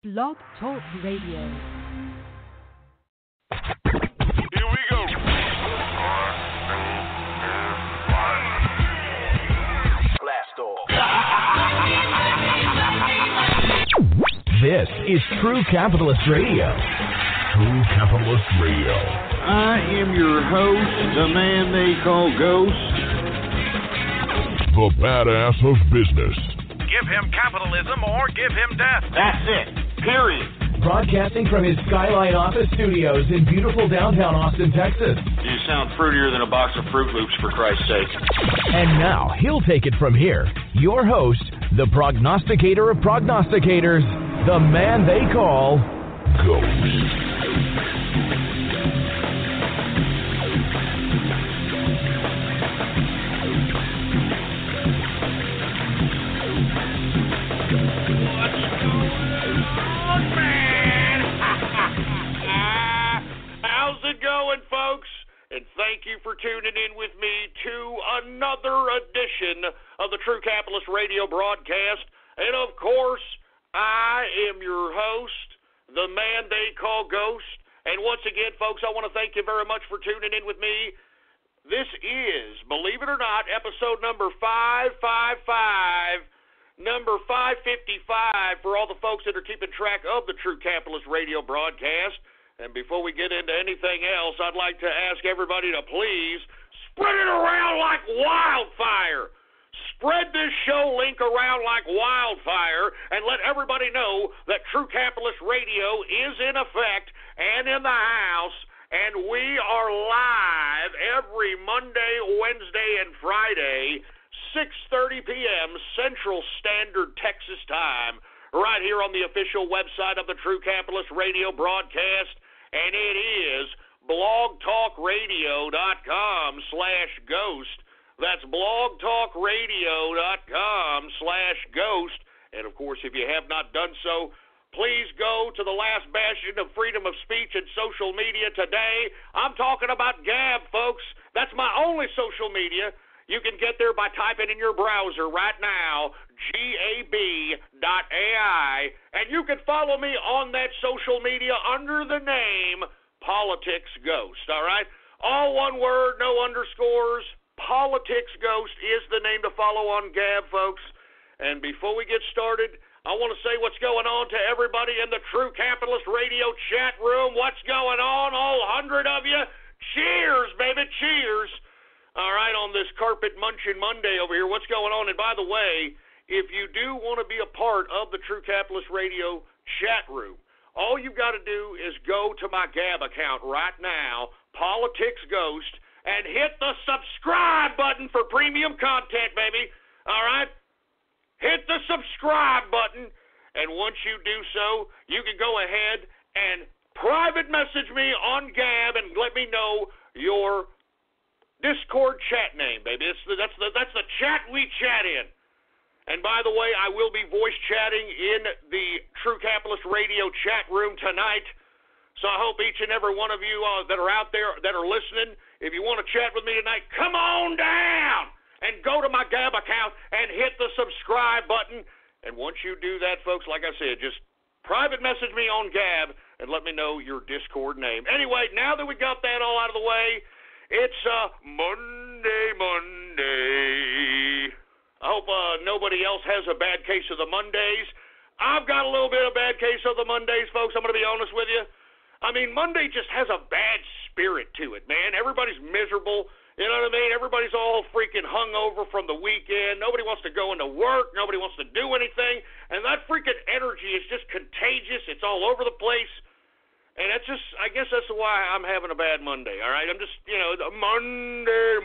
Blog Talk Radio. Here we go. Blast off. This is True Capitalist Radio. True Capitalist Radio. I am your host, the man they call Ghost. The badass of business. Give him capitalism or give him death. That's it. Period. Broadcasting from his Skyline office studios in beautiful downtown Austin, Texas. You sound fruitier than a box of Fruit Loops, for Christ's sake. And now, he'll take it from here. Your host, the prognosticator of prognosticators, the man they call Ghost. And thank you for tuning in with me to another edition of the True Capitalist Radio broadcast. And of course, I am your host, the man they call Ghost. And once again, folks, I want to thank you very much for tuning in with me. This is, believe it or not, episode number 555, number 555 for all the folks that are keeping track of the True Capitalist Radio broadcast. And before we get into anything else, I'd like to ask everybody to please spread it around like wildfire. Spread this show link around like wildfire and let everybody know that True Capitalist Radio is in effect and in the house. And we are live every Monday, Wednesday, and Friday, 6:30 p.m. Central Standard Texas Time, right here on the official website of the True Capitalist Radio broadcast. And it is blogtalkradio.com/ghost. That's blogtalkradio.com/ghost. And, of course, if you have not done so, please go to the last bastion of freedom of speech and social media today. I'm talking about Gab, folks. That's my only social media. You can get there by typing in your browser right now, gab.ai, and you can follow me on that social media under the name Politics Ghost, all right? All one word, no underscores. Politics Ghost is the name to follow on Gab, folks. And before we get started, I want to say what's going on to everybody in the True Capitalist Radio chat room. What's going on, all 100 of you? Cheers, baby, cheers. All right, on this Carpet Munchin' Monday over here, what's going on? And by the way, if you do want to be a part of the True Capitalist Radio chat room, all you've got to do is go to my Gab account right now, Politics Ghost, and hit the subscribe button for premium content, baby. All right? Hit the subscribe button, and once you do so, you can go ahead and private message me on Gab and let me know your Discord chat name, baby. That's the chat we chat in. And by the way, I will be voice chatting in the True Capitalist Radio chat room tonight. So I hope each and every one of you that are out there that are listening, if you want to chat with me tonight, come on down and go to my Gab account and hit the subscribe button. And once you do that, folks, like I said, just private message me on Gab and let me know your Discord name. Anyway, now that we got that all out of the way, it's Monday. I hope nobody else has a bad case of the Mondays. I've got a little bit of bad case of the Mondays, folks. I'm going to be honest with you. I mean, Monday just has a bad spirit to it, man. Everybody's miserable. You know what I mean? Everybody's all freaking hungover from the weekend. Nobody wants to go into work. Nobody wants to do anything. And that freaking energy is just contagious. It's all over the place. And that's just, I guess that's why I'm having a bad Monday, all right? I'm just, Monday.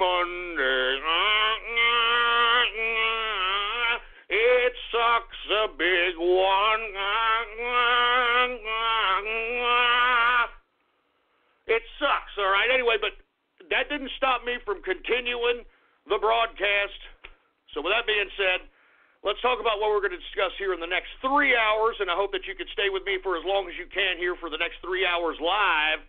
It sucks a big one. It sucks, all right? Anyway, but that didn't stop me from continuing the broadcast. So with that being said, let's talk about what we're going to discuss here in the next 3 hours, and I hope that you can stay with me for as long as you can here for the next 3 hours live.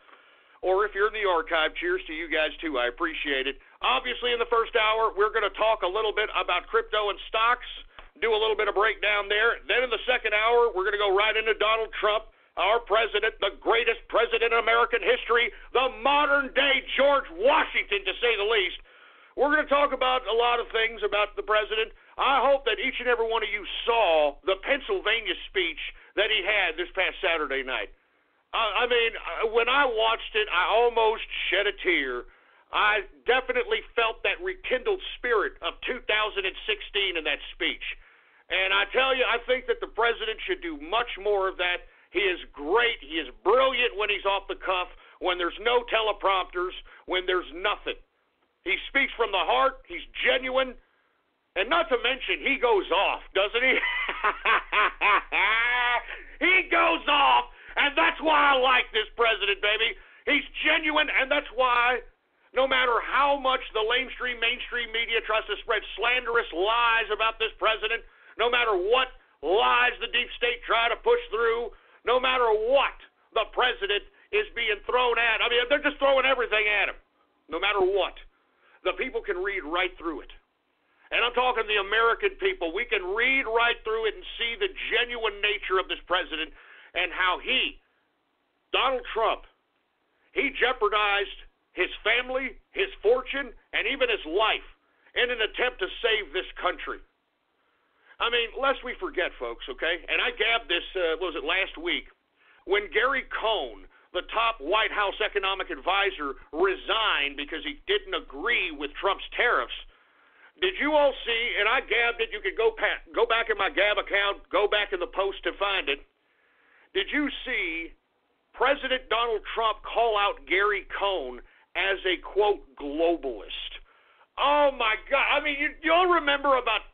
Or if you're in the archive, cheers to you guys too. I appreciate it. Obviously, in the first hour, we're going to talk a little bit about crypto and stocks. do a little bit of breakdown there. Then in the second hour, we're going to go right into Donald Trump, our president, the greatest president in American history, the modern-day George Washington, to say the least. We're going to talk about a lot of things about the president. I hope that each and every one of you saw the Pennsylvania speech that he had this past Saturday night. I mean, when I watched it, I almost shed a tear. I definitely felt that rekindled spirit of 2016 in that speech. And I tell you, I think that the president should do much more of that. He is great. He is brilliant when he's off the cuff, when there's no teleprompters, when there's nothing. He speaks from the heart. He's genuine. And not to mention, he goes off, doesn't he? He goes off, and that's why I like this president, baby. He's genuine, and that's why no matter how much the mainstream media tries to spread slanderous lies about this president, no matter what lies the deep state try to push through, no matter what the president is being thrown at, I mean, they're just throwing everything at him, no matter what. The people can read right through it. And I'm talking the American people. We can read right through it and see the genuine nature of this president and how he, Donald Trump, he jeopardized his family, his fortune, and even his life in an attempt to save this country. I mean, lest we forget, folks, okay? And I gabbed this, last week, when Gary Cohn, the top White House economic advisor, resigned because he didn't agree with Trump's tariffs. Did you all see, and I gabbed it, you could go back in my Gab account, go back in the post to find it. Did you see President Donald Trump call out Gary Cohn as a, quote, globalist? Oh, my God. I mean, you all remember about,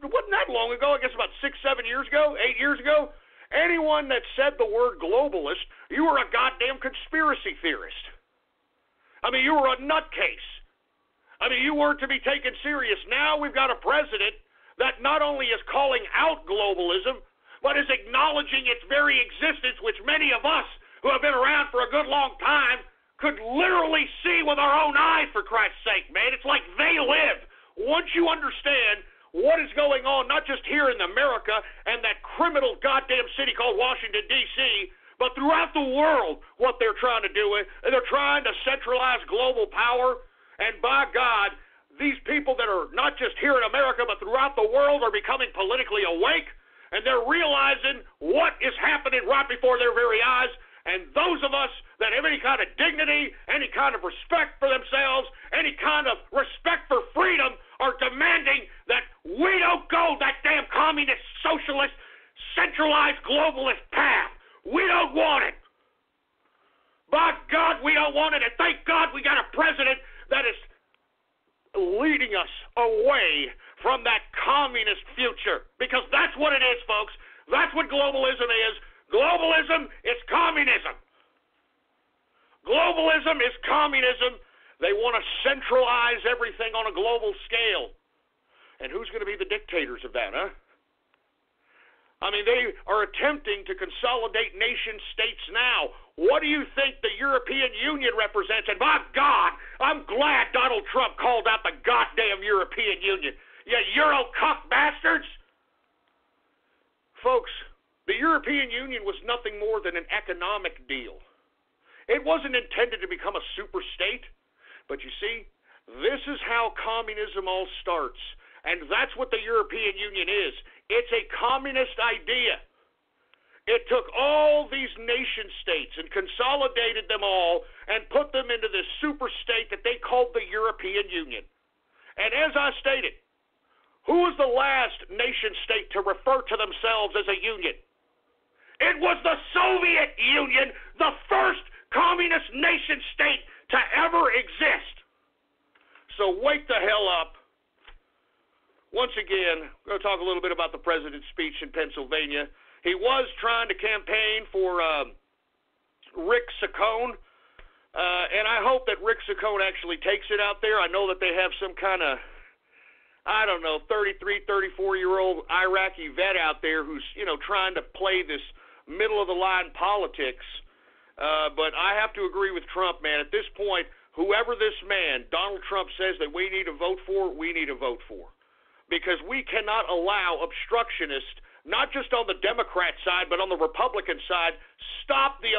wasn't that long ago, I guess about 6, 7 years ago, 8 years ago? Anyone that said the word globalist, you were a goddamn conspiracy theorist. I mean, you were a nutcase. I mean, you weren't to be taken serious. Now we've got a president that not only is calling out globalism, but is acknowledging its very existence, which many of us who have been around for a good long time could literally see with our own eyes, for Christ's sake, man. It's like they live. Once you understand what is going on, not just here in America and that criminal goddamn city called Washington, D.C., but throughout the world, what they're trying to do is they're trying to centralize global power. And by God, these people that are not just here in America but throughout the world are becoming politically awake, and they're realizing what is happening right before their very eyes. And those of us that have any kind of dignity, any kind of respect for themselves, any kind of respect for freedom are demanding that we don't go that damn communist, socialist, centralized globalist path. We don't want it. By God, we don't want it. And thank God we got a president that is leading us away from that communist future. Because that's what it is, folks. That's what globalism is. Globalism is communism. Globalism is communism. They want to centralize everything on a global scale. And who's going to be the dictators of that, huh? I mean, they are attempting to consolidate nation states now. What do you think the European Union represents? And by God, I'm glad Donald Trump called out the goddamn European Union. You Euro-cuck bastards! Folks, the European Union was nothing more than an economic deal. It wasn't intended to become a super state. But you see, this is how communism all starts. And that's what the European Union is. It's a communist idea. It took all these nation states and consolidated them all and put them into this super state that they called the European Union. And as I stated, who was the last nation state to refer to themselves as a union? It was the Soviet Union, the first communist nation state to ever exist. So wake the hell up. Once again, I'm going to talk a little bit about the president's speech in Pennsylvania. He was trying to campaign for Rick Saccone, and I hope that Rick Saccone actually takes it out there. I know that they have some kind of, 33, 34-year-old Iraqi vet out there who's, trying to play this middle-of-the-line politics. But I have to agree with Trump, man. At this point, whoever this man, Donald Trump, says that we need to vote for, we need to vote for. because we cannot allow obstructionists, not just on the Democrat side, but on the Republican side, stop the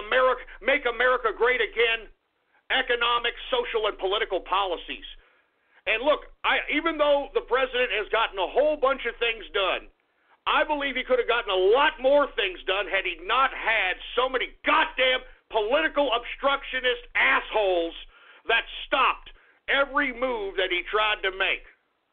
Make America Great Again economic, social, and political policies. And look, even though the president has gotten a whole bunch of things done, I believe he could have gotten a lot more things done had he not had so many goddamn political obstructionist assholes that stopped every move that he tried to make.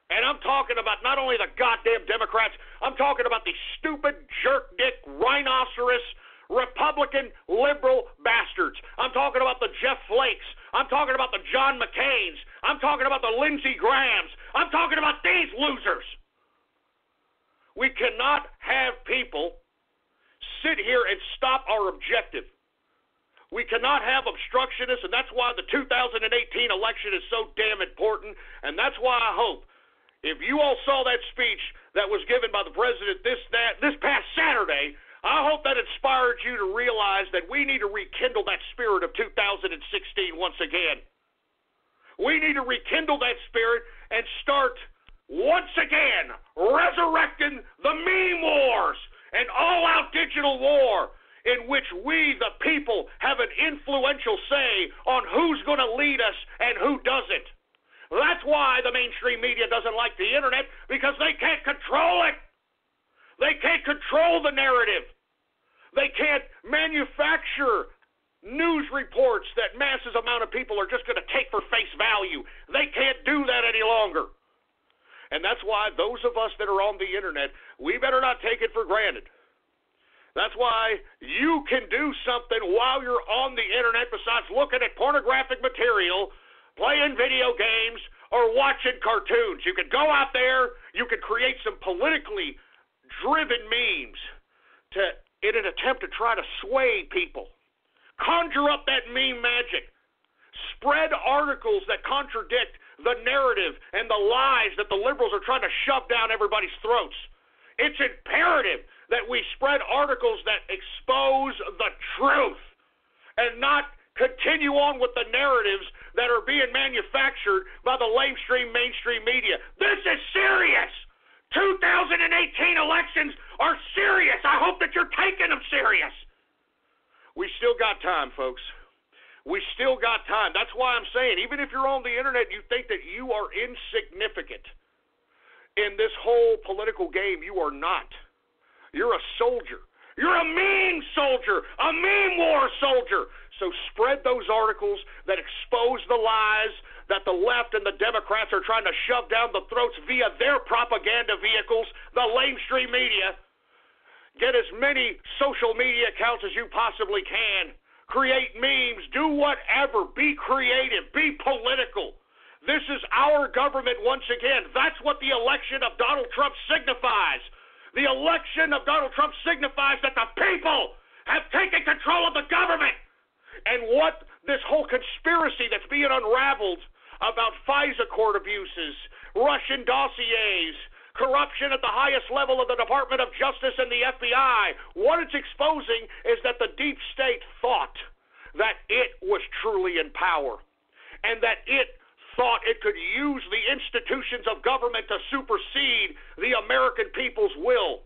And I'm talking about not only the goddamn Democrats, I'm talking about the stupid, jerk-dick, rhinoceros, Republican, liberal bastards. I'm talking about the Jeff Flakes. I'm talking about the John McCains. I'm talking about the Lindsey Grahams. I'm talking about these losers. We cannot have people sit here and stop our objective. We cannot have obstructionists, and that's why the 2018 election is so damn important, and that's why I hope, if you all saw that speech that was given by the president this past Saturday, I hope that inspired you to realize that we need to rekindle that spirit of 2016 once again. We need to rekindle that spirit and start once again resurrecting the meme wars, an all-out digital war in which we, the people, have an influential say on who's going to lead us and who doesn't. That's why the mainstream media doesn't like the internet, because they can't control it. They can't control the narrative. They can't manufacture news reports that masses amount of people are just going to take for face value. They can't do that any longer. And that's why those of us that are on the internet, we better not take it for granted. That's why you can do something while you're on the internet besides looking at pornographic material, playing video games, or watching cartoons. You can go out there, you can create some politically driven memes in an attempt to try to sway people. Conjure up that meme magic. Spread articles that contradict the narrative and the lies that the liberals are trying to shove down everybody's throats. It's imperative that we spread articles that expose the truth and not continue on with the narratives that are being manufactured by the mainstream media. This is serious. 2018 elections are serious. I hope that you're taking them serious. We still got time, folks. We still got time. That's why I'm saying, even if you're on the internet, you think that you are insignificant in this whole political game. You are not. You're a soldier. You're a meme soldier, a meme war soldier. So spread those articles that expose the lies that the left and the Democrats are trying to shove down the throats via their propaganda vehicles, the mainstream media. Get as many social media accounts as you possibly can. Create memes. Do whatever. Be creative. Be political. This is our government once again. That's what the election of Donald Trump signifies. The election of Donald Trump signifies that the people have taken control of the government. And what this whole conspiracy that's being unraveled about FISA court abuses, Russian dossiers, corruption at the highest level of the Department of Justice and the FBI, what it's exposing is that the deep state thought that it was truly in power and that it thought it could use the institutions of government to supersede the American people's will.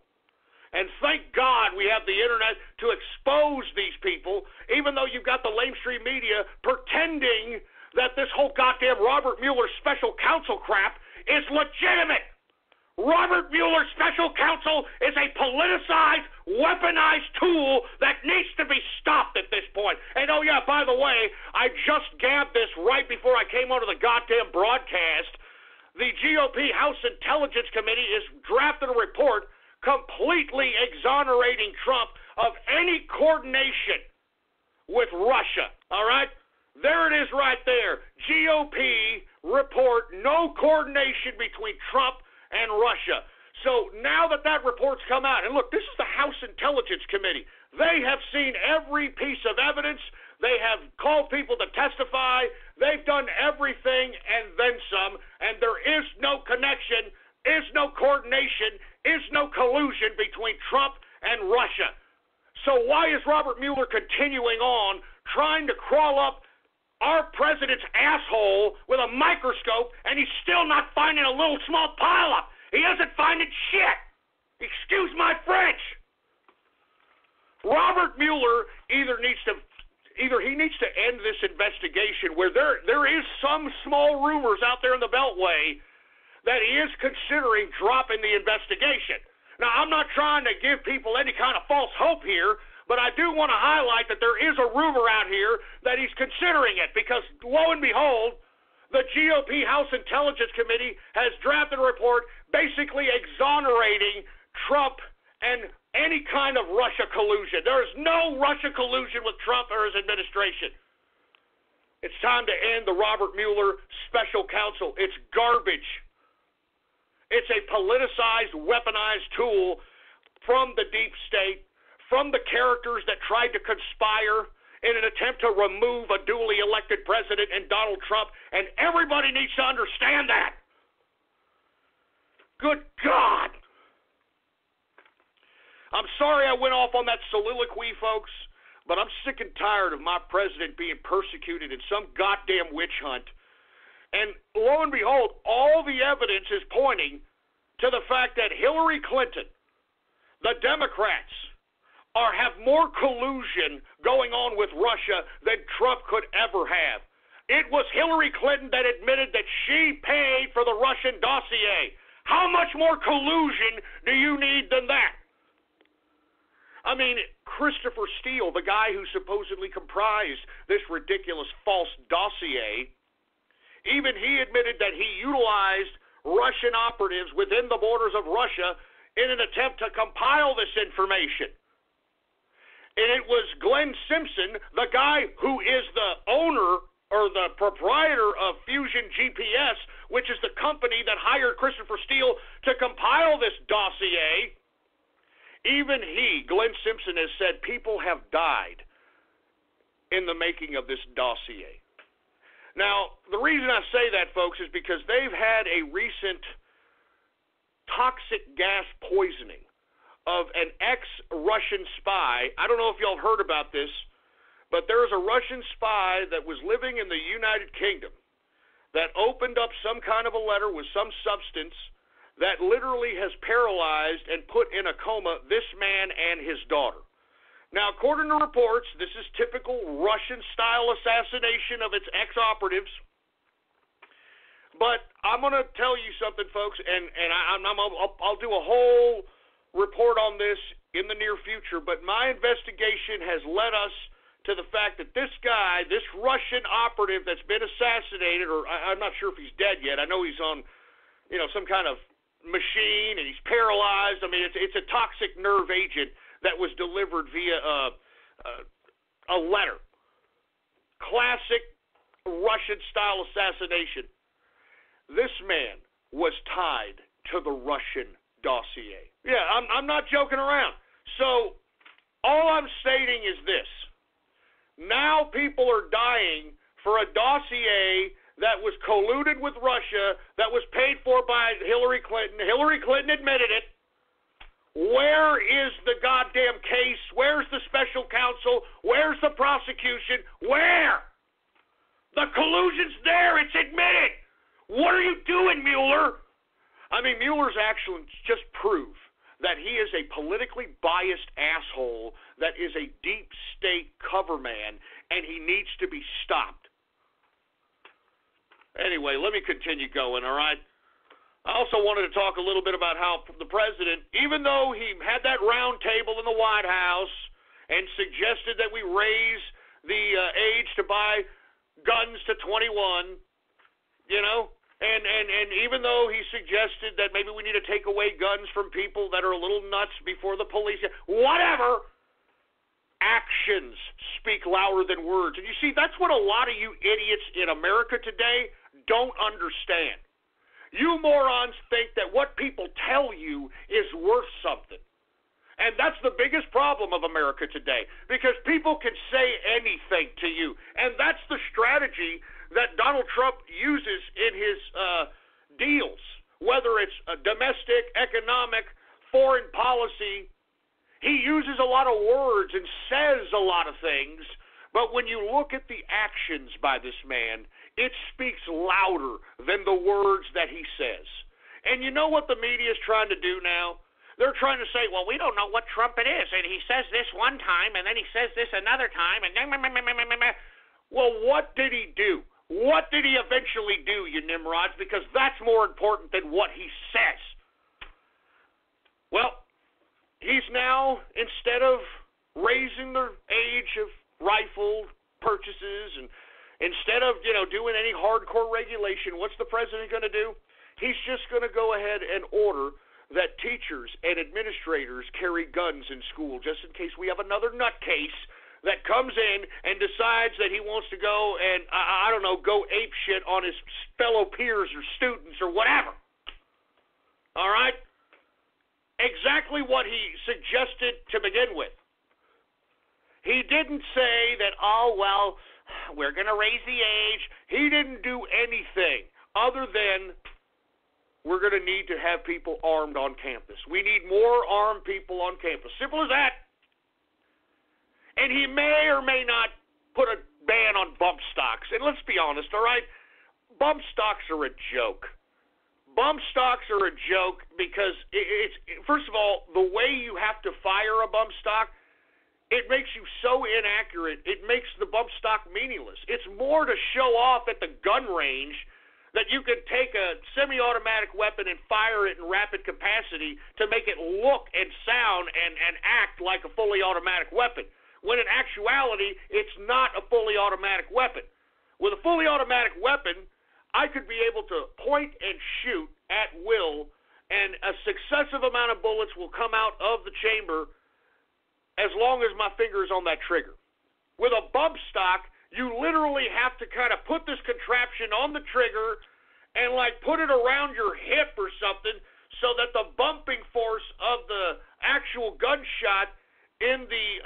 And thank God we have the internet to expose these people, even though you've got the mainstream media pretending that this whole goddamn Robert Mueller special counsel crap is legitimate. Robert Mueller special counsel is a politicized, weaponized tool that needs to be stopped at this point. And oh yeah, by the way, I just gabbed this right before I came onto the goddamn broadcast. The GOP House Intelligence Committee is drafting a report completely exonerating Trump of any coordination with Russia. All right? There it is right there. GOP report, no coordination between Trump and Russia. So now that report's come out, and look, this is the House Intelligence Committee. They have seen every piece of evidence. They have called people to testify. They've done everything and then some, and there is no connection, is no coordination, is no collusion between Trump and Russia. So why is Robert Mueller continuing on trying to crawl up our president's asshole with a microscope, and he's still not finding a little small polyp? He isn't finding shit. Excuse my French. Robert Mueller either he needs to end this investigation where there is some small rumors out there in the Beltway that he is considering dropping the investigation. Now, I'm not trying to give people any kind of false hope here, but I do want to highlight that there is a rumor out here that he's considering it because, lo and behold, the GOP House Intelligence Committee has drafted a report basically exonerating Trump and any kind of Russia collusion. There is no Russia collusion with Trump or his administration. It's time to end the Robert Mueller special counsel. It's garbage. It's a politicized, weaponized tool from the deep state, from the characters that tried to conspire in an attempt to remove a duly elected president and Donald Trump, and everybody needs to understand that. Good God. I'm sorry I went off on that soliloquy, folks, but I'm sick and tired of my president being persecuted in some goddamn witch hunt. And lo and behold, all the evidence is pointing to the fact that Hillary Clinton, the Democrats, have more collusion going on with Russia than Trump could ever have. It was Hillary Clinton that admitted that she paid for the Russian dossier. How much more collusion do you need than that? I mean, Christopher Steele, the guy who supposedly comprised this ridiculous false dossier, even he admitted that he utilized Russian operatives within the borders of Russia in an attempt to compile this information. And it was Glenn Simpson, the guy who is the owner or the proprietor of Fusion GPS, which is the company that hired Christopher Steele to compile this dossier. Even he, Glenn Simpson, has said people have died in the making of this dossier. Now, the reason I say that, folks, is because they've had a recent toxic gas poisoning of an ex-Russian spy. I don't know if y'all heard about this, but there was a Russian spy that was living in the United Kingdom that opened up some kind of a letter with some substance that literally has paralyzed and put in a coma this man and his daughter. Now, according to reports, this is typical Russian-style assassination of its ex-operatives. But I'm going to tell you something, folks, and I'll do a whole report on this in the near future, but my investigation has led us to the fact that this guy, this Russian operative that's been assassinated, or I'm not sure if he's dead yet. I know he's on, some kind of machine and he's paralyzed. I mean, it's a toxic nerve agent that was delivered via a letter. Classic Russian-style assassination. This man was tied to the Russian dossier. Yeah, I'm not joking around. So all I'm stating is this. Now people are dying for a dossier that was colluded with Russia, that was paid for by Hillary Clinton. Hillary Clinton admitted it. Where is the goddamn case? Where's the special counsel? Where's the prosecution? Where? The collusion's there. It's admitted. What are you doing, Mueller? I mean, Mueller's actions just prove that he is a politically biased asshole that is a deep state cover man, and he needs to be stopped. Anyway, let me continue going, all right? I also wanted to talk a little bit about how the president, even though he had that round table in the White House and suggested that we raise the age to buy guns to 21, and even though he suggested that maybe we need to take away guns from people that are a little nuts before the police, whatever, actions speak louder than words. And you see, that's what a lot of you idiots in America today don't understand. You morons think that what people tell you is worth something. And that's the biggest problem of America today, because people can say anything to you. And that's the strategy that Donald Trump uses in his deals, whether it's domestic, economic, foreign policy. He uses a lot of words and says a lot of things, but when you look at the actions by this man, it speaks louder than the words that he says. And you know what the media is trying to do now? They're trying to say, well, we don't know what Trump it is, and he says this one time, and then he says this another time, and well, what did he do? What did he eventually do, you nimrods? Because that's more important than what he says. Well, he's now, instead of raising the age of rifle purchases and instead of, doing any hardcore regulation, what's the president going to do? He's just going to go ahead and order that teachers and administrators carry guns in school, just in case we have another nutcase that comes in and decides that he wants to go and, go ape shit on his fellow peers or students or whatever. All right? Exactly what he suggested to begin with. He didn't say that, we're going to raise the age. He didn't do anything other than we're going to need to have people armed on campus. We need more armed people on campus. Simple as that. And he may or may not put a ban on bump stocks. And let's be honest, all right? Bump stocks are a joke. Bump stocks are a joke because it's first of all, the way you have to fire a bump stock, it makes you so inaccurate, it makes the bump stock meaningless. It's more to show off at the gun range that you can take a semi-automatic weapon and fire it in rapid capacity to make it look and sound and act like a fully automatic weapon, when in actuality, it's not a fully automatic weapon. With a fully automatic weapon, I could be able to point and shoot at will, and a successive amount of bullets will come out of the chamber as long as my finger is on that trigger. With a bump stock, you literally have to kind of put this contraption on the trigger and put it around your hip or something so that the bumping force of the actual gunshot in the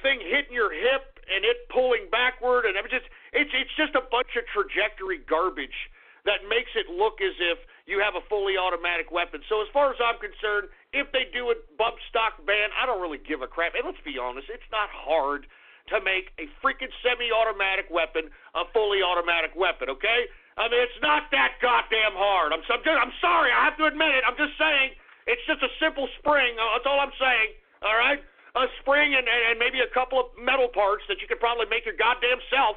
thing hitting your hip and it pulling backward, and it's just a bunch of trajectory garbage that makes it look as if you have a fully automatic weapon. So as far as I'm concerned, if they do a bump stock ban, I don't really give a crap. And let's be honest, it's not hard to make a freaking semi-automatic weapon a fully automatic weapon, okay? I mean, it's not that goddamn hard. I'm sorry, I have to admit it. I'm just saying, it's just a simple spring. That's all I'm saying, all right? A spring and maybe a couple of metal parts that you could probably make your goddamn self.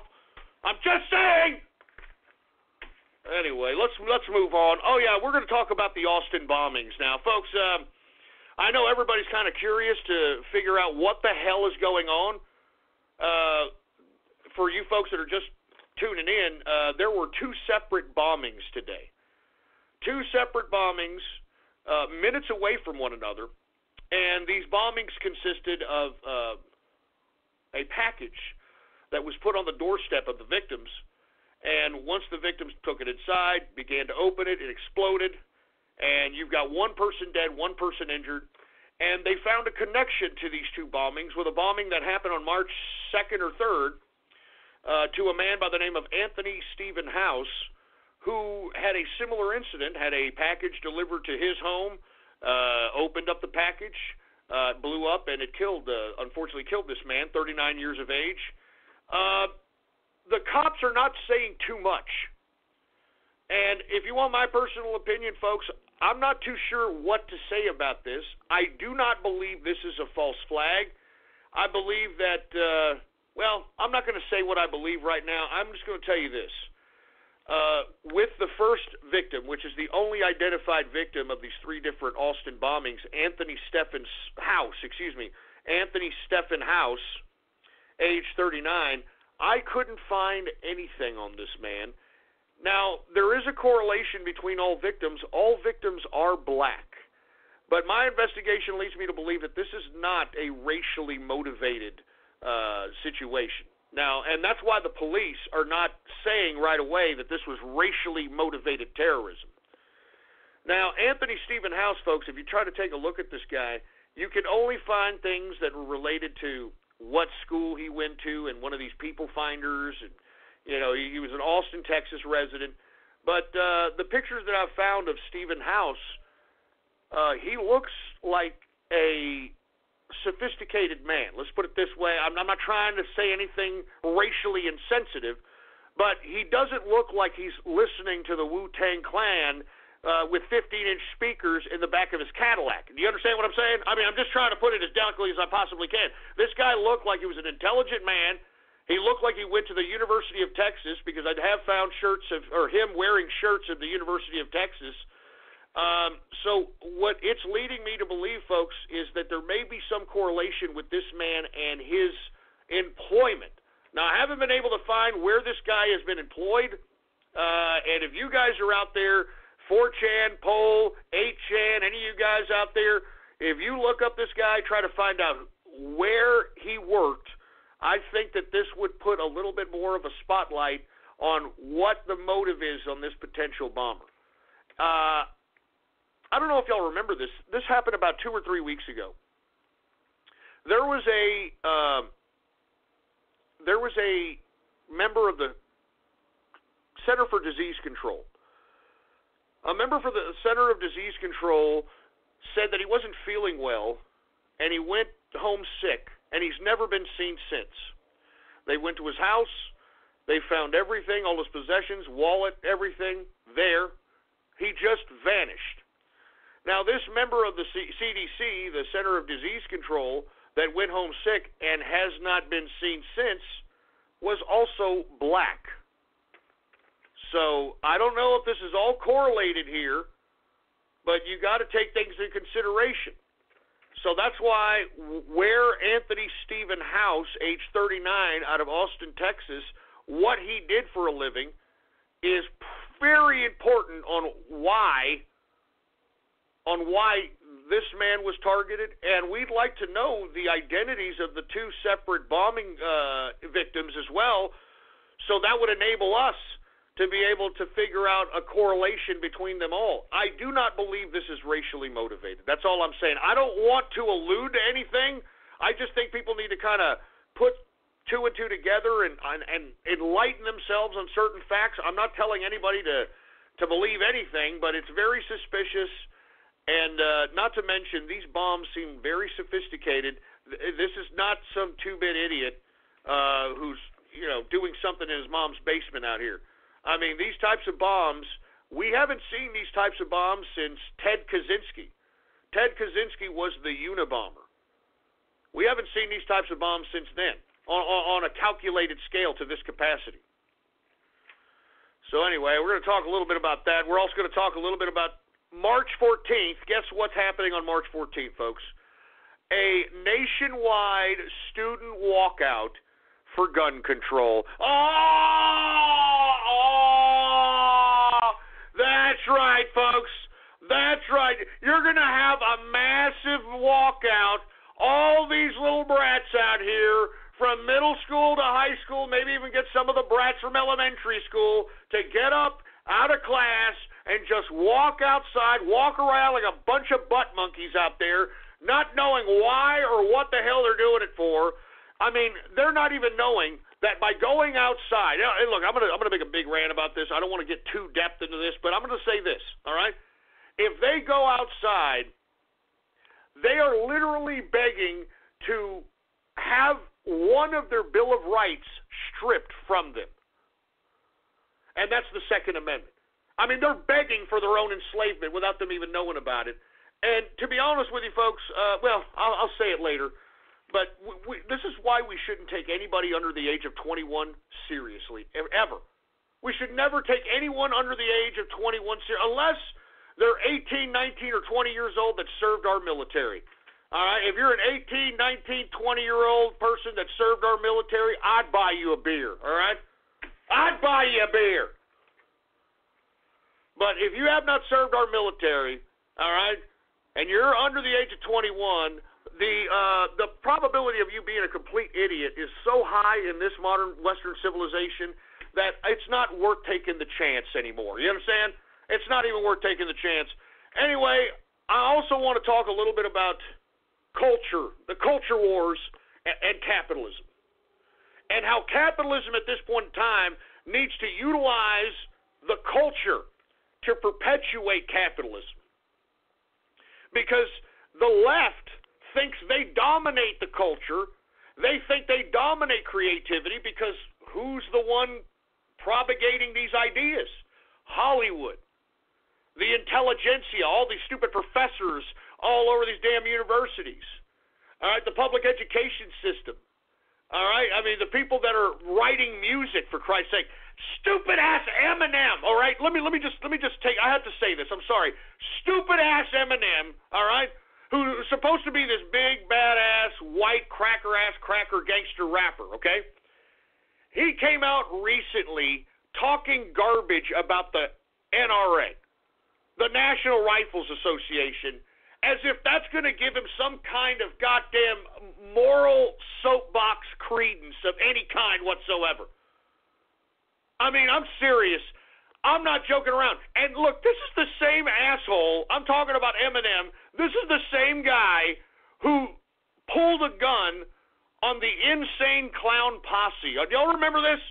I'm just saying. Anyway, let's move on. Oh, yeah, we're going to talk about the Austin bombings now. Folks, I know everybody's kind of curious to figure out what the hell is going on. For you folks that are just tuning in, there were two separate bombings today. Two separate bombings minutes away from one another. And these bombings consisted of a package that was put on the doorstep of the victims. And once the victims took it inside, began to open it, it exploded. And you've got one person dead, one person injured. And they found a connection to these two bombings with a bombing that happened on March 2nd or 3rd to a man by the name of Anthony Stephen House, who had a similar incident, had a package delivered to his home, opened up the package, blew up, and it unfortunately killed this man, 39 years of age. The cops are not saying too much. And if you want my personal opinion, folks, I'm not too sure what to say about this. I do not believe this is a false flag. I believe that, I'm not going to say what I believe right now. I'm just going to tell you this. With the first victim, which is the only identified victim of these three different Austin bombings, Anthony Stephen House, age 39, I couldn't find anything on this man. Now, there is a correlation between all victims. All victims are black. But my investigation leads me to believe that this is not a racially motivated situation. Now, and that's why the police are not saying right away that this was racially motivated terrorism. Now, Anthony Stephen House, folks, if you try to take a look at this guy, you can only find things that were related to what school he went to and one of these people finders. And, he was an Austin, Texas resident. But the pictures that I've found of Stephen House, he looks like a sophisticated man. Let's put it this way. I'm not trying to say anything racially insensitive, but he doesn't look like he's listening to the Wu-Tang Clan with 15-inch speakers in the back of his Cadillac. Do you understand what I'm saying? I mean, I'm just trying to put it as delicately as I possibly can. This guy looked like he was an intelligent man. He looked like he went to the University of Texas, because I have found him wearing shirts of the University of Texas. So what it's leading me to believe, folks, is that there may be some correlation with this man and his employment. Now, I haven't been able to find where this guy has been employed, and if you guys are out there, 4chan, Poll, 8chan, any of you guys out there, if you look up this guy, try to find out where he worked, I think that this would put a little bit more of a spotlight on what the motive is on this potential bomber. I don't know if y'all remember this. This happened about 2 or 3 weeks ago. There was a member of the Center for Disease Control. A member for the Center of Disease Control said that he wasn't feeling well, and he went home sick, and he's never been seen since. They went to his house. They found everything, all his possessions, wallet, everything there. He just vanished. Now, this member of the CDC, the Center of Disease Control, that went home sick and has not been seen since, was also black. So I don't know if this is all correlated here, but you got to take things into consideration. So that's why where Anthony Stephen House, age 39, out of Austin, Texas, what he did for a living is very important on why this man was targeted, and we'd like to know the identities of the 2 separate bombing victims as well, so that would enable us to be able to figure out a correlation between them all. I do not believe this is racially motivated. That's all I'm saying. I don't want to allude to anything. I just think people need to kind of put 2 and 2 together and enlighten themselves on certain facts. I'm not telling anybody to believe anything, but it's very suspicious. And not to mention, these bombs seem very sophisticated. This is not some 2-bit idiot who's doing something in his mom's basement out here. I mean, these types of bombs, we haven't seen these types of bombs since Ted Kaczynski. Ted Kaczynski was the Unabomber. We haven't seen these types of bombs since then on a calculated scale to this capacity. So anyway, we're going to talk a little bit about that. We're also going to talk a little bit about March 14th. Guess what's happening on March 14th, folks? A nationwide student walkout for gun control. Oh, that's right, folks. That's right. You're going to have a massive walkout. All these little brats out here from middle school to high school, maybe even get some of the brats from elementary school to get up out of class and just walk outside, walk around like a bunch of butt monkeys out there, not knowing why or what the hell they're doing it for. I mean, they're not even knowing that by going outside. And look, I'm gonna make a big rant about this. I don't want to get too depth into this, but I'm going to say this, all right? If they go outside, they are literally begging to have one of their Bill of Rights stripped from them. And that's the Second Amendment. I mean, they're begging for their own enslavement without them even knowing about it. And to be honest with you folks, I'll say it later, but this is why we shouldn't take anybody under the age of 21 seriously, ever. We should never take anyone under the age of 21 seriously, unless they're 18, 19, or 20 years old that served our military. All right? If you're an 18, 19, 20-year-old person that served our military, I'd buy you a beer, all right? I'd buy you a beer. But if you have not served our military, all right, and you're under the age of 21, the probability of you being a complete idiot is so high in this modern Western civilization that it's not worth taking the chance anymore. You understand? It's not even worth taking the chance. Anyway, I also want to talk a little bit about culture, the culture wars, and capitalism, and how capitalism at this point in time needs to utilize the culture to perpetuate capitalism. Because the left thinks they dominate the culture. They think they dominate creativity because who's the one propagating these ideas. Hollywood, the intelligentsia, all these stupid professors all over these damn universities. All right, the public education system. All right, I mean, the people that are writing music, for Christ's sake. Stupid ass Eminem. All right, let me just take. I have to say this. I'm sorry. Stupid ass Eminem. All right, who's supposed to be this big badass white cracker gangster rapper. Okay, he came out recently talking garbage about the NRA, the National Rifles Association, as if that's going to give him some kind of goddamn moral soapbox credence of any kind whatsoever. I mean, I'm serious. I'm not joking around. And look, this is the same asshole. I'm talking about Eminem. This is the same guy who pulled a gun on the Insane Clown Posse. Do y'all remember this?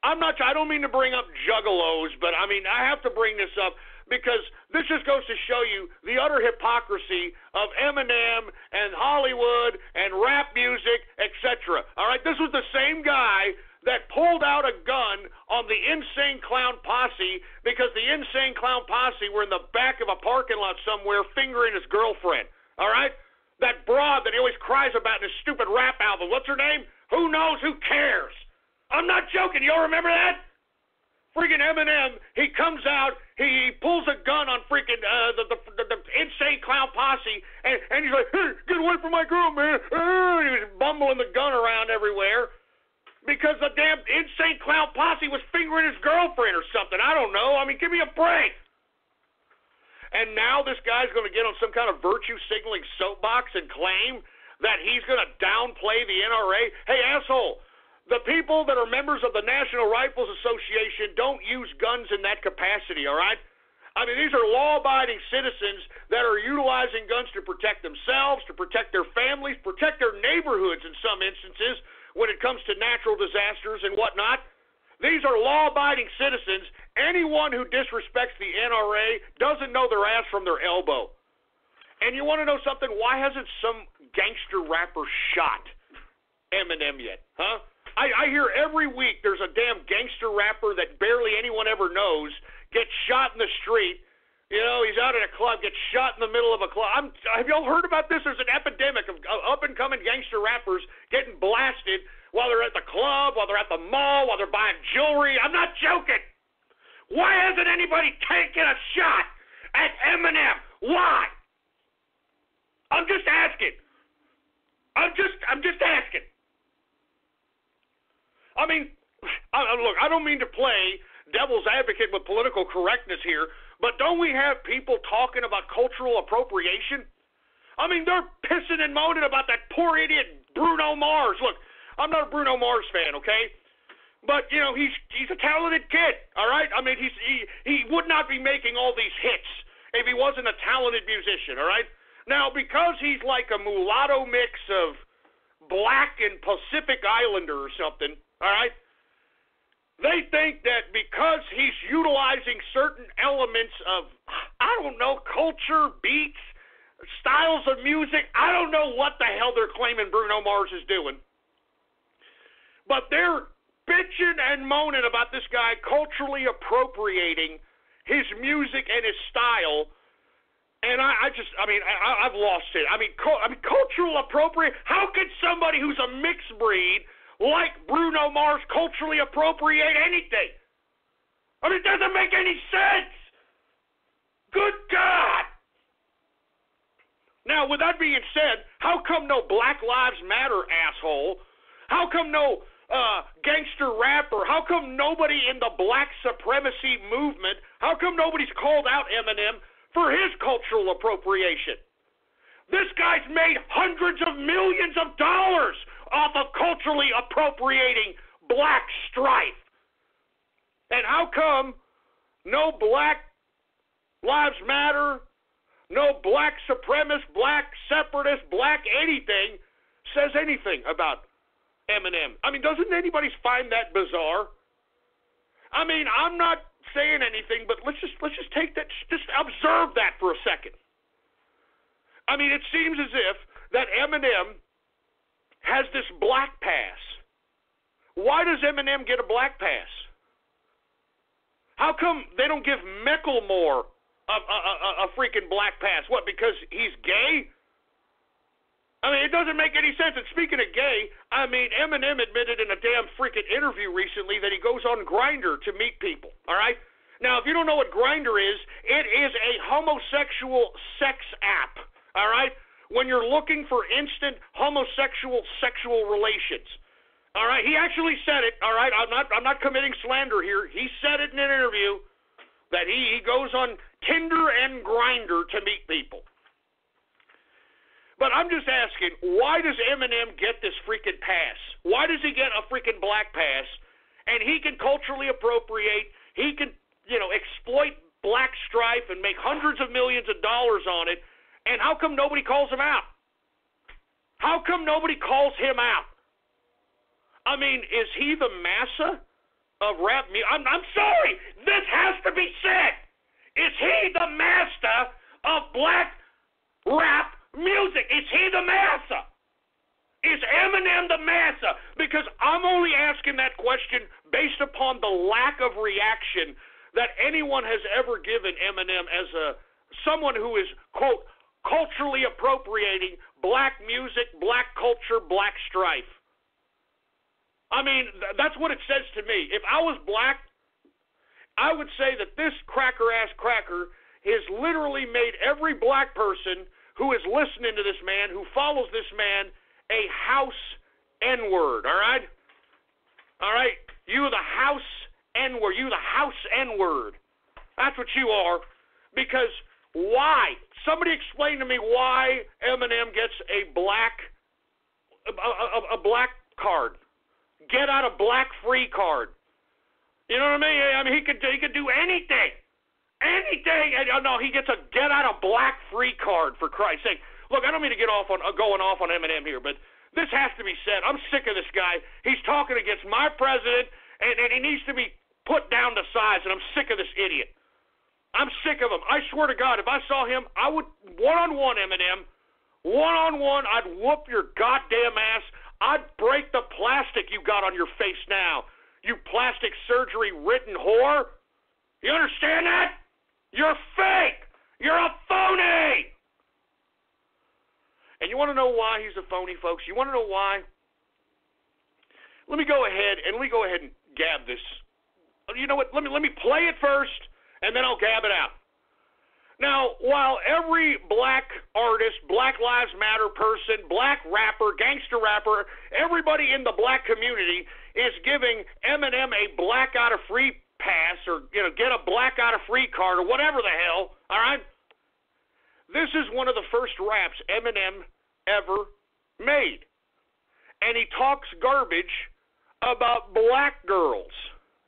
I don't mean to bring up juggalos, but I mean, I have to bring this up because this just goes to show you the utter hypocrisy of Eminem and Hollywood and rap music, etc. All right, this was the same guy that pulled out a gun on the Insane Clown Posse because the Insane Clown Posse were in the back of a parking lot somewhere fingering his girlfriend. All right, that broad that he always cries about in his stupid rap album. What's her name? Who knows? Who cares? I'm not joking. Y'all remember that? Freaking Eminem, he comes out, he pulls a gun on freaking the Insane Clown Posse, and he's like, hey, get away from my girl, man. He was bumbling the gun around everywhere because the damn Insane Clown Posse was fingering his girlfriend or something. I don't know. I mean, give me a break. And now this guy's going to get on some kind of virtue signaling soapbox and claim that he's going to downplay the NRA. Hey, asshole. The people that are members of the National Rifles Association don't use guns in that capacity, all right? I mean, these are law-abiding citizens that are utilizing guns to protect themselves, to protect their families, protect their neighborhoods in some instances when it comes to natural disasters and whatnot. These are law-abiding citizens. Anyone who disrespects the NRA doesn't know their ass from their elbow. And you want to know something? Why hasn't some gangster rapper shot Eminem yet, huh? I hear every week there's a damn gangster rapper that barely anyone ever knows gets shot in the street. You know, he's out at a club, gets shot in the middle of a club. Have y'all heard about this? There's an epidemic of up-and-coming gangster rappers getting blasted while they're at the club, while they're at the mall, while they're buying jewelry. I'm not joking. Why hasn't anybody taken a shot at Eminem? Why? I'm just asking. I'm just asking. I mean, look, I don't mean to play devil's advocate with political correctness here, but don't we have people talking about cultural appropriation? I mean, they're pissing and moaning about that poor idiot Bruno Mars. Look, I'm not a Bruno Mars fan, okay? But, you know, he's a talented kid, all right? I mean, he would not be making all these hits if he wasn't a talented musician, all right? Now, because he's like a mulatto mix of black and Pacific Islander or something, all right, they think that because he's utilizing certain elements of, I don't know, culture, beats, styles of music, I don't know what the hell they're claiming Bruno Mars is doing, but they're bitching and moaning about this guy culturally appropriating his music and his style. And I've lost it. I mean, cultural appropriate. How could somebody who's a mixed breed like Bruno Mars culturally appropriate anything? I mean, it doesn't make any sense. Good God. Now, with that being said, how come no Black Lives Matter, asshole? How come no gangster rapper? How come nobody in the black supremacy movement? How come nobody's called out Eminem for his cultural appropriation? This guy's made hundreds of millions of dollars off of culturally appropriating black strife. And how come no Black Lives Matter, no black supremacist, black separatist, black anything says anything about Eminem? I mean, doesn't anybody find that bizarre? I mean, I'm not saying anything, but let's just take that, just observe that for a second. I mean, it seems as if that Eminem has this black pass. Why does Eminem get a black pass? How come they don't give Macklemore a freaking black pass? What, because he's gay? I mean, it doesn't make any sense. And speaking of gay, I mean, Eminem admitted in a damn freaking interview recently that he goes on Grindr to meet people, all right? Now, if you don't know what Grindr is, it is a homosexual sex app, all right? When you're looking for instant homosexual sexual relations, all right? He actually said it, all right? I'm not committing slander here. He said it in an interview that he goes on Tinder and Grindr to meet people. But I'm just asking, why does Eminem get this freaking pass? Why does he get a freaking black pass? And he can culturally appropriate, he can, exploit black strife and make hundreds of millions of dollars on it. And how come nobody calls him out? How come nobody calls him out? I mean, is he the massa of rap music? I'm sorry, this has to be said. Is he the master of black rap music? Is he the massa? Is Eminem the massa? Because I'm only asking that question based upon the lack of reaction that anyone has ever given Eminem as someone who is, quote, culturally appropriating black music, black culture, black strife. I mean, that's what it says to me. If I was black, I would say that this cracker-ass cracker has literally made every black person who is listening to this man, who follows this man, a house N-word, all right? All right? You the house N-word. You the house N-word. That's what you are. Because why? Somebody explain to me why Eminem gets a black card. Get out of black free card. You know what I mean? I mean, he could do anything. Anything. No, he gets a get out of black free card, for Christ's sake. Look, I don't mean to going off on Eminem here, but this has to be said. I'm sick of this guy. He's talking against my president, and he needs to be put down to size, and I'm sick of this idiot. I'm sick of him. I swear to God, if I saw him, I would, one-on-one, Eminem, one-on-one, I'd whoop your goddamn ass. I'd break the plastic you got on your face now, you plastic surgery-ridden whore. You understand that? You're fake. You're a phony. And you want to know why he's a phony, folks? You want to know why? Let me go ahead and gab this. You know what? Let me play it first, and then I'll gab it out. Now, while every black artist, Black Lives Matter person, black rapper, gangster rapper, everybody in the black community is giving Eminem a black out of free pass, or get a black out of free card, or whatever the hell, all right? This is one of the first raps Eminem ever made. And he talks garbage about black girls.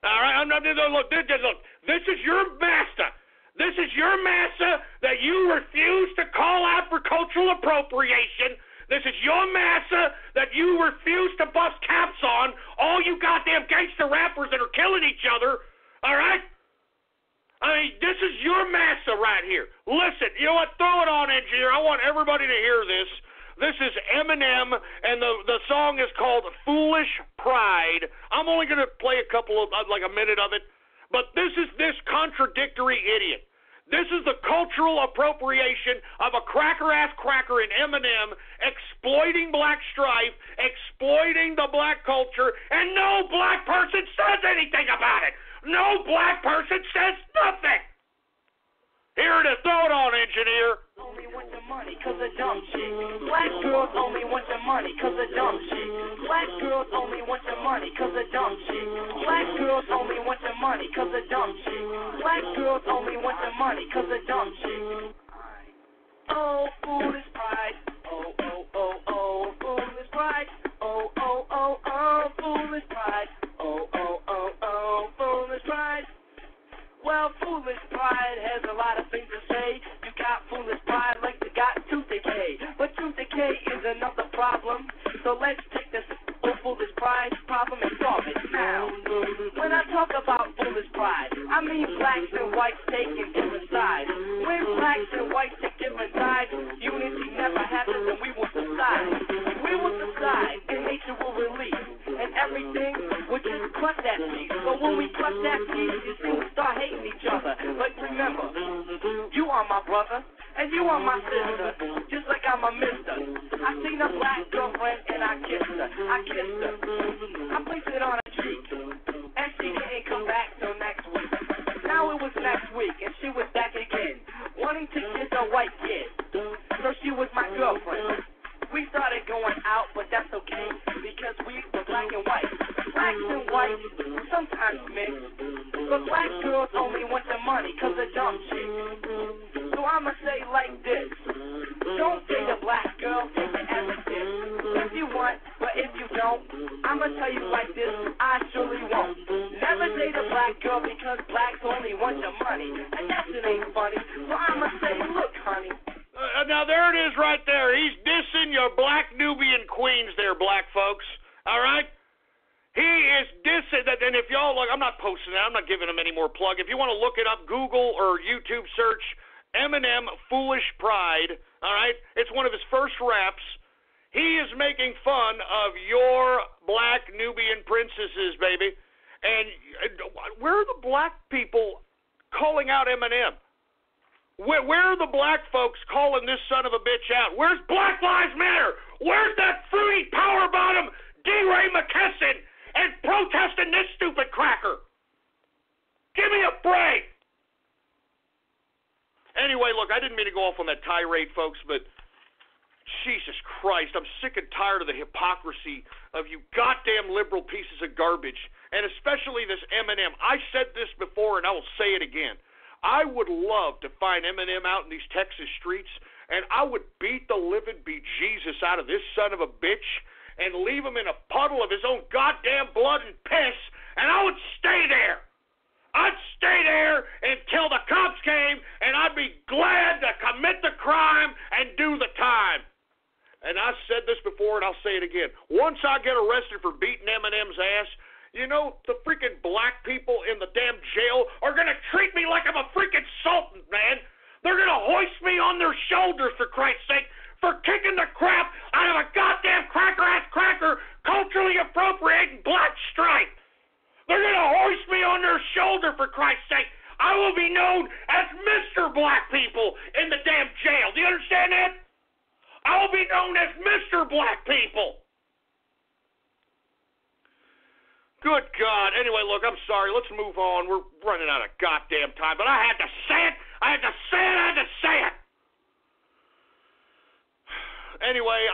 All right? Look, this is your master. This is your master that you refuse to call out for cultural appropriation. This is your master that you refuse to bust caps on, all you goddamn gangster rappers that are killing each other. All right? I mean, this is your massa right here. Listen, you know what? Throw it on, engineer. I want everybody to hear this. This is Eminem, and the song is called Foolish Pride. I'm only going to play a minute of it. But this is this contradictory idiot. This is the cultural appropriation of a cracker-ass cracker in Eminem exploiting black strife, exploiting the black culture, and no black person says anything about it. No black person says nothing. Here it is. Throw it on, engineer. Only want your money cause of dumb shit. Black girls only want your money cause of dumb shit. Black girls only want your money cause of dumb shit. Black girls only want your money cause of dumb shit. Black girls only want your money cause of dumb shit. Oh, foolish pride. Oh, oh, oh, oh, foolish pride. Oh, oh, oh, oh, foolish pride. Oh, oh, oh, oh, foolish pride. Well, foolish pride has a lot of things to say. You got foolish pride like you got tooth decay. But tooth decay is another problem. So let's take this foolish pride problem and solve it now. When I talk about foolish pride, I mean blacks and whites taking different sides. When blacks and whites take different sides, unity never happens and we will subside. We will subside and nature will release. And everything will just crush that piece. But when we crush that piece, you see we start hating. want my sister, just like I'm a mister. I seen a black girlfriend and I kissed her. I placed it on her cheek, and she didn't come back till next week. Now it was next week, and she was back again, wanting to kiss a white kid. So she was my girlfriend. We started going out, but that's okay, because we were black and white. Blacks and whites sometimes mix, but black girls only want the money, cause they're dumb chicks. So I'ma say like this, don't date a black girl, take it as a tip. If you want, but if you don't, I'ma tell you like this, I surely won't. Never date a black girl, because blacks only want your money, and that shit ain't funny. So I'ma say, look honey, now, there it is right there. He's dissing your black Nubian queens there, black folks. All right? He is dissing that. And if y'all look, I'm not posting that. I'm not giving him any more plug. If you want to look it up, Google or YouTube search Eminem Foolish Pride. All right? It's one of his first raps. He is making fun of your black Nubian princesses, baby. And where are the black people calling out Eminem? Where are the black folks calling this son of a bitch out? Where's Black Lives Matter? Where's that fruity power bottom D. Ray McKesson and protesting this stupid cracker? Give me a break. Anyway, look, I didn't mean to go off on that tirade, folks, but Jesus Christ, I'm sick and tired of the hypocrisy of you goddamn liberal pieces of garbage, and especially this Eminem. I said this before, and I will say it again. I would love to find Eminem out in these Texas streets, and I would beat the living bejesus out of this son of a bitch and leave him in a puddle of his own goddamn blood and piss, and I would stay there. I'd stay there until the cops came, and I'd be glad to commit the crime and do the time. And I said this before, and I'll say it again. Once I get arrested for beating Eminem's ass, you know, the freaking black people in the damn jail are going to treat me like I'm a freaking sultan, man. They're going to hoist me on their shoulders, for Christ's sake, for kicking the crap out of a goddamn cracker-ass cracker culturally appropriating black stripe. They're going to hoist me on their shoulder, for Christ's sake. I will be known as Mr. Black People in the damn jail. Do you understand that? I will be known as Mr. Black People. Good God. Anyway, look, I'm sorry. Let's move on. We're running out of goddamn time. But I had to say it. I had to say it. Anyway,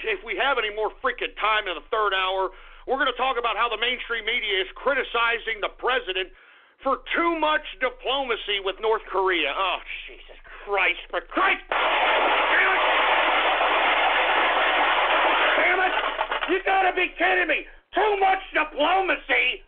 if we have any more freaking time in the third hour, we're going to talk about how the mainstream media is criticizing the president for too much diplomacy with North Korea. Oh, Jesus Christ. For Christ. Damn it. You got to be kidding me. Too much diplomacy?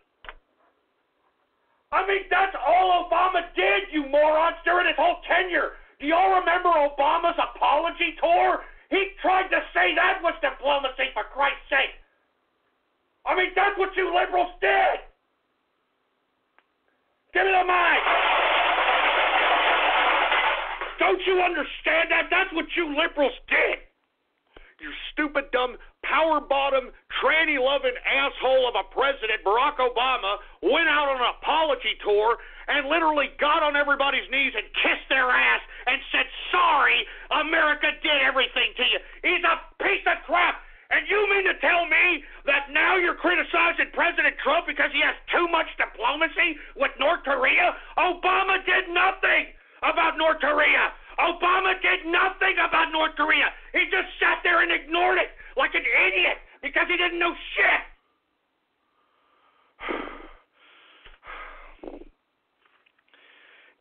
I mean, that's all Obama did, you morons, during his whole tenure. Do y'all remember Obama's apology tour? He tried to say that was diplomacy, for Christ's sake. I mean, that's what you liberals did. Give me the mic. Don't you understand that? That's what you liberals did. You stupid, dumb, power-bottom, tranny-loving asshole of a president, Barack Obama, went out on an apology tour and literally got on everybody's knees and kissed their ass and said, sorry, America did everything to you. He's a piece of crap. And you mean to tell me that now you're criticizing President Trump because he has too much diplomacy with North Korea? Obama did nothing about North Korea. Obama did nothing about North Korea. He just sat there and ignored it like an idiot because he didn't know shit.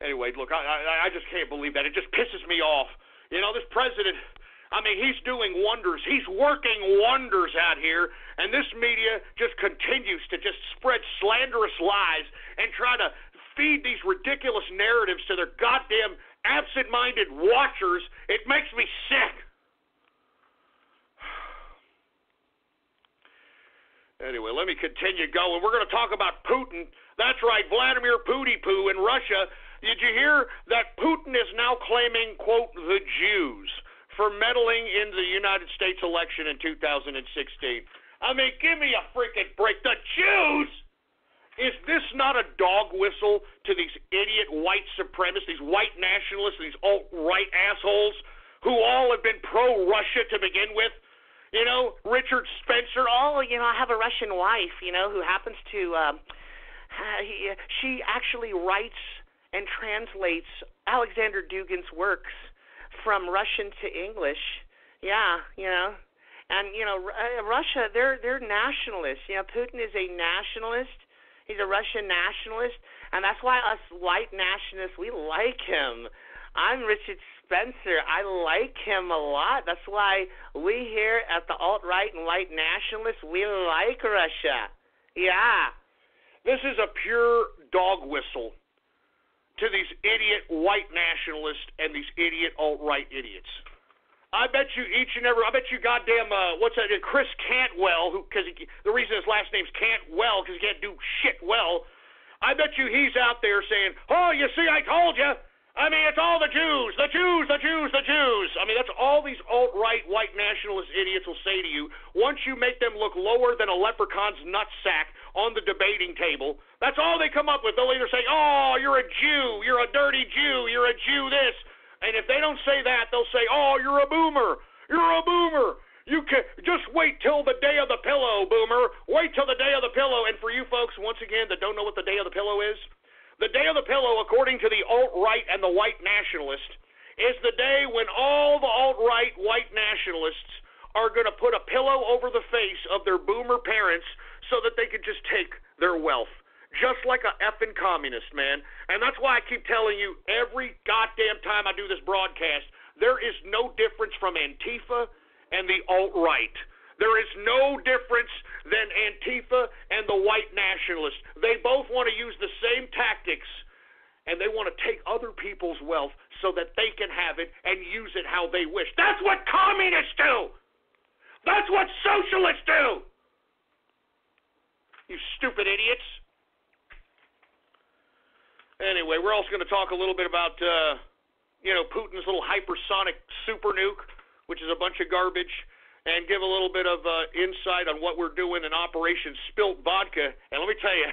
Anyway, look, I just can't believe that. It just pisses me off. You know, this president, I mean, he's doing wonders. He's working wonders out here, and this media just continues to just spread slanderous lies and try to feed these ridiculous narratives to their goddamn absent-minded watchers. It makes me sick. Anyway, let me continue going. We're going to talk about Putin. That's right, Vladimir Pooty-Poo in Russia. Did you hear that Putin is now claiming, quote, the Jews for meddling in the United States election in 2016? I mean, give me a freaking break. The Jews? Is this not a dog whistle to these idiot white supremacists, these white nationalists, these alt-right assholes who all have been pro-Russia to begin with. You know, Richard Spencer. Oh, you know, I have a Russian wife, you know, who happens to, she actually writes and translates Alexander Dugin's works from Russian to English. Yeah, you know. And, you know, Russia, they're nationalists. You know, Putin is a nationalist. He's a Russian nationalist. And that's why us white nationalists, we like him. I'm Richard Spencer. I like him a lot. That's why we here at the alt-right and white nationalists, we like Russia. Yeah. This is a pure dog whistle to these idiot white nationalists and these idiot alt-right idiots. I bet you goddamn, what's that, Chris Cantwell, because the reason his last name's Cantwell, because he can't do shit well, I bet you he's out there saying, oh, you see, I told you. I mean, it's all the Jews, the Jews, the Jews, the Jews. I mean, that's all these alt-right white nationalist idiots will say to you once you make them look lower than a leprechaun's nutsack on the debating table. That's all they come up with. They'll either say, oh, you're a Jew, you're a dirty Jew, you're a Jew this. And if they don't say that, they'll say, oh, you're a boomer, you're a boomer. You can just wait till the day of the pillow, boomer. Wait till the day of the pillow. And for you folks, once again, that don't know what the day of the pillow is, the day of the pillow, according to the alt-right and the white nationalist, is the day when all the alt-right white nationalists are going to put a pillow over the face of their boomer parents so that they can just take their wealth. Just like a effing communist, man. And that's why I keep telling you every goddamn time I do this broadcast, there is no difference from Antifa and the alt-right. There is no difference than Antifa and the white nationalists. They both want to use the same tactics, and they want to take other people's wealth so that they can have it and use it how they wish. That's what communists do. That's what socialists do. You stupid idiots. Anyway, we're also going to talk a little bit about, Putin's little hypersonic super nuke, which is a bunch of garbage, and give a little bit of insight on what we're doing in Operation Spilt Vodka. And let me tell you,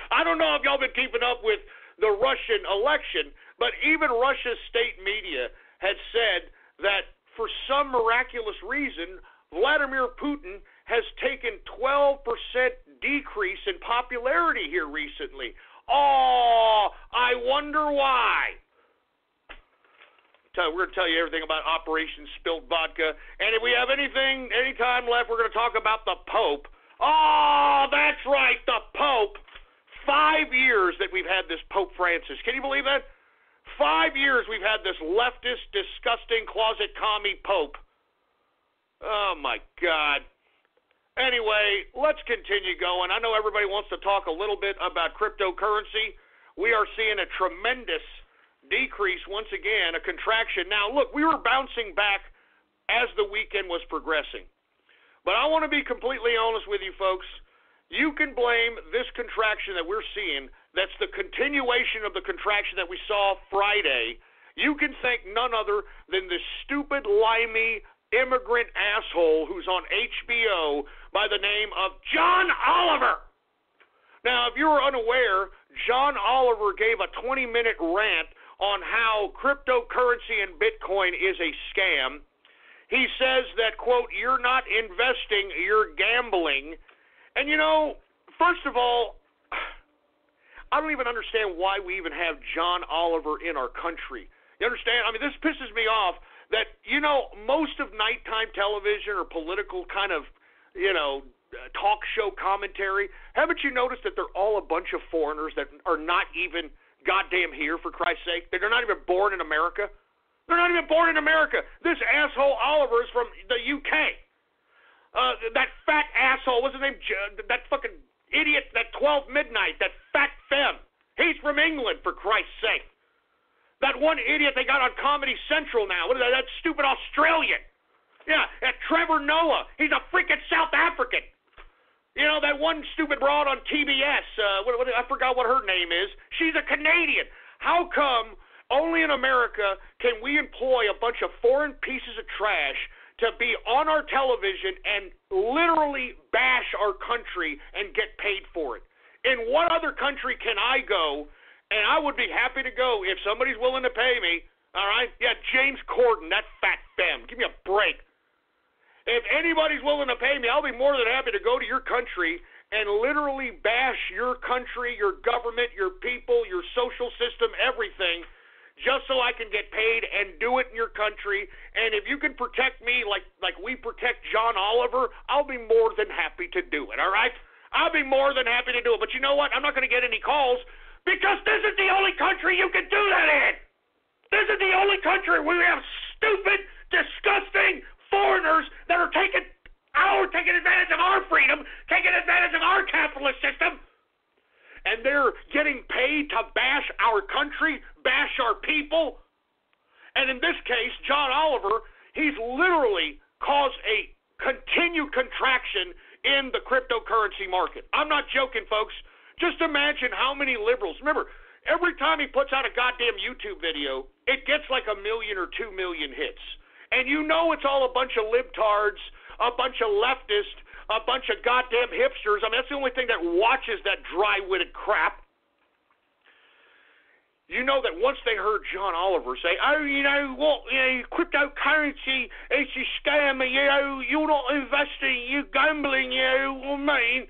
I don't know if y'all been keeping up with the Russian election, but even Russia's state media had said that for some miraculous reason, Vladimir Putin has taken 12% decrease in popularity here recently. Oh, I wonder why. We're going to tell you everything about Operation Spilt Vodka. And if we have any time left, we're going to talk about the Pope. Oh, that's right, the Pope. 5 years that we've had this Pope Francis. Can you believe that? 5 years we've had this leftist, disgusting, closet commie Pope. Oh, my God. Anyway, let's continue going. I know everybody wants to talk a little bit about cryptocurrency. We are seeing a tremendous decrease once again, a contraction. Now, look, we were bouncing back as the weekend was progressing. But I want to be completely honest with you folks. You can blame this contraction that we're seeing, that's the continuation of the contraction that we saw Friday. You can thank none other than this stupid, limey, immigrant asshole who's on HBO by the name of John Oliver. Now, if you were unaware, John Oliver gave a 20-minute rant on how cryptocurrency and Bitcoin is a scam. He says that, quote, you're not investing, you're gambling. And, first of all, I don't even understand why we even have John Oliver in our country. You understand? I mean, this pisses me off that, most of nighttime television or political kind of, talk show commentary, haven't you noticed that they're all a bunch of foreigners that are not even goddamn here, for Christ's sake? They're not even born in America. They're not even born in America. This asshole Oliver is from the UK. That fat asshole, what's his name? That fucking idiot, that 12 Midnight, that fat femme. He's from England, for Christ's sake. That one idiot they got on Comedy Central now. What is that stupid Australian? Yeah, that Trevor Noah. He's a freaking South African. That one stupid broad on TBS. I forgot what her name is. She's a Canadian. How come only in America can we employ a bunch of foreign pieces of trash to be on our television and literally bash our country and get paid for it? In what other country can I go, and I would be happy to go if somebody's willing to pay me, All right? Yeah, James Corden, that fat femme. Give me a break. If anybody's willing to pay me, I'll be more than happy to go to your country and literally bash your country, your government, your people, your social system, everything, just so I can get paid and do it in your country. And if you can protect me like we protect John Oliver, I'll be more than happy to do it, all right? I'll be more than happy to do it. But you know what? I'm not going to get any calls because this is the only country you can do that in. This is the only country where we have stupid, disgusting foreigners that are taking advantage of our freedom, taking advantage of our capitalist system, and they're getting paid to bash our country, bash our people. And in this case, John Oliver, he's literally caused a continued contraction in the cryptocurrency market. I'm not joking, folks. Just imagine how many liberals. Remember, every time he puts out a goddamn YouTube video, it gets like 1 million or 2 million hits. And you know it's all a bunch of libtards, a bunch of leftists, a bunch of goddamn hipsters. I mean, that's the only thing that watches that dry-witted crap. You know that once they heard John Oliver say, cryptocurrency is a scam, you're not investing, you're gambling, I mean.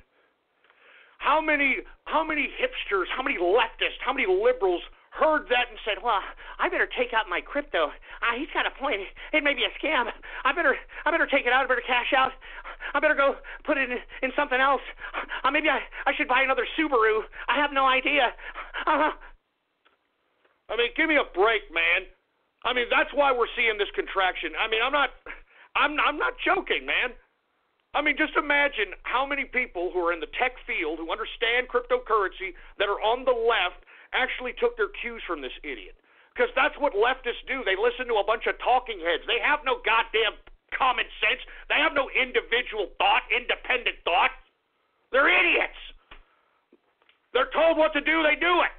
How many hipsters, how many leftists, how many liberals heard that and said, well, I better take out my crypto. He's got a point. It may be a scam. I better take it out. I better cash out. I better go put it in something else. Maybe I should buy another Subaru. I have no idea. I mean, give me a break, man. I mean, that's why we're seeing this contraction. I mean, I'm not joking, man. I mean, just imagine how many people who are in the tech field, who understand cryptocurrency, that are on the left, actually took their cues from this idiot. Because that's what leftists do. They listen to a bunch of talking heads. They have no goddamn common sense. They have no individual thought, independent thought. They're idiots. They're told what to do, they do it.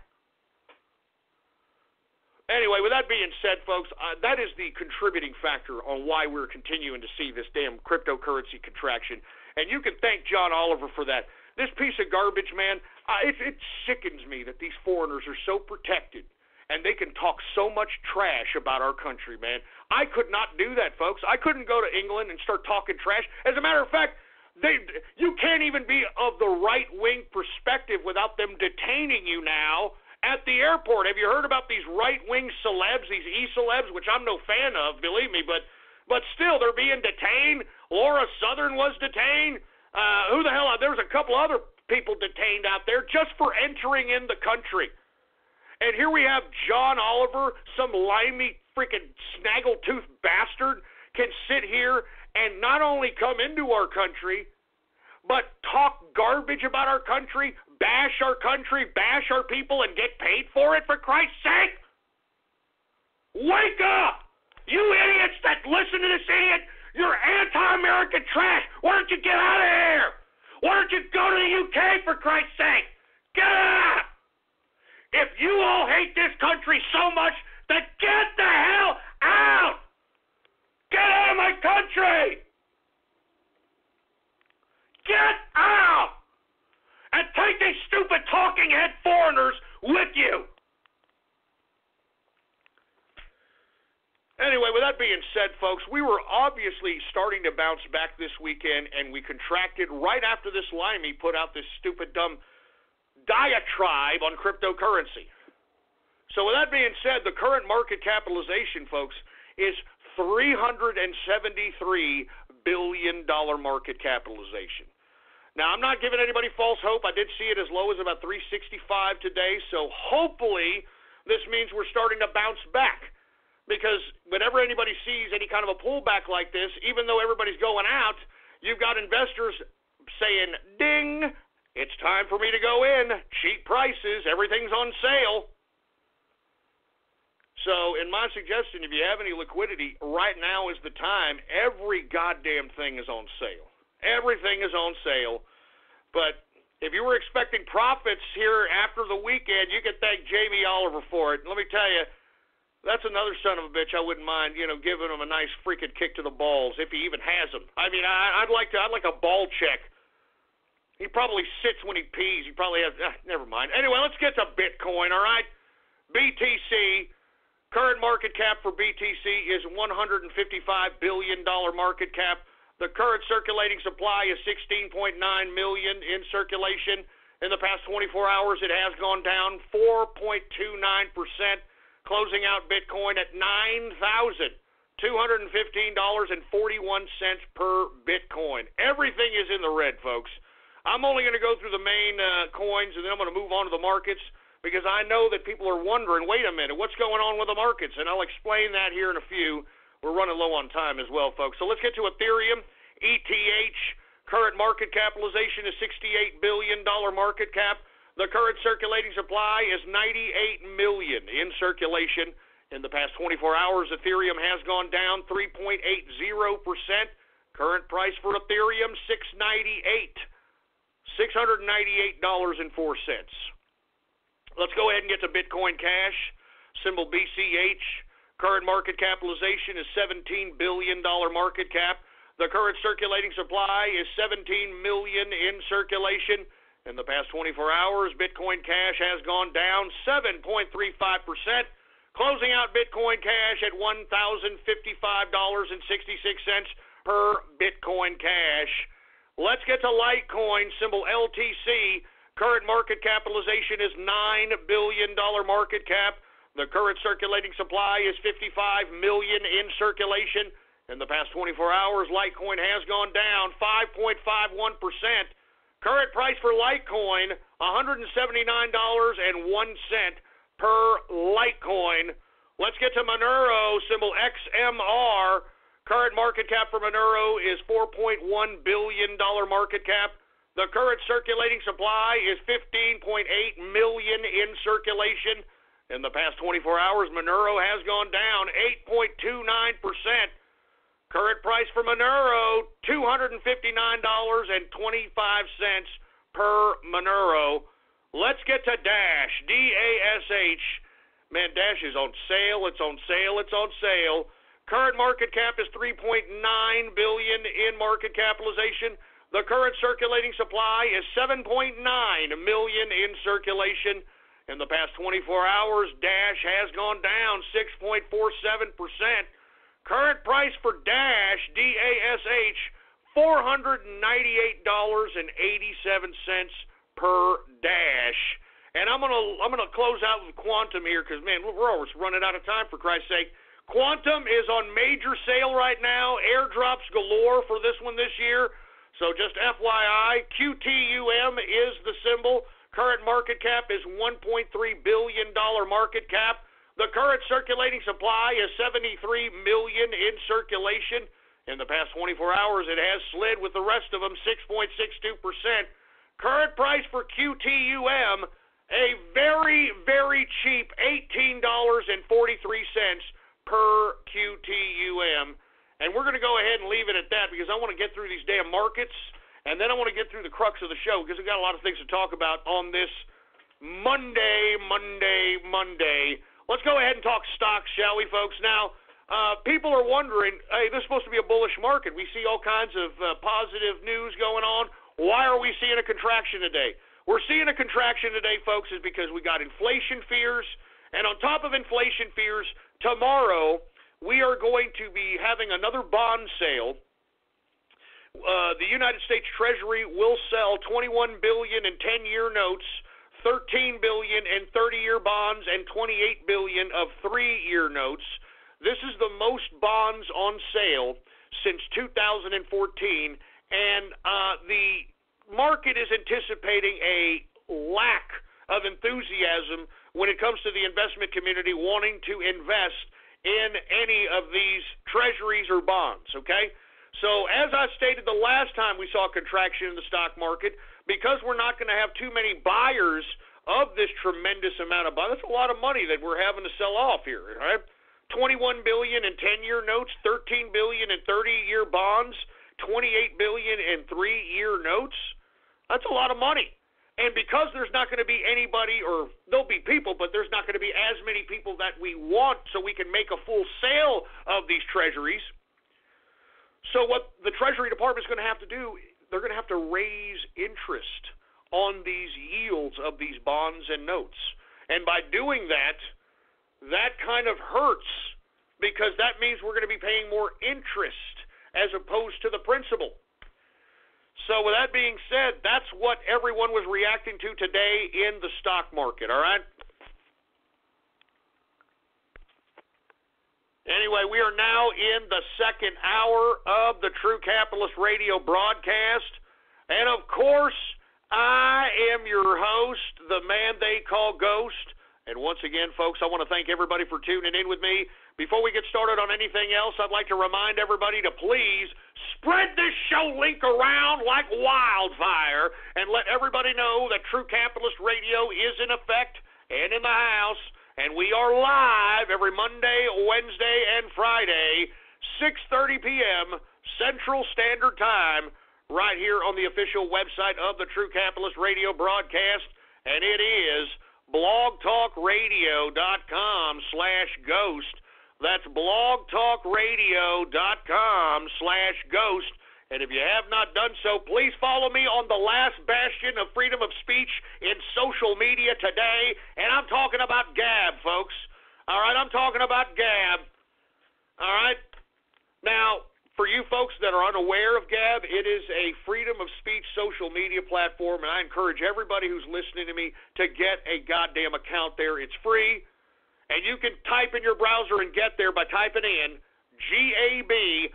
Anyway, with that being said, folks, that is the contributing factor on why we're continuing to see this damn cryptocurrency contraction. And you can thank John Oliver for that. This piece of garbage, man, it sickens me that these foreigners are so protected and they can talk so much trash about our country, man. I could not do that, folks. I couldn't go to England and start talking trash. As a matter of fact, you can't even be of the right-wing perspective without them detaining you now at the airport. Have you heard about these right-wing celebs, these e-celebs, which I'm no fan of, believe me, but still, they're being detained. Laura Southern was detained. Who the hell? There was a couple other people detained out there just for entering in the country. And here we have John Oliver, some limey freaking snaggletooth bastard, can sit here and not only come into our country, but talk garbage about our country, bash our country, bash our people, and get paid for it, for Christ's sake? Wake up! You idiots that listen to this idiot, you're anti-American trash. Why don't you get out of here? Why don't you go to the UK, for Christ's sake? Get out! If you all hate this country so much, then get the hell out! Get out of my country! Get out! And take these stupid talking head foreigners with you! Anyway, with that being said, folks, we were obviously starting to bounce back this weekend, and we contracted right after this limey put out this stupid, dumb diatribe on cryptocurrency. So with that being said, the current market capitalization, folks, is $373 billion market capitalization. Now, I'm not giving anybody false hope. I did see it as low as about $365 today, so hopefully this means we're starting to bounce back. Because whenever anybody sees any kind of a pullback like this, even though everybody's going out, you've got investors saying, ding, it's time for me to go in. Cheap prices, everything's on sale. So, in my suggestion, if you have any liquidity, right now is the time. Every goddamn thing is on sale. Everything is on sale. But if you were expecting profits here after the weekend, you can thank Jamie Oliver for it. Let me tell you, that's another son of a bitch I wouldn't mind, giving him a nice freaking kick to the balls if he even has them. I mean, I'd like a ball check. He probably sits when he pees. He probably has. Never mind. Anyway, let's get to Bitcoin. All right, BTC. Current market cap for BTC is $155 billion market cap. The current circulating supply is 16.9 million in circulation. In the past 24 hours, it has gone down 4.29%, closing out Bitcoin at $9,215.41 per Bitcoin. Everything is in the red, folks. I'm only going to go through the main coins, and then I'm going to move on to the markets, because I know that people are wondering, wait a minute, what's going on with the markets? And I'll explain that here in a few. We're running low on time as well, folks. So let's get to Ethereum. ETH, current market capitalization is $68 billion market cap. The current circulating supply is 98 million in circulation. In the past 24 hours, Ethereum has gone down 3.80%. Current price for Ethereum, $698.04. Let's go ahead and get to Bitcoin Cash, symbol BCH. Current market capitalization is $17 billion market cap. The current circulating supply is 17 million in circulation. In the past 24 hours, Bitcoin Cash has gone down 7.35%, closing out Bitcoin Cash at $1,055.66 per Bitcoin Cash. Let's get to Litecoin, symbol LTC. Current market capitalization is $9 billion market cap. The current circulating supply is 55 million in circulation. In the past 24 hours, Litecoin has gone down 5.51%. Current price for Litecoin, $179.01 per Litecoin. Let's get to Monero, symbol XMR. Current market cap for Monero is $4.1 billion market cap. The current circulating supply is 15.8 million in circulation. In the past 24 hours, Monero has gone down 8.29%. Current price for Monero, $259.25 per Monero. Let's get to Dash, D-A-S-H. Man, Dash is on sale. It's on sale. It's on sale. Current market cap is $3.9 billion in market capitalization. The current circulating supply is 7.9 million in circulation. In the past 24 hours, Dash has gone down 6.47%. Current price for Dash, D-A-S-H, $498.87 per Dash. And I'm gonna close out with Quantum here, because man, we're almost running out of time, for Christ's sake. Quantum is on major sale right now. Airdrops galore for this one this year. So just FYI, QTUM is the symbol. Current market cap is $1.3 billion market cap. The current circulating supply is 73 million in circulation. In the past 24 hours, it has slid with the rest of them 6.62%. Current price for QTUM, a very, very cheap $18.43 per QTUM. And we're going to go ahead and leave it at that, because I want to get through these damn markets, and then I want to get through the crux of the show, because we've got a lot of things to talk about on this Monday. Let's go ahead and talk stocks, shall we, folks? Now, people are wondering, hey, this is supposed to be a bullish market. We see all kinds of positive news going on. Why are we seeing a contraction today? We're seeing a contraction today, folks, is because we got inflation fears. And on top of inflation fears, tomorrow we are going to be having another bond sale. The United States Treasury will sell $21 billion in 10-year notes, $13 billion in 30-year bonds, and $28 billion of 3-year notes. This is the most bonds on sale since 2014, and the market is anticipating a lack of enthusiasm when it comes to the investment community wanting to invest in any of these treasuries or bonds, okay? So as I stated the last time we saw a contraction in the stock market, because we're not going to have too many buyers of this tremendous amount of bonds, that's a lot of money that we're having to sell off here, all right? $21 billion in 10-year notes, $13 billion in 30-year bonds, $28 billion in 3-year notes. That's a lot of money. And because there's not going to be anybody, or there'll be people, but there's not going to be as many people that we want so we can make a full sale of these treasuries. So what the Treasury Department is going to have to do, they're going to have to raise interest on these yields of these bonds and notes. And by doing that, that kind of hurts because that means we're going to be paying more interest as opposed to the principal. So with that being said, that's what everyone was reacting to today in the stock market, all right? Anyway, we are now in the second hour of the True Capitalist Radio broadcast. And, of course, I am your host, the man they call Ghost. And once again, folks, I want to thank everybody for tuning in with me. Before we get started on anything else, I'd like to remind everybody to please spread this show link around like wildfire and let everybody know that True Capitalist Radio is in effect and in the house. And we are live every Monday, Wednesday, and Friday, 6:30 p.m. Central Standard Time, right here on the official website of the True Capitalist Radio broadcast. And it is blogtalkradio.com/ghost. That's blogtalkradio.com/ghost. And if you have not done so, please follow me on the last bastion of freedom of speech in social media today. And I'm talking about Gab, folks. All right, I'm talking about Gab. All right. Now, for you folks that are unaware of Gab, it is a freedom of speech social media platform, and I encourage everybody who's listening to me to get a goddamn account there. It's free, and you can type in your browser and get there by typing in gab.ai,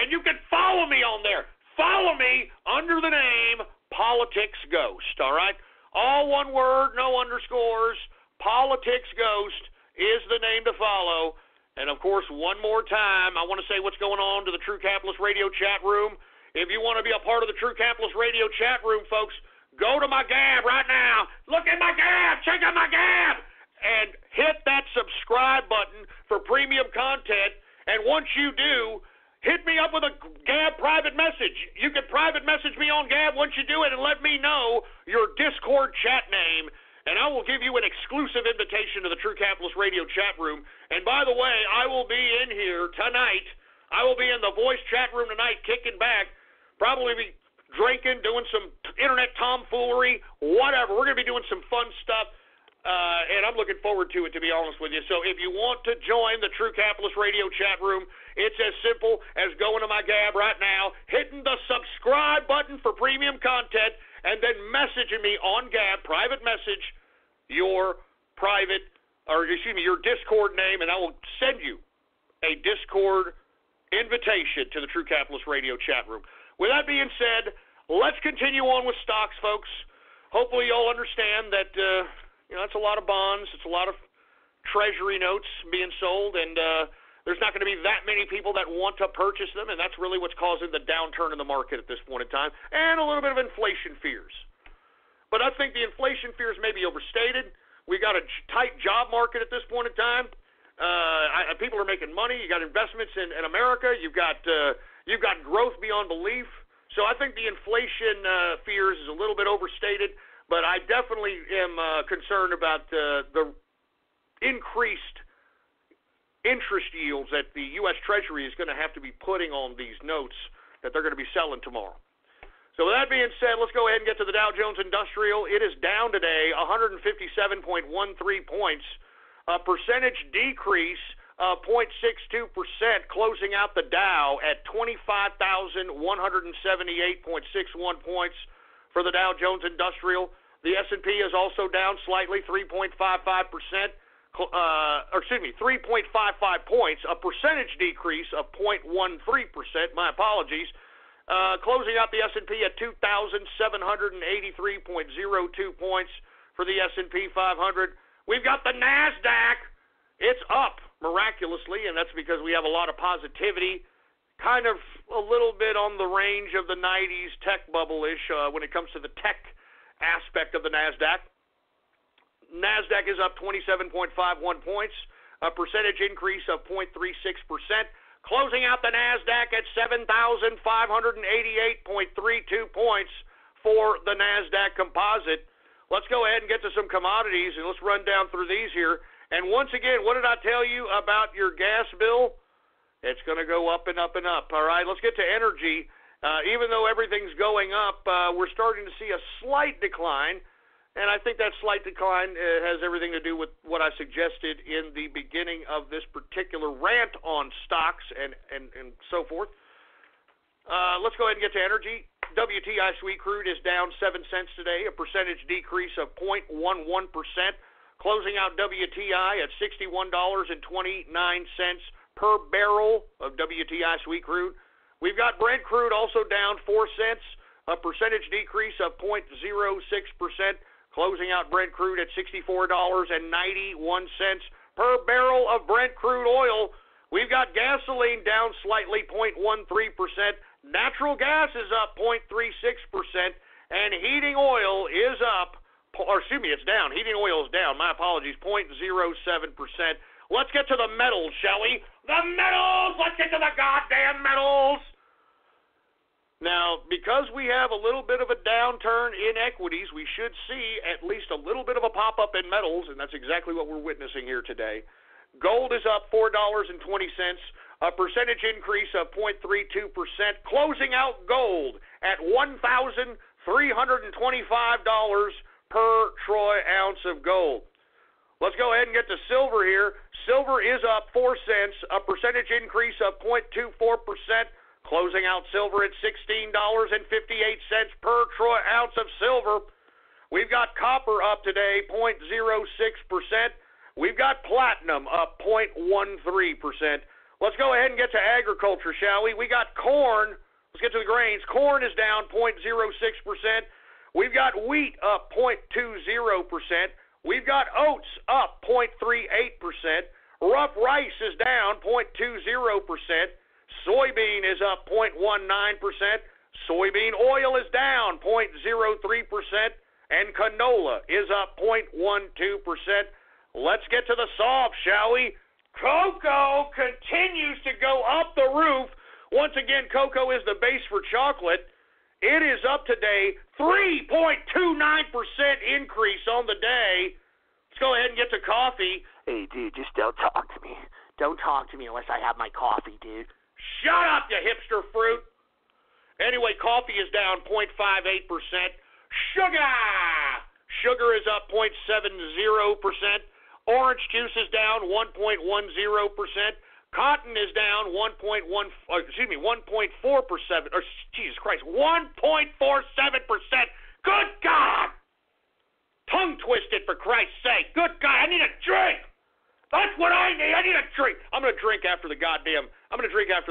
and you can follow me on there. Follow me under the name Politics Ghost, all right? All one word, no underscores. Politics Ghost is the name to follow. And, of course, one more time, I want to say what's going on to the True Capitalist Radio chat room. If you want to be a part of the True Capitalist Radio chat room, folks, go to my Gab right now. Look at my Gab. Check out my Gab. And hit that subscribe button for premium content. And once you do, hit me up with a Gab private message. You can private message me on Gab once you do it and let me know your Discord chat name. And I will give you an exclusive invitation to the True Capitalist Radio chat room. And by the way, I will be in here tonight. I will be in the voice chat room tonight, kicking back, probably be drinking, doing some internet tomfoolery, whatever. We're going to be doing some fun stuff, and I'm looking forward to it, to be honest with you. So if you want to join the True Capitalist Radio chat room, it's as simple as going to my Gab right now, hitting the subscribe button for premium content, and then messaging me on Gab, private message, your Discord name, and I will send you a Discord invitation to the True Capitalist Radio chat room. With that being said, let's continue on with stocks, folks. Hopefully you'll understand that, it's a lot of bonds, it's a lot of treasury notes being sold, and there's not going to be that many people that want to purchase them, and that's really what's causing the downturn in the market at this point in time, and a little bit of inflation fears. But I think the inflation fears may be overstated. We got a tight job market at this point in time. People are making money. You got investments in America. You've got growth beyond belief. So I think the inflation fears is a little bit overstated, but I definitely am concerned about the increased interest yields that the U.S. Treasury is going to have to be putting on these notes that they're going to be selling tomorrow. So with that being said, let's go ahead and get to the Dow Jones Industrial. It is down today 157.13 points, a percentage decrease of 0.62%, closing out the Dow at 25,178.61 points for the Dow Jones Industrial. The S&P is also down slightly, 3.55%. 3.55 points, a percentage decrease of 0.13%, my apologies, closing out the S&P at 2,783.02 points for the S&P 500. We've got the NASDAQ. It's up miraculously, and that's because we have a lot of positivity, kind of a little bit on the range of the 90s tech bubble-ish when it comes to the tech aspect of the NASDAQ. NASDAQ is up 27.51 points, a percentage increase of 0.36%, closing out the NASDAQ at 7,588.32 points for the NASDAQ composite. Let's go ahead and get to some commodities, and let's run down through these here. And once again, what did I tell you about your gas bill? It's going to go up and up and up. All right, let's get to energy. Even though everything's going up, we're starting to see a slight decline. And I think that slight decline has everything to do with what I suggested in the beginning of this particular rant on stocks and so forth. Let's go ahead and get to energy. WTI sweet crude is down 7 cents today, a percentage decrease of 0.11%, closing out WTI at $61.29 per barrel of WTI sweet crude. We've got Brent crude also down 4 cents, a percentage decrease of 0.06%, closing out Brent crude at $64.91 per barrel of Brent crude oil. We've got gasoline down slightly, 0.13%. Natural gas is up 0.36%, and heating oil is up, it's down. Heating oil is down. My apologies, 0.07%. Let's get to the metals, shall we? The metals! Let's get to the goddamn metals! Now, because we have a little bit of a downturn in equities, we should see at least a little bit of a pop-up in metals, and that's exactly what we're witnessing here today. Gold is up $4.20, a percentage increase of 0.32%, closing out gold at $1,325 per troy ounce of gold. Let's go ahead and get to silver here. Silver is up 4 cents, a percentage increase of 0.24%, closing out silver at $16.58 per troy ounce of silver. We've got copper up today, 0.06%. We've got platinum up 0.13%. Let's go ahead and get to agriculture, shall we? We got corn. Let's get to the grains. Corn is down 0.06%. We've got wheat up 0.20%. We've got oats up 0.38%. Rough rice is down 0.20%. Soybean is up 0.19%. Soybean oil is down 0.03%. And canola is up 0.12%. Let's get to the soft, shall we? Cocoa continues to go up the roof. Once again, cocoa is the base for chocolate. It is up today, 3.29% increase on the day. Let's go ahead and get to coffee. Hey, dude, just don't talk to me. Don't talk to me unless I have my coffee, dude. Shut up, you hipster fruit. Anyway, coffee is down 0.58%. Sugar is up 0.70%. Orange juice is down 1.10%. Cotton is down 1.47%. Or Jesus Christ, 1.47%. Good God! Tongue twisted, for Christ's sake. Good God, I need a drink. That's what I need. I need a drink. I'm going to drink after the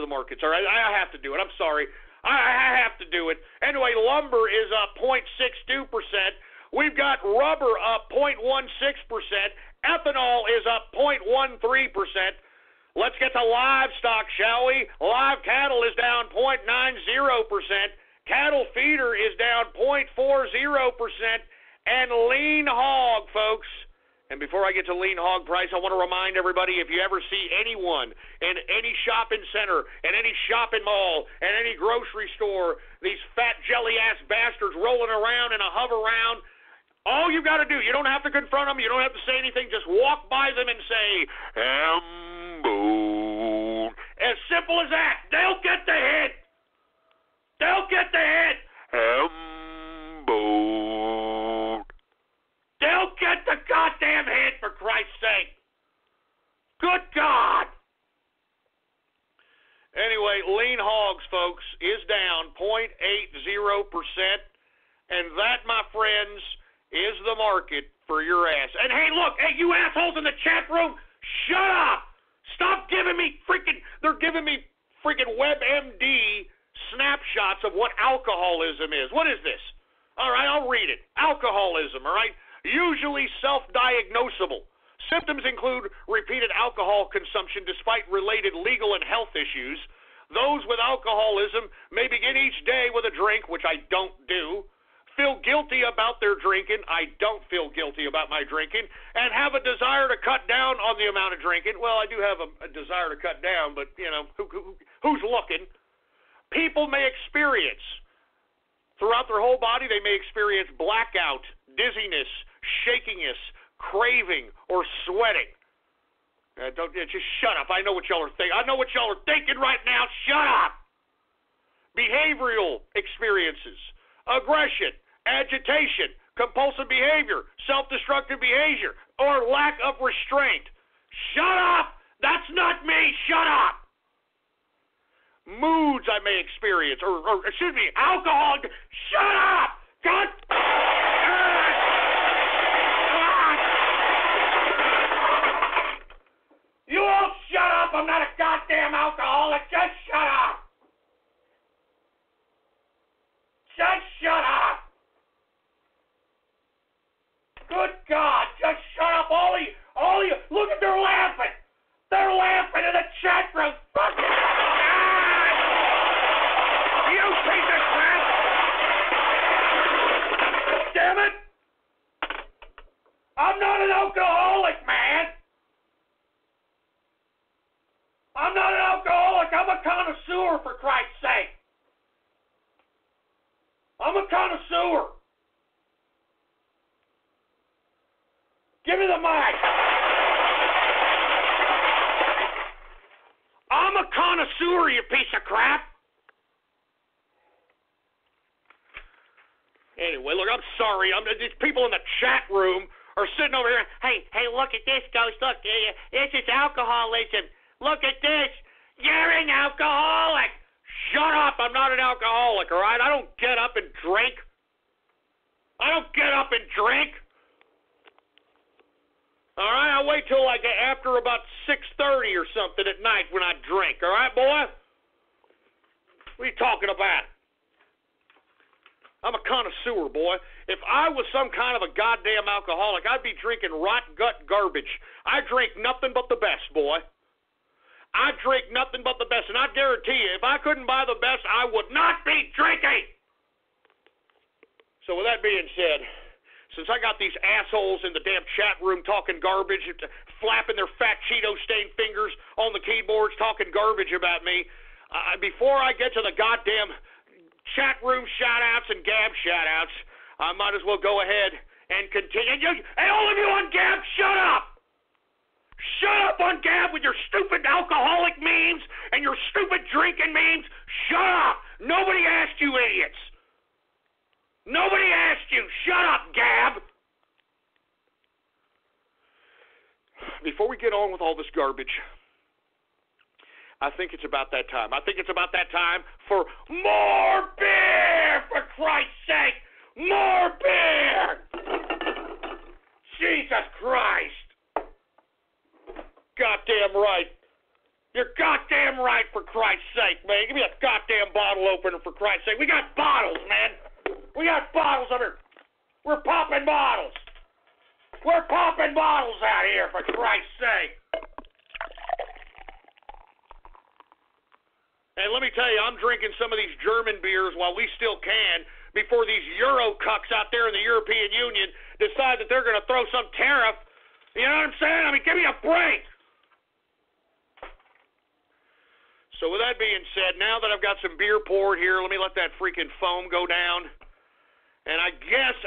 markets, all right? I have to do it. I'm sorry. I have to do it. Anyway, lumber is up 0.62%. We've got rubber up 0.16%. Ethanol is up 0.13%. Let's get to livestock, shall we? Live cattle is down 0.90%. Cattle feeder is down 0.40%. And lean hog, folks. And before I get to lean hog price, I want to remind everybody, if you ever see anyone in any shopping center, in any shopping mall, in any grocery store, these fat jelly-ass bastards rolling around in a hover round, all you got to do, you don't have to confront them, you don't have to say anything, just walk by them and say, Hambo. As simple as that. They'll get the hint. They'll get the hint. Hambo. They'll get the goddamn hint, for Christ's sake. Good God. Anyway, lean hogs, folks, is down 0.80%. And that, my friends, is the market for your ass. And hey, look, hey, you assholes in the chat room, shut up. Stop giving me they're giving me freaking WebMD snapshots of what alcoholism is. What is this? All right, I'll read it. Alcoholism, all right? Usually self-diagnosable. Symptoms include repeated alcohol consumption despite related legal and health issues. Those with alcoholism may begin each day with a drink, which I don't do, feel guilty about their drinking, I don't feel guilty about my drinking, and have a desire to cut down on the amount of drinking. Well, I do have a desire to cut down, but, you know, who's looking? People may experience, throughout their whole body, they may experience blackout, dizziness, shakiness, craving, or sweating. Just shut up. I know what y'all are thinking. I know what y'all are thinking right now. Shut up. Behavioral experiences, aggression, agitation, compulsive behavior, self-destructive behavior, or lack of restraint. Shut up! That's not me! Shut up! Moods I may experience, or excuse me, alcohol. Shut up! God! You all shut up! I'm not a goddamn alcoholic! Just shut up! Just shut up! Good God! Just shut up! All of you! Look at they're laughing! They're laughing in the chat room! Fuck it! You piece of crap! Damn it! I'm not an alcoholic, man! I'm not an alcoholic. I'm a connoisseur, for Christ's sake. I'm a connoisseur. Give me the mic. I'm a connoisseur, you piece of crap. Anyway, look, I'm sorry. These people in the chat room are sitting over here. Hey, look at this, Ghost. Look, this is alcoholism. Look at this. You're an alcoholic. Shut up. I'm not an alcoholic, all right? I don't get up and drink. All right? I wait till like after about 6:30 or something at night when I drink, all right, boy? What are you talking about? I'm a connoisseur, boy. If I was some kind of a goddamn alcoholic, I'd be drinking rot gut garbage. I drink nothing but the best, boy. I drink nothing but the best, and I guarantee you, if I couldn't buy the best, I would not be drinking. So with that being said, since I got these assholes in the damn chat room talking garbage, flapping their fat Cheeto-stained fingers on the keyboards, talking garbage about me, before I get to the goddamn chat room shout-outs and Gab shout-outs, I might as well go ahead and continue. Hey, all of you on Gab, shut up! Shut up on Gab with your stupid alcoholic memes and your stupid drinking memes. Shut up. Nobody asked you, idiots. Nobody asked you. Shut up, Gab. Before we get on with all this garbage, I think it's about that time. I think it's about that time for more beer, for Christ's sake. More beer. Jesus Christ. Goddamn right. You're goddamn right, for Christ's sake, man. Give me a goddamn bottle opener, for Christ's sake. We got bottles, man. We got bottles over here. We're popping bottles. We're popping bottles out here, for Christ's sake. And let me tell you, I'm drinking some of these German beers while we still can before these Euro cucks out there in the European Union decide that they're going to throw some tariff. You know what I'm saying? I mean, give me a break. So with that being said, now that I've got some beer poured here, let me let that freaking foam go down. And I guess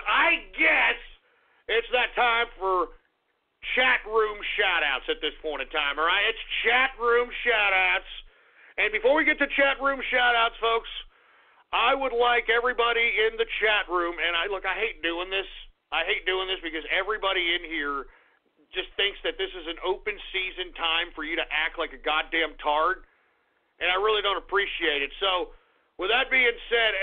it's that time for chat room shout-outs at this point in time, all right? It's chat room shout-outs. And before we get to chat room shout-outs, folks, I would like everybody in the chat room, and I hate doing this. I hate doing this because everybody in here just thinks that this is an open season time for you to act like a goddamn tard. And I really don't appreciate it. So, with that being said,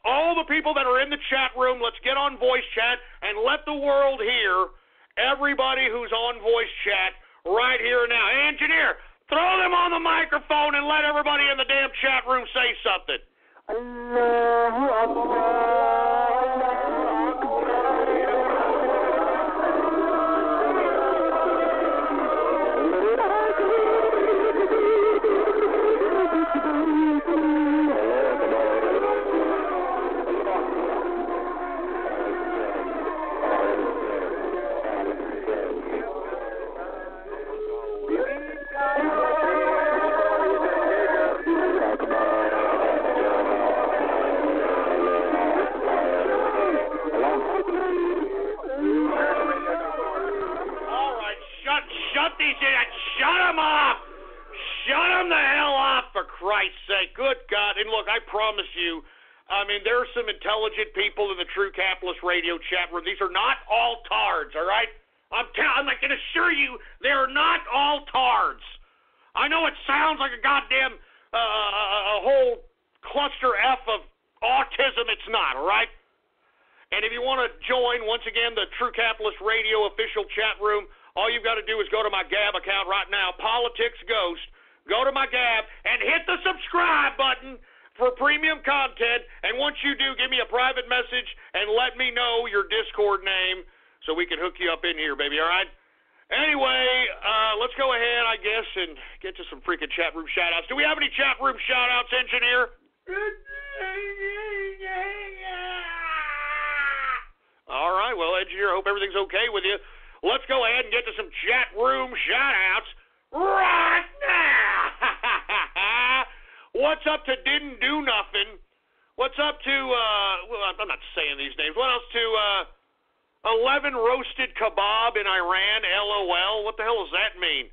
all the people that are in the chat room, let's get on voice chat and let the world hear everybody who's on voice chat right here now. Hey, engineer, throw them on the microphone and let everybody in the damn chat room say something. Shut them up! Shut them the hell up, for Christ's sake. Good God. And look, I promise you, I mean, there are some intelligent people in the True Capitalist Radio chat room. These are not all tards, all right? I can assure you, they're not all tards. I know it sounds like a goddamn a whole cluster F of autism. It's not, all right? And if you want to join, once again, the True Capitalist Radio official chat room, all you've got to do is go to my Gab account right now, Politics Ghost. Go to my Gab and hit the subscribe button for premium content, and once you do, give me a private message and let me know your Discord name so we can hook you up in here, baby, all right? Anyway, let's go ahead, I guess, and get to some freaking chat room shout-outs. Do we have any chat room shout-outs, engineer? All right, well, engineer, I hope everything's okay with you. Let's go ahead and get to some chat room shout-outs right now. What's up to Didn't Do Nothing? What's up to, well, I'm not saying these names. What else to 11 Roasted Kebab in Iran, LOL? What the hell does that mean?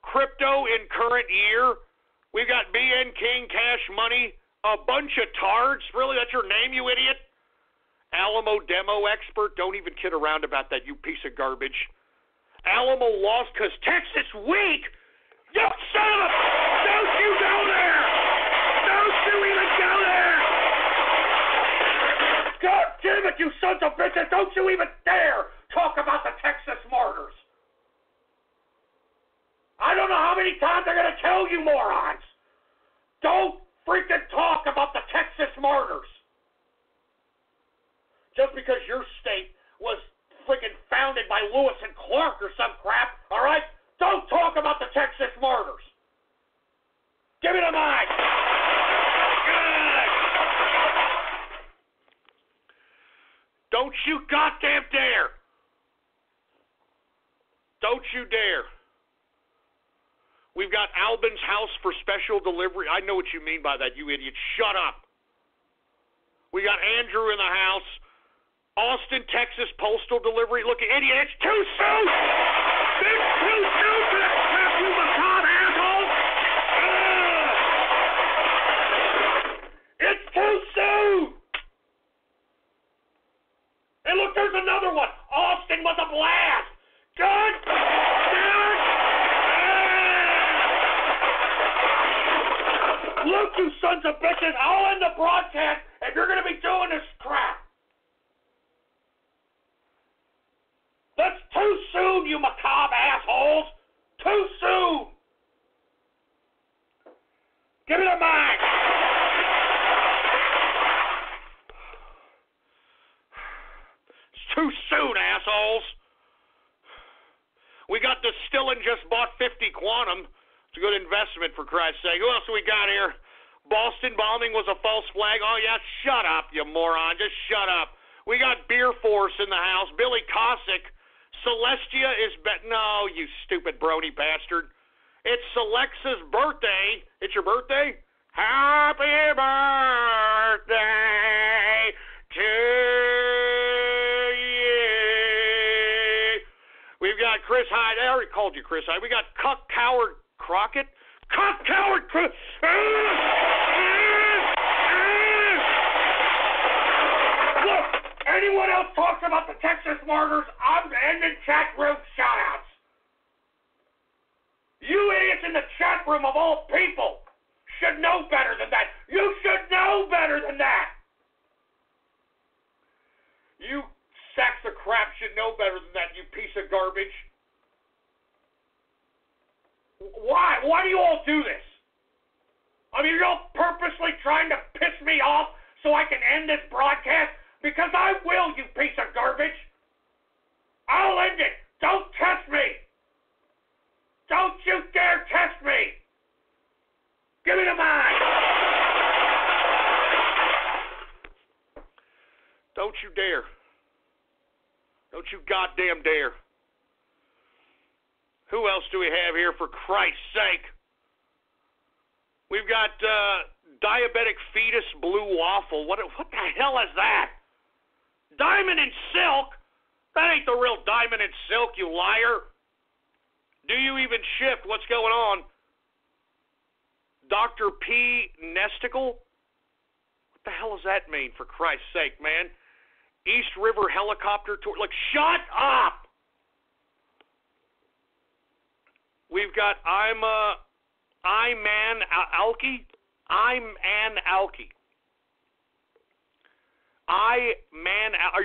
Crypto in Current Year. We've got BN King, Cash Money, a bunch of tards. Really, that's your name, you idiot? Alamo Demo Expert. Don't even kid around about that, you piece of garbage. Alamo lost because Texas weak. You son of a... Don't you go there! Don't you even go there! God damn it, you sons of bitches! Don't you even dare talk about the Texas martyrs! I don't know how many times I'm going to tell you morons! Don't freaking talk about the Texas martyrs! Just because your state was freaking founded by Lewis and Clark or some crap, alright? Don't talk about the Texas martyrs. Give me the mic. Good. Don't you goddamn dare. Don't you dare. We've got Albin's house for special delivery. I know what you mean by that, you idiot. Shut up. We got Andrew in the house. Austin, Texas postal delivery. Look, idiot, it's too soon. It's too soon for that crap, you macabre asshole! It's too soon! And look, there's another one. Austin was a blast. Good. Look, you sons of bitches, I'll end the broadcast if you're going to be doing this crap. That's too soon, you macabre assholes! Too soon! Give me the mic! It's too soon, assholes! We got Distillin' just bought 50 Quantum. It's a good investment, for Christ's sake. Who else do we got here? Boston bombing was a false flag. Oh, yeah, shut up, you moron. Just shut up. We got Beer Force in the house. Billy Cossack. Celestia is no, you stupid brony bastard. It's Celexa's birthday. It's your birthday? Happy birthday to you. We've got Chris Hyde. I already called you Chris Hyde. We got Cuck Coward Crockett. Cuck Coward Crockett. Look, anyone else talks about the Texas martyrs, I'm ending chat room shoutouts. You idiots in the chat room of all people should know better than that. You should know better than that. You sacks of crap should know better than that, you piece of garbage. Why? Why do you all do this? I mean, you're all purposely trying to piss me off so I can end this broadcast? Because I will, you piece of garbage. I'll end it. Don't test me. Don't you dare test me. Give me the mic. Don't you dare. Don't you goddamn dare. Who else do we have here, for Christ's sake? We've got Diabetic Fetus Blue Waffle. What the hell is that? Diamond and Silk? That ain't the real Diamond and Silk, you liar. Do you even shift? What's going on? Dr. P. Nesticle? What What the hell does that mean, for Christ's sake, man? East River helicopter tour. Like, shut up! We've got I'm an Alki. Are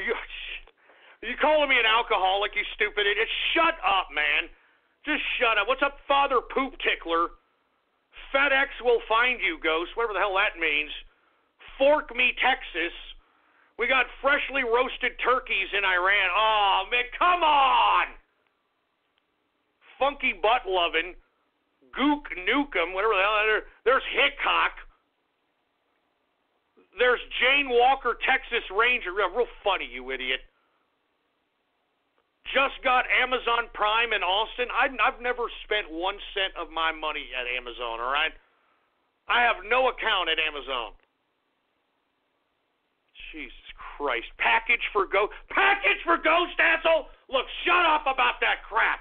you calling me an alcoholic, you stupid idiot? Shut up, man. Just shut up. What's up, Father Poop Tickler? FedEx will find you, Ghost. Whatever the hell that means. Fork me, Texas. We got freshly roasted turkeys in Iran. Oh, man, come on! Funky butt loving, Gook Nukem, whatever the hell. There's Hickok. There's Jane Walker, Texas Ranger. Real funny, you idiot. Just got Amazon Prime in Austin. I've never spent 1 cent of my money at Amazon, all right? I have no account at Amazon. Jesus Christ. Package for Ghost, asshole! Look, shut up about that crap.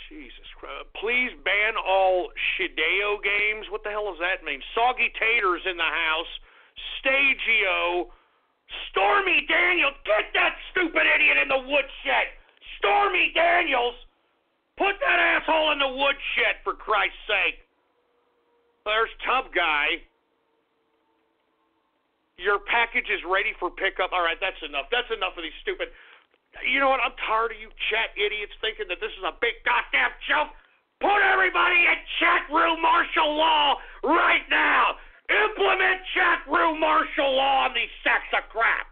Jesus Christ. Please ban all Shideo games. What the hell does that mean? Soggy Taters in the house. Stagio. Stormy Daniels. Get that stupid idiot in the woodshed. Stormy Daniels. Put that asshole in the woodshed, for Christ's sake. There's Tub Guy. Your package is ready for pickup. All right, that's enough. That's enough of these stupid... You know what? I'm tired of you chat idiots thinking that this is a big goddamn joke. Put everybody in chat room martial law right now. Implement chat room martial law on these sacks of crap.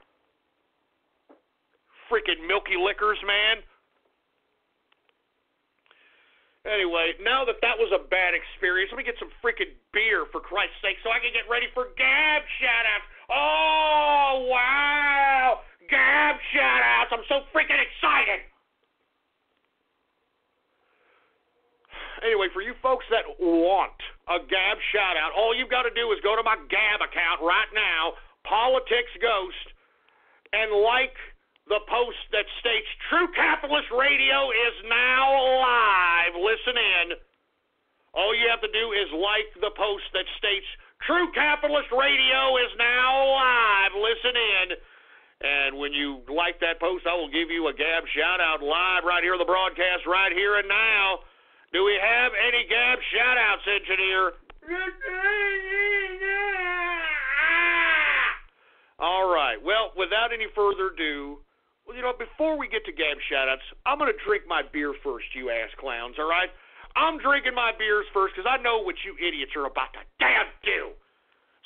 Freaking milky liquors, man. Anyway, now that was a bad experience, let me get some freaking beer, for Christ's sake, so I can get ready for Gab shout-outs. Oh, wow. Gab shout-outs. I'm so freaking excited. Anyway, for you folks that want a Gab shout-out, all you've got to do is go to my Gab account right now, Politics Ghost, and like the post that states True Capitalist Radio is now live. Listen in. All you have to do is like the post that states True Capitalist Radio is now live. Listen in. And when you like that post, I will give you a Gab shout-out live right here on the broadcast, right here and now. Do we have any Gab shout-outs, engineer? All right. Well, without any further ado, before we get to Gab shout-outs, I'm going to drink my beer first, you ass clowns, all right? I'm drinking my beers first because I know what you idiots are about to damn do.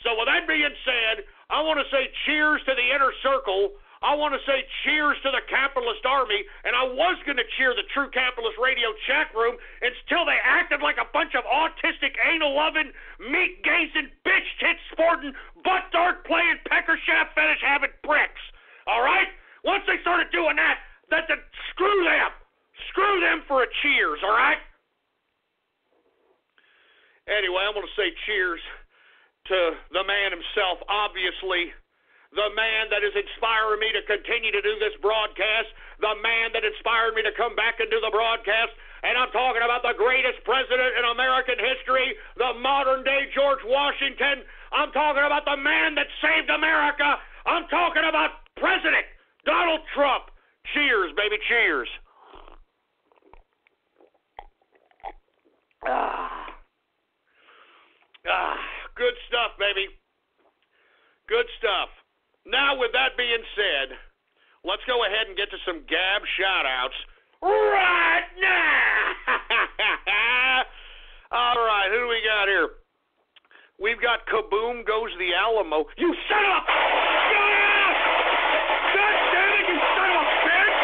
So with that being said, I want to say cheers to the inner circle. I want to say cheers to the capitalist army, and I was going to cheer the True Capitalist Radio chat room until they acted like a bunch of autistic, anal-loving, meat-gazing, bitch-tit-sporting, butt-dart-playing, pecker-shaft fetish-having pricks. All right? Once they started doing that, screw them. Screw them for a cheers, all right? Anyway, I want to say cheers to the man himself, obviously. The man that is inspiring me to continue to do this broadcast, the man that inspired me to come back and do the broadcast, and I'm talking about the greatest president in American history, the modern-day George Washington. I'm talking about the man that saved America. I'm talking about President Donald Trump. Cheers, baby, cheers. Good stuff, baby. Good stuff. Now, with that being said, let's go ahead and get to some Gab shout-outs right now. All right, who do we got here? We've got Kaboom Goes the Alamo. You son of a... Shut up! God damn it, you son of a bitch!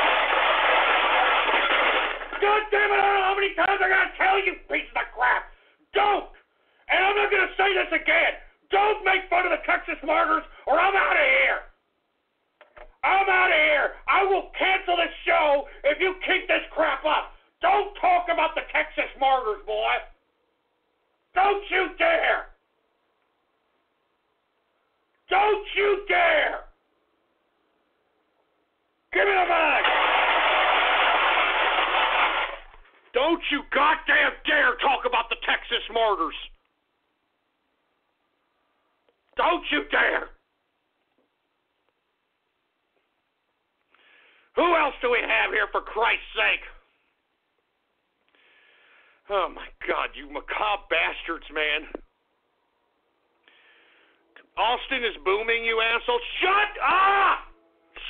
God damn it, I don't know how many times I gotta tell you, piece of crap. Don't! And I'm not gonna say this again. Don't make fun of the Texas martyrs, or I'm out of here. I'm out of here. I will cancel this show if you keep this crap up. Don't talk about the Texas martyrs, boy. Don't you dare. Don't you dare. Give me the mic. Don't you goddamn dare talk about the Texas martyrs. Don't you dare. Who else do we have here, for Christ's sake? Oh, my God, you macabre bastards, man. Austin is booming, you asshole. Shut up!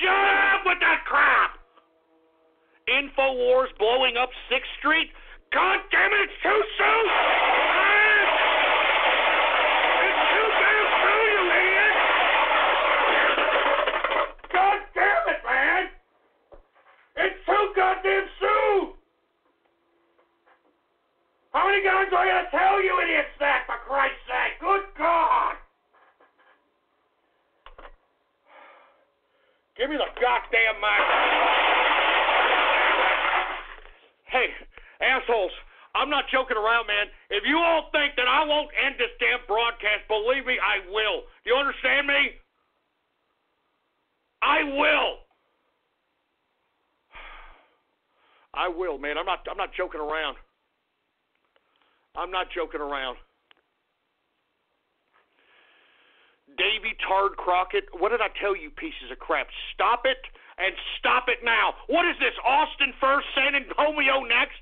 Shut up with that crap! InfoWars blowing up 6th Street? God damn it, it's too soon! It's too damn soon, you idiot! God damn it, man! It's too goddamn soon! How many guys do I gotta tell you idiots that, for Christ's sake? Good God! Give me the goddamn mic. Hey, assholes, I'm not joking around, man. If you all think that I won't end this damn broadcast, believe me, I will. Do you understand me? I will. I will, man. I'm not joking around. I'm not joking around. Davy Tard Crockett, what did I tell you, pieces of crap? Stop it, and stop it now. What is this, Austin first, San Antonio next?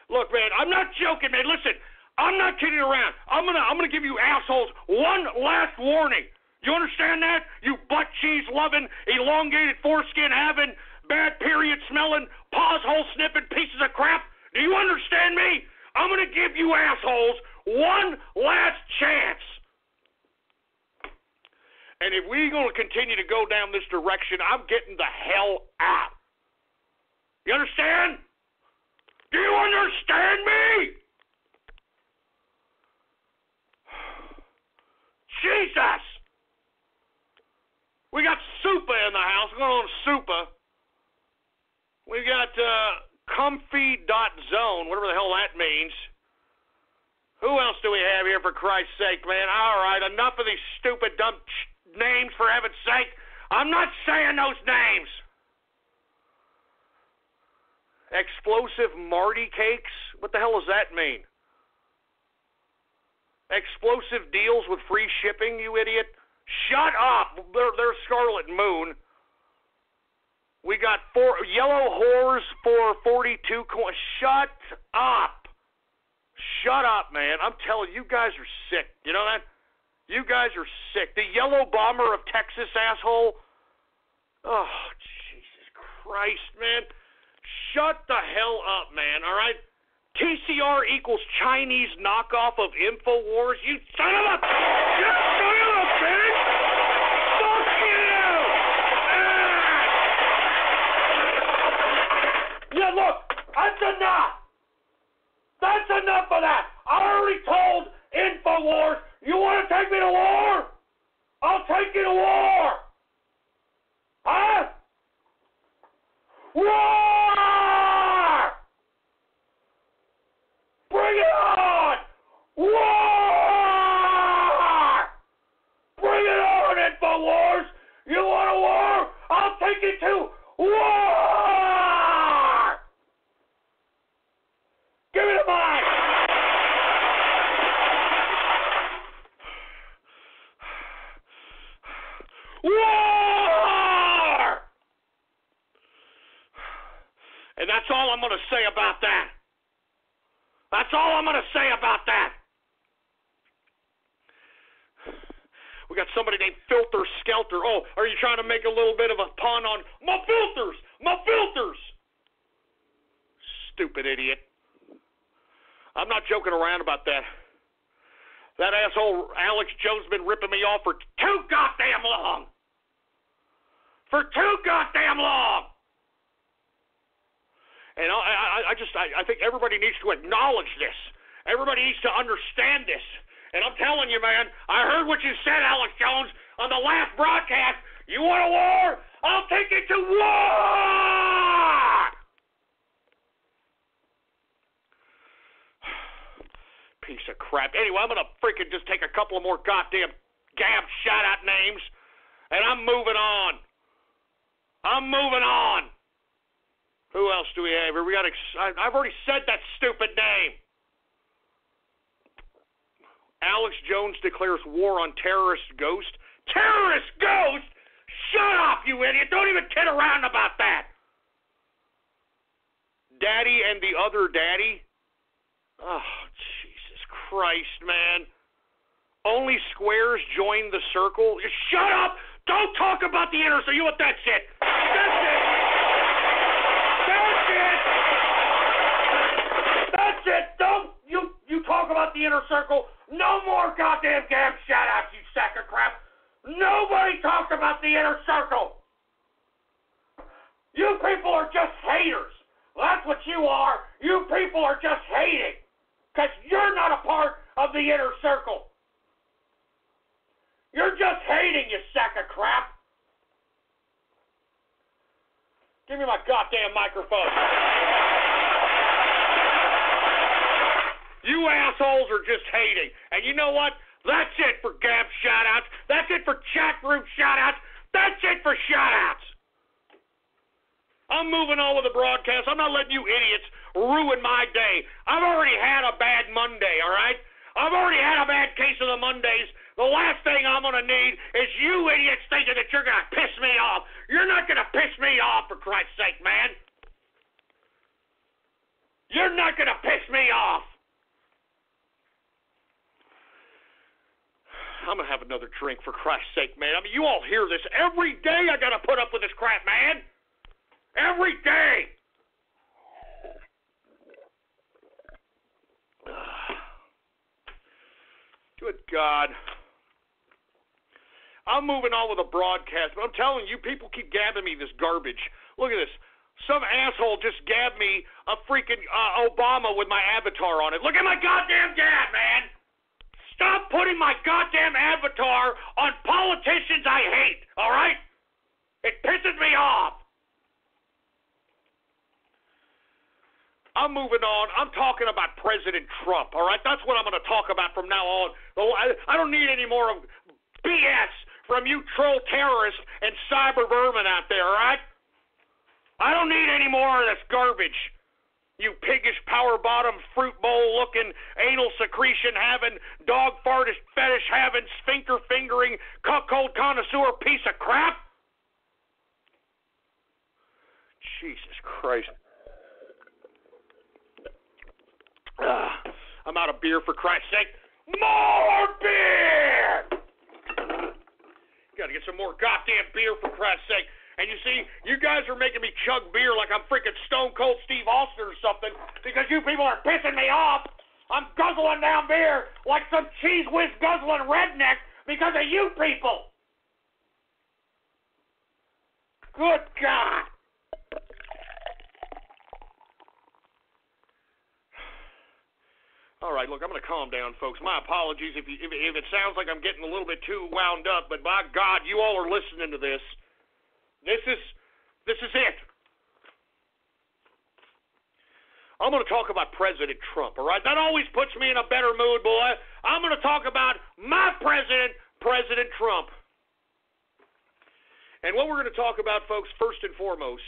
Look, man, I'm not joking, man. Listen, I'm not kidding around. I'm gonna give you assholes one last warning. You understand that? You butt cheese loving, elongated foreskin having, bad period smelling, pause hole sniffing pieces of crap. Do you understand me? I'm gonna give you assholes one last chance. And if we're going to continue to go down this direction, I'm getting the hell out. You understand? Do you understand me? Jesus! We got Supa in the house. We're going on Supa. We got comfy.zone, whatever the hell that means. Who else do we have here, for Christ's sake, man? All right, enough of these stupid, dumb names, for heaven's sake. I'm not saying those names. Explosive Marty cakes? What the hell does that mean? Explosive deals with free shipping, you idiot? Shut up. They're Scarlet Moon. We got Yellow Whores for 42 coins. Shut up. Shut up, man. I'm telling you, you guys are sick. You know that? You guys are sick. The Yellow Bomber of Texas, asshole. Oh, Jesus Christ, man. Shut the hell up, man, all right? TCR equals Chinese knockoff of InfoWars. You son of a... You son of a bitch! Fuck you! Yeah, look, that's enough. That's enough of that. I already told InfoWars, you want to take me to war? I'll take you to war. Huh? War! Bring it on! War! Bring it on, InfoWars! You want a war? I'll take you to war! Give me the mic! War! And that's all I'm going to say about that. That's all I'm going to say about that. We got somebody named Filter Skelter. Oh, are you trying to make a little bit of a pun on my filters? My filters! Stupid idiot. I'm not joking around about that. That asshole Alex Jones been ripping me off for too goddamn long. For too goddamn long. And I think everybody needs to acknowledge this. Everybody needs to understand this. And I'm telling you, man, I heard what you said, Alex Jones, on the last broadcast. You want a war? I'll take you to war! Piece of crap. Anyway, I'm going to freaking just take a couple of more goddamn gab shout-out names, and I'm moving on. I'm moving on. Who else do we have here? I've already said that stupid name. Alex Jones declares war on terrorist ghost. Terrorist ghost? Shut up, you idiot. Don't even kid around about that. Daddy and the other daddy? Oh, Jesus Christ, man. Only squares join the circle? Shut up! Don't talk about the inner circle. You know what? That's it. That's it. That's it. That's it. Don't you talk about the inner circle. No more goddamn shout-outs, you sack of crap. Nobody talks about the inner circle. You people are just haters. That's what you are. You people are just hating. Because you're not a part of the inner circle. You're just hating, you sack of crap. Give me my goddamn microphone. You assholes are just hating. And you know what? That's it for Gab shout-outs. That's it for chat room shout-outs. That's it for shout-outs. I'm moving on with the broadcast. I'm not letting you idiots ruin my day. I've already had a bad Monday, all right? I've already had a bad case of the Mondays. The last thing I'm going to need is you idiots thinking that you're going to piss me off. You're not going to piss me off, for Christ's sake, man. You're not going to piss me off. I'm going to have another drink, for Christ's sake, man. I mean, you all hear this. Every day I got to put up with this crap, man. Every day. Good God. I'm moving on with a broadcast, but I'm telling you, people keep gabbing me this garbage. Look at this. Some asshole just gabbed me a freaking Obama with my avatar on it. Look at my goddamn gab, man. Stop putting my goddamn avatar on politicians I hate, all right? It pisses me off. I'm moving on. I'm talking about President Trump, all right? That's what I'm going to talk about from now on. I don't need any more of BS from you troll terrorists and cyber vermin out there, all right? I don't need any more of this garbage. You piggish, power-bottom, fruit bowl-looking, anal secretion-having, dog fartish, fetish-having, sphincter-fingering, cuckold connoisseur piece of crap. Jesus Christ. I'm out of beer, for Christ's sake. More beer! Got to get some more goddamn beer, for Christ's sake. And you see, you guys are making me chug beer like I'm freaking Stone Cold Steve Austin or something because you people are pissing me off. I'm guzzling down beer like some cheese whiz guzzling redneck because of you people. Good God. All right, look, I'm going to calm down, folks. My apologies if it sounds like I'm getting a little bit too wound up, but by God, you all are listening to this. This is it. I'm going to talk about President Trump, all right? That always puts me in a better mood, boy. I'm going to talk about my president, President Trump. And what we're going to talk about, folks, first and foremost,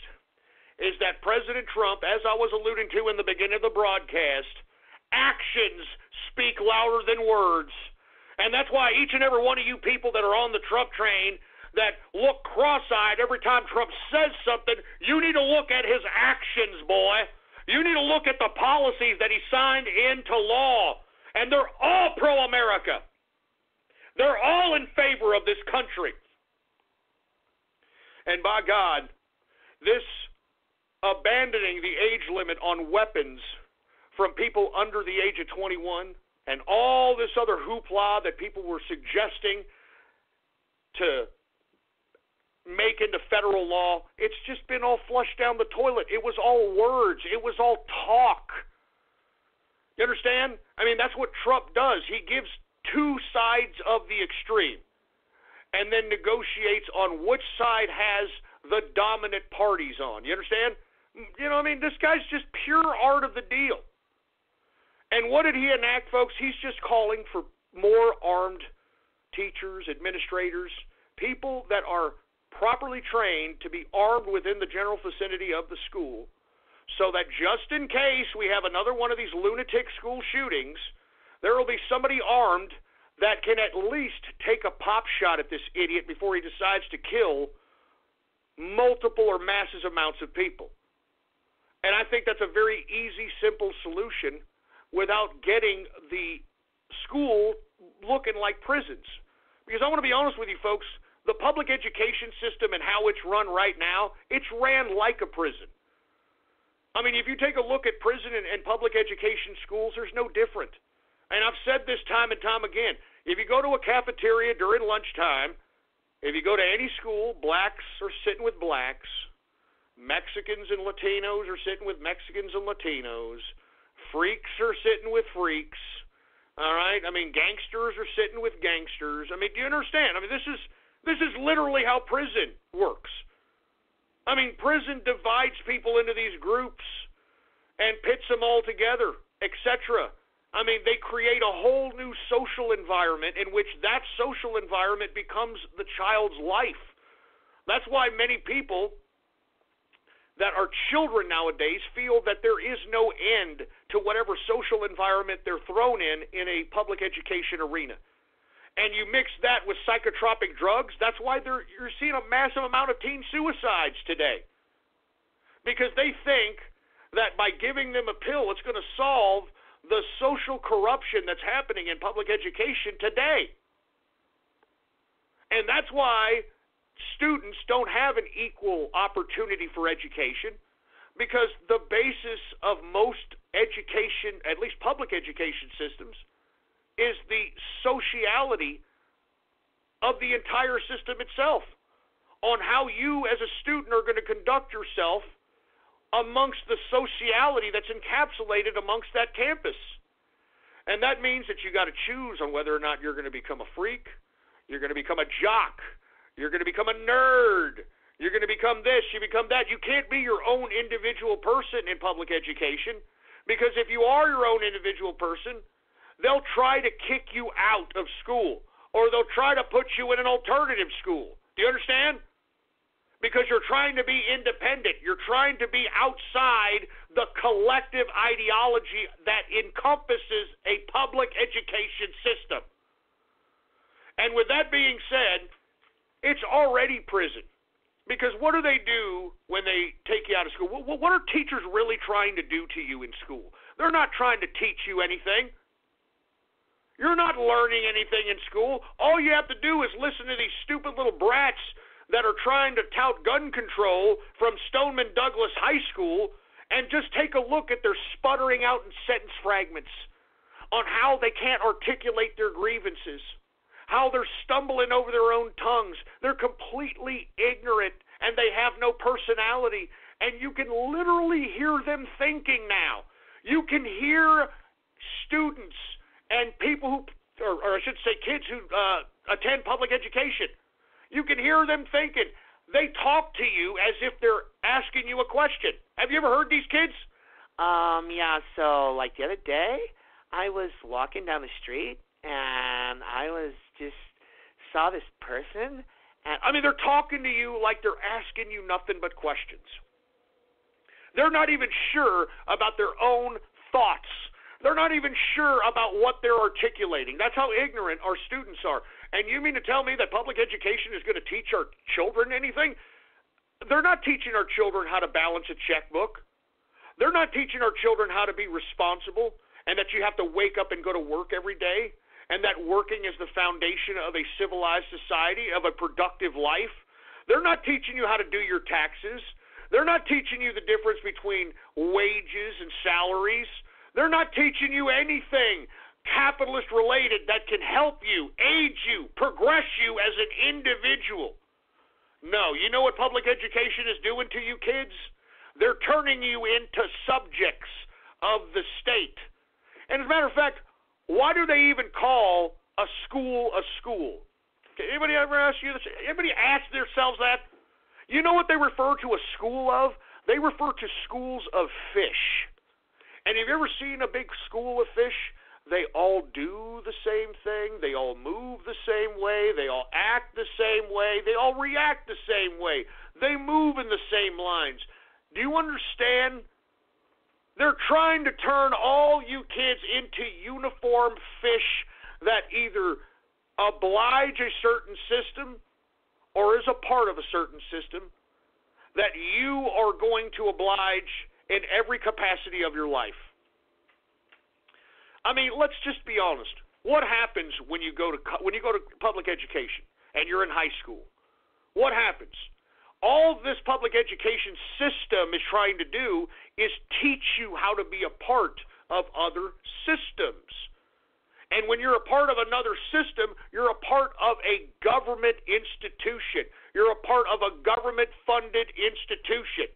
is that President Trump, as I was alluding to in the beginning of the broadcast, actions speak louder than words. And that's why each and every one of you people that are on the Trump train that look cross-eyed every time Trump says something, you need to look at his actions, boy. You need to look at the policies that he signed into law. And they're all pro-America. They're all in favor of this country. And by God, this abandoning the age limit on weapons from people under the age of 21 and all this other hoopla that people were suggesting to make into federal law, it's just been all flushed down the toilet. It was all words. It was all talk. You understand? I mean, that's what Trump does. He gives two sides of the extreme and then negotiates on which side has the dominant parties on. You understand? You know, I mean, this guy's just pure art of the deal. And what did he enact, folks? He's just calling for more armed teachers, administrators, people that are properly trained to be armed within the general vicinity of the school so that just in case we have another one of these lunatic school shootings, there will be somebody armed that can at least take a pop shot at this idiot before he decides to kill multiple or massive amounts of people. And I think that's a very easy, simple solution without getting the school looking like prisons. Because I want to be honest with you folks, the public education system and how it's run right now, it's ran like a prison. I mean, if you take a look at prison and public education schools, there's no different. And I've said this time and time again. If you go to a cafeteria during lunchtime, if you go to any school, blacks are sitting with blacks, Mexicans and Latinos are sitting with Mexicans and Latinos, freaks are sitting with freaks, all right? I mean, gangsters are sitting with gangsters. I mean, do you understand? I mean, this is literally how prison works. I mean, prison divides people into these groups and pits them all together, etc. I mean, they create a whole new social environment in which that social environment becomes the child's life. That's why many people that are children nowadays feel that there is no end to whatever social environment they're thrown in a public education arena. And you mix that with psychotropic drugs, that's why you're seeing a massive amount of teen suicides today. Because they think that by giving them a pill, it's going to solve the social corruption that's happening in public education today. And that's why students don't have an equal opportunity for education, because the basis of most education, at least public education systems, is the sociality of the entire system itself, on how you as a student are going to conduct yourself amongst the sociality that's encapsulated amongst that campus. And that means that you got to choose on whether or not you're going to become a freak, you're going to become a jock, you're going to become a nerd, you're going to become this, you become that. You can't be your own individual person in public education, because if you are your own individual person, they'll try to kick you out of school, or they'll try to put you in an alternative school. Do you understand? Because you're trying to be independent. You're trying to be outside the collective ideology that encompasses a public education system. And with that being said, it's already prison. Because what do they do when they take you out of school? What are teachers really trying to do to you in school? They're not trying to teach you anything. You're not learning anything in school. All you have to do is listen to these stupid little brats that are trying to tout gun control from Stoneman Douglas High School, and just take a look at their sputtering out in sentence fragments on how they can't articulate their grievances, how they're stumbling over their own tongues. They're completely ignorant, and they have no personality, and you can literally hear them thinking now. You can hear students and people who, or I should say kids who attend public education, you can hear them thinking. They talk to you as if they're asking you a question. Have you ever heard these kids? Yeah, so like the other day, I was walking down the street, and I saw this person, and I mean, they're talking to you like they're asking you nothing but questions. They're not even sure about their own thoughts. They're not even sure about what they're articulating. That's how ignorant our students are. And you mean to tell me that public education is going to teach our children anything? They're not teaching our children how to balance a checkbook. They're not teaching our children how to be responsible, and that you have to wake up and go to work every day, and that working is the foundation of a civilized society, of a productive life. They're not teaching you how to do your taxes. They're not teaching you the difference between wages and salaries. They're not teaching you anything capitalist related that can help you, aid you, progress you as an individual. No, you know what public education is doing to you kids? They're turning you into subjects of the state. And as a matter of fact, why do they even call a school a school? Anybody ever ask you this? Anybody ask themselves that? You know what they refer to a school of? They refer to schools of fish. And have you ever seen a big school of fish? They all do the same thing. They all move the same way. They all act the same way. They all react the same way. They move in the same lines. Do you understand? They're trying to turn all you kids into uniform fish that either oblige a certain system or is a part of a certain system that you are going to oblige in every capacity of your life. I mean, let's just be honest. What happens when you go to public education and you're in high school? What happens? All this public education system is trying to do is teach you how to be a part of other systems. And when you're a part of another system, you're a part of a government institution. You're a part of a government-funded institution.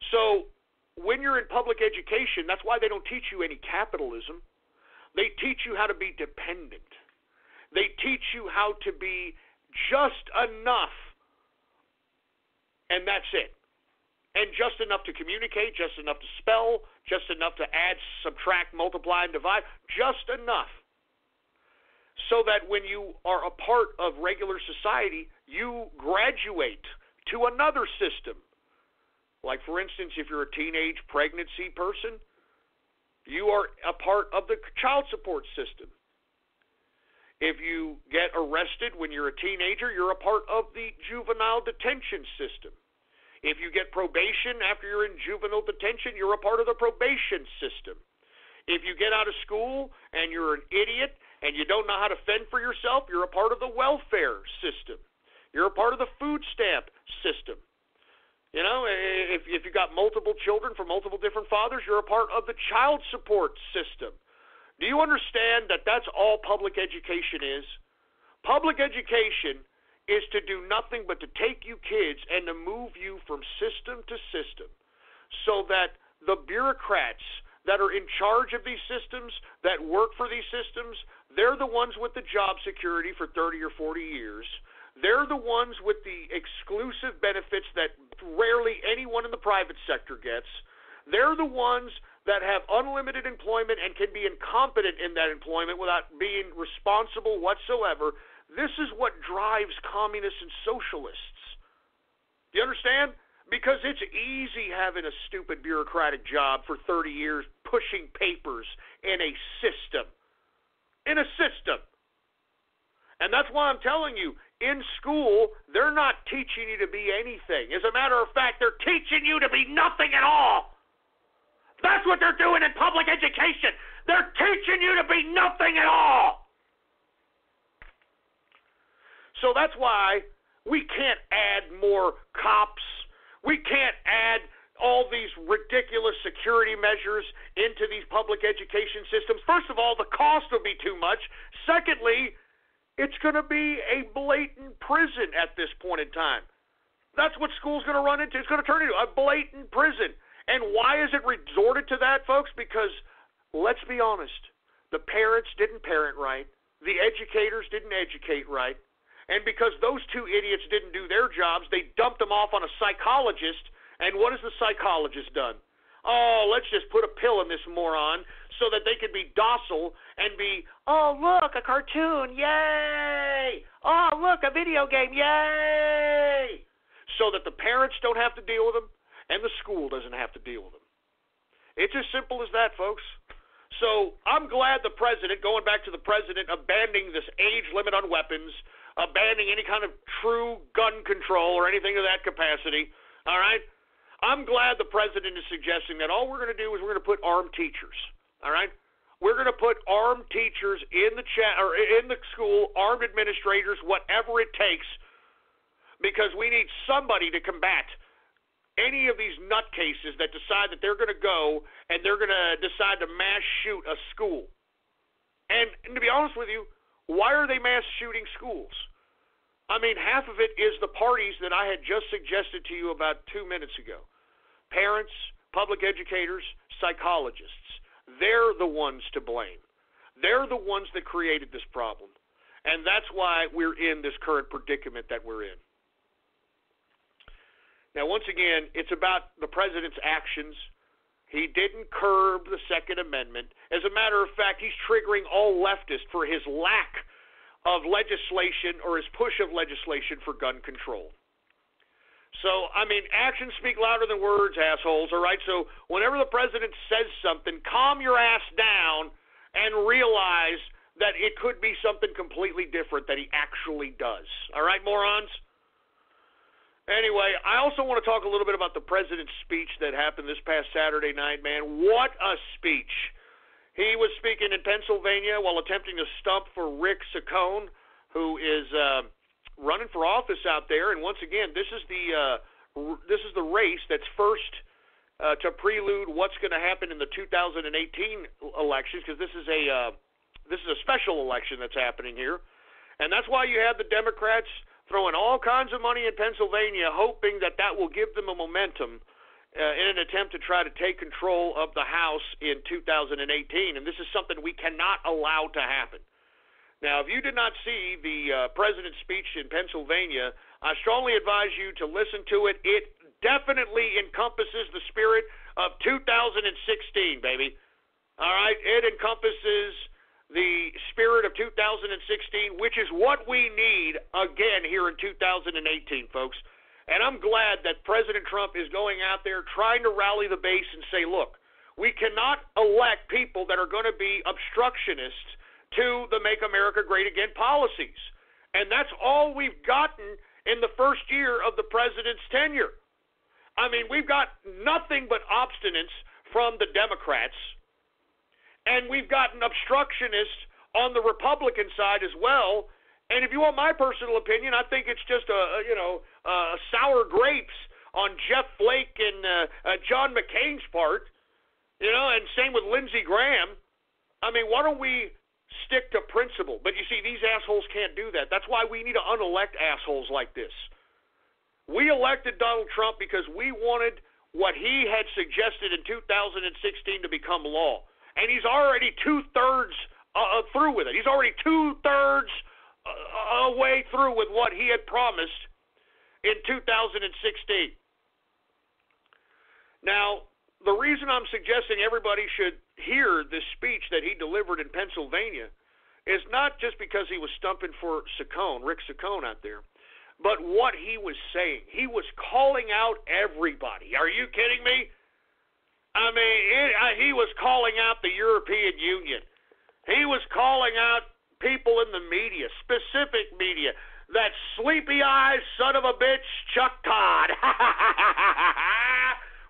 So when you're in public education, that's why they don't teach you any capitalism. They teach you how to be dependent. They teach you how to be just enough, and that's it. And just enough to communicate, just enough to spell, just enough to add, subtract, multiply, and divide, just enough. So that when you are a part of regular society, you graduate to another system. Like, for instance, if you're a teenage pregnancy person, you are a part of the child support system. If you get arrested when you're a teenager, you're a part of the juvenile detention system. If you get probation after you're in juvenile detention, you're a part of the probation system. If you get out of school and you're an idiot and you don't know how to fend for yourself, you're a part of the welfare system. You're a part of the food stamp system. You know, if you got multiple children from multiple different fathers, you're a part of the child support system. Do you understand that that's all public education is? Public education is to do nothing but to take you kids and to move you from system to system so that the bureaucrats that are in charge of these systems, that work for these systems, they're the ones with the job security for 30 or 40 years. They're the ones with the exclusive benefits that rarely anyone in the private sector gets. They're the ones that have unlimited employment and can be incompetent in that employment without being responsible whatsoever. This is what drives communists and socialists. Do you understand? Because it's easy having a stupid bureaucratic job for 30 years pushing papers in a system. In a system. And that's why I'm telling you, in school, they're not teaching you to be anything. As a matter of fact, they're teaching you to be nothing at all. That's what they're doing in public education. They're teaching you to be nothing at all. So that's why we can't add more cops. We can't add all these ridiculous security measures into these public education systems. First of all, the cost will be too much. Secondly, it's going to be a blatant prison at this point in time. That's what school's going to run into. It's going to turn into a blatant prison. And why is it resorted to that, folks? Because, let's be honest, the parents didn't parent right. The educators didn't educate right. And because those two idiots didn't do their jobs, they dumped them off on a psychologist. And what has the psychologist done? Oh, let's just put a pill in this moron so that they can be docile and be, oh, look, a cartoon, yay! Oh, look, a video game, yay! So that the parents don't have to deal with them and the school doesn't have to deal with them. It's as simple as that, folks. So I'm glad the president, going back to the president, abandoning this age limit on weapons, abandoning any kind of true gun control or anything of that capacity, all right? I'm glad the president is suggesting that all we're going to do is we're going to put armed teachers, all right? We're going to put armed teachers in the or in the school, armed administrators, whatever it takes, because we need somebody to combat any of these nutcases that decide that they're going to go and they're going to decide to mass shoot a school. And to be honest with you, why are they mass shooting schools? I mean, half of it is the parties that I had just suggested to you about 2 minutes ago. Parents, public educators, psychologists. They're the ones to blame. They're the ones that created this problem. And that's why we're in this current predicament that we're in. Now, once again, it's about the president's actions. He didn't curb the Second Amendment. As a matter of fact, he's triggering all leftists for his lack of legislation or his push of legislation for gun control. So, I mean, actions speak louder than words, assholes, all right? So whenever the president says something, calm your ass down and realize that it could be something completely different that he actually does. All right, morons? Anyway, I also want to talk a little bit about the president's speech that happened this past Saturday night, man. What a speech. He was speaking in Pennsylvania while attempting to stump for Rick Saccone, who is running for office out there. And once again, this is the race that's first to prelude what's going to happen in the 2018 elections, because this is a special election that's happening here. And that's why you have the Democrats throwing all kinds of money in Pennsylvania, hoping that will give them a momentum in an attempt to try to take control of the House in 2018. And this is something we cannot allow to happen. Now, if you did not see the president's speech in Pennsylvania, I strongly advise you to listen to it. It definitely encompasses the spirit of 2016, baby. All right? It encompasses the spirit of 2016, which is what we need again here in 2018, folks. And I'm glad that President Trump is going out there trying to rally the base and say, look, we cannot elect people that are going to be obstructionists to the Make America Great Again policies. And that's all we've gotten in the first year of the president's tenure. I mean, we've got nothing but obstinance from the Democrats. And we've got an obstructionist on the Republican side as well. And if you want my personal opinion, I think it's just sour grapes on Jeff Flake and John McCain's part. And same with Lindsey Graham. I mean, why don't we stick to principle? But you see, these assholes can't do that. That's why we need to unelect assholes like this. We elected Donald Trump because we wanted what he had suggested in 2016 to become law. And he's already two-thirds through with it. He's already two-thirds way through with what he had promised in 2016. Now, the reason I'm suggesting everybody should hear this speech that he delivered in Pennsylvania is not just because he was stumping for Rick Saccone out there, but what he was saying. He was calling out everybody. Are you kidding me? I mean, he was calling out the European Union. He was calling out people in the media, specific media, that sleepy-eyed son of a bitch, Chuck Todd.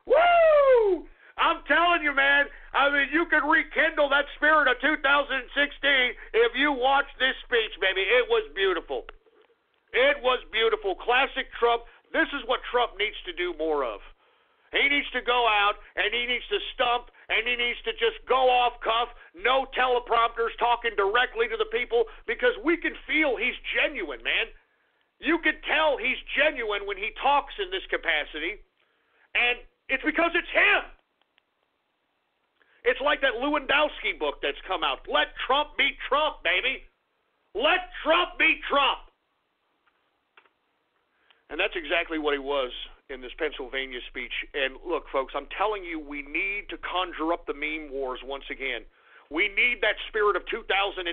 Woo! I'm telling you, man, I mean, you can rekindle that spirit of 2016 if you watch this speech, baby. It was beautiful. It was beautiful. Classic Trump. This is what Trump needs to do more of. He needs to go out, and he needs to stump, and he needs to just go off cuff, no teleprompters, talking directly to the people, because we can feel he's genuine, man. You can tell he's genuine when he talks in this capacity, and it's because it's him. It's like that Lewandowski book that's come out. Let Trump be Trump, baby. Let Trump be Trump. And that's exactly what he was in this Pennsylvania speech. And look, folks, I'm telling you, we need to conjure up the meme wars once again. We need that spirit of 2016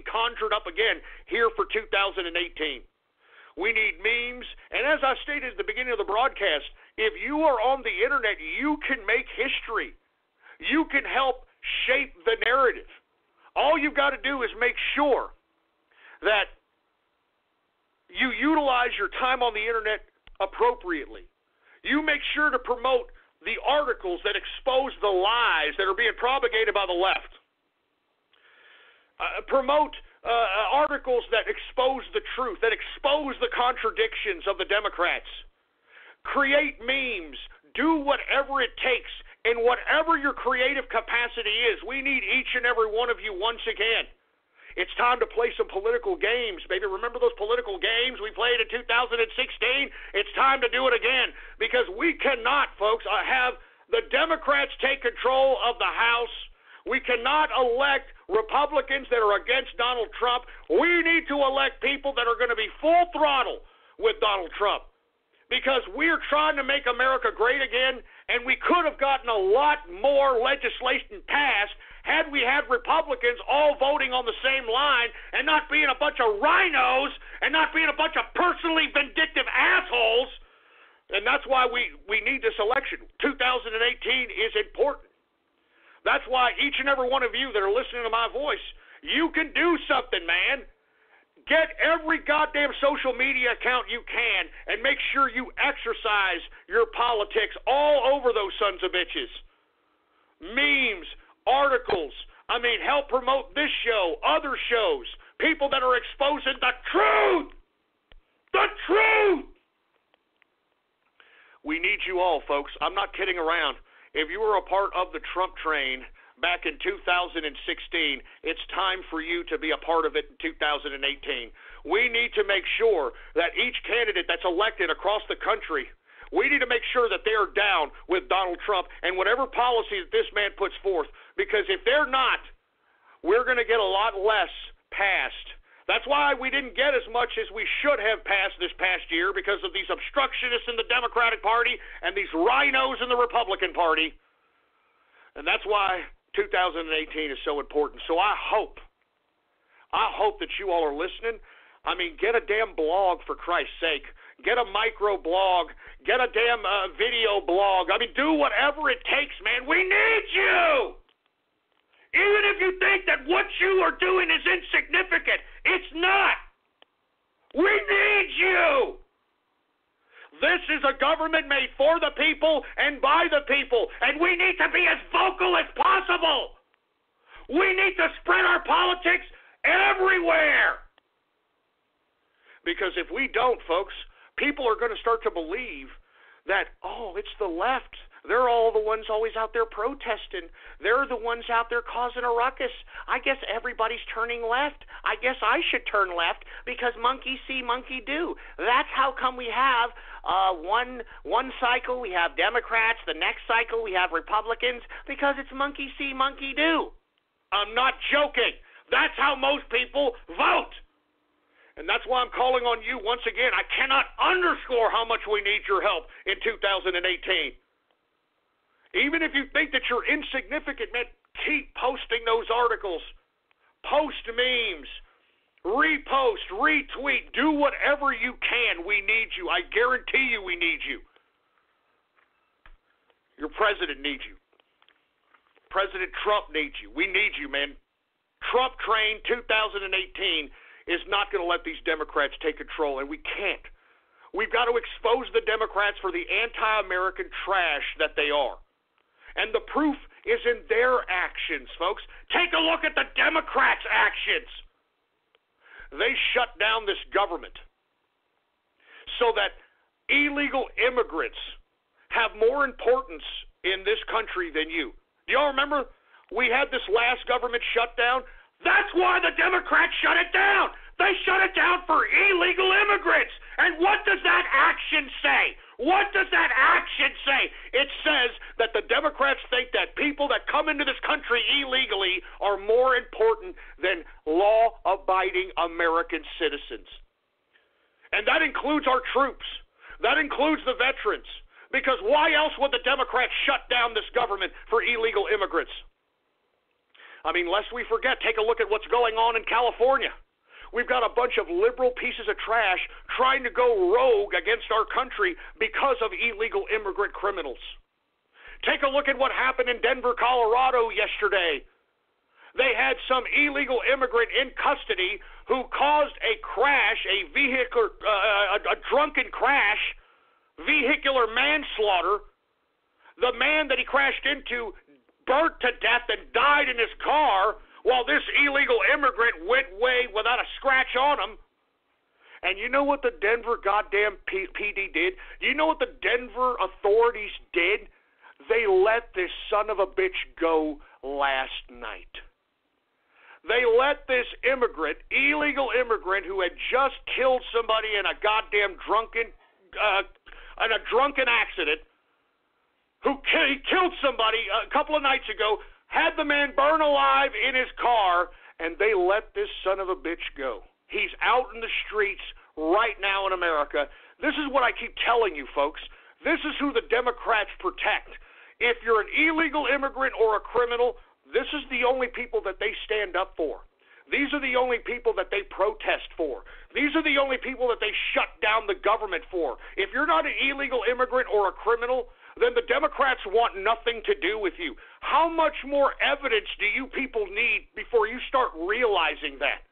conjured up again here for 2018. We need memes. And as I stated at the beginning of the broadcast, if you are on the internet, you can make history. You can help shape the narrative. All you've got to do is make sure that you utilize your time on the internet appropriately. You make sure to promote the articles that expose the lies that are being propagated by the left. Promote articles that expose the truth, that expose the contradictions of the Democrats. Create memes. Do whatever it takes in whatever your creative capacity is. We need each and every one of you once again. It's time to play some political games, baby. Remember those political games we played in 2016? It's time to do it again, because we cannot, folks, have the Democrats take control of the House. We cannot elect Republicans that are against Donald Trump. We need to elect people that are going to be full throttle with Donald Trump, because we're trying to make America great again, and we could have gotten a lot more legislation passed had we had Republicans all voting on the same line and not being a bunch of rhinos and not being a bunch of personally vindictive assholes. And that's why we need this election. 2018 is important. That's why each and every one of you that are listening to my voice, you can do something, man. Get every goddamn social media account you can and make sure you exercise your politics all over those sons of bitches. Memes, articles, help promote this show, other shows, people that are exposing the truth. The truth! We need you all, folks. I'm not kidding around. If you were a part of the Trump train back in 2016, it's time for you to be a part of it in 2018. We need to make sure that each candidate that's elected across the country, we need to make sure that they are down with Donald Trump and whatever policy that this man puts forth, because if they're not, we're going to get a lot less passed. That's why we didn't get as much as we should have passed this past year, because of these obstructionists in the Democratic Party and these rhinos in the Republican Party. And that's why 2018 is so important. So I hope that you all are listening. Get a damn blog, for Christ's sake. Get a micro blog. Get a damn video blog. Do whatever it takes, man. We need you! Even if you think that what you are doing is insignificant, it's not. We need you. This is a government made for the people and by the people, and we need to be as vocal as possible. We need to spread our politics everywhere. Because if we don't, folks, people are going to start to believe that, it's the left. They're all the ones always out there protesting. They're the ones out there causing a ruckus. I guess everybody's turning left. I guess I should turn left because monkey see, monkey do. That's how come we have one cycle we have Democrats, the next cycle we have Republicans, because it's monkey see, monkey do. I'm not joking. That's how most people vote. And that's why I'm calling on you once again. I cannot underscore how much we need your help in 2018. Even if you think that you're insignificant, man, keep posting those articles. Post memes. Repost, retweet. Do whatever you can. We need you. I guarantee you we need you. Your president needs you. President Trump needs you. We need you, man. Trump train 2018 is not going to let these Democrats take control, and we can't. We've got to expose the Democrats for the anti-American trash that they are. And the proof is in their actions, folks. Take a look at the Democrats' actions. They shut down this government so that illegal immigrants have more importance in this country than you. Do y'all remember we had this last government shutdown? That's why the Democrats shut it down. They shut it down for illegal immigrants. And what does that action say? What does that action say? It says that the Democrats think that people that come into this country illegally are more important than law-abiding American citizens. And that includes our troops. That includes the veterans. Because why else would the Democrats shut down this government for illegal immigrants? Lest we forget, take a look at what's going on in California. We've got a bunch of liberal pieces of trash trying to go rogue against our country because of illegal immigrant criminals. Take a look at what happened in Denver, Colorado yesterday. They had some illegal immigrant in custody who caused a crash, a drunken crash, vehicular manslaughter. The man that he crashed into burnt to death and died in his car, while this illegal immigrant went away without a scratch on him. And you know what the Denver goddamn PD did? You know what the Denver authorities did? They let this son of a bitch go last night. They let this illegal immigrant who had just killed somebody in a goddamn drunken accident, he killed somebody a couple of nights ago, had the man burn alive in his car, and they let this son of a bitch go. He's out in the streets right now in America. This is what I keep telling you, folks. This is who the Democrats protect. If you're an illegal immigrant or a criminal, this is the only people that they stand up for. These are the only people that they protest for. These are the only people that they shut down the government for. If you're not an illegal immigrant or a criminal, then the Democrats want nothing to do with you. How much more evidence do you people need before you start realizing that?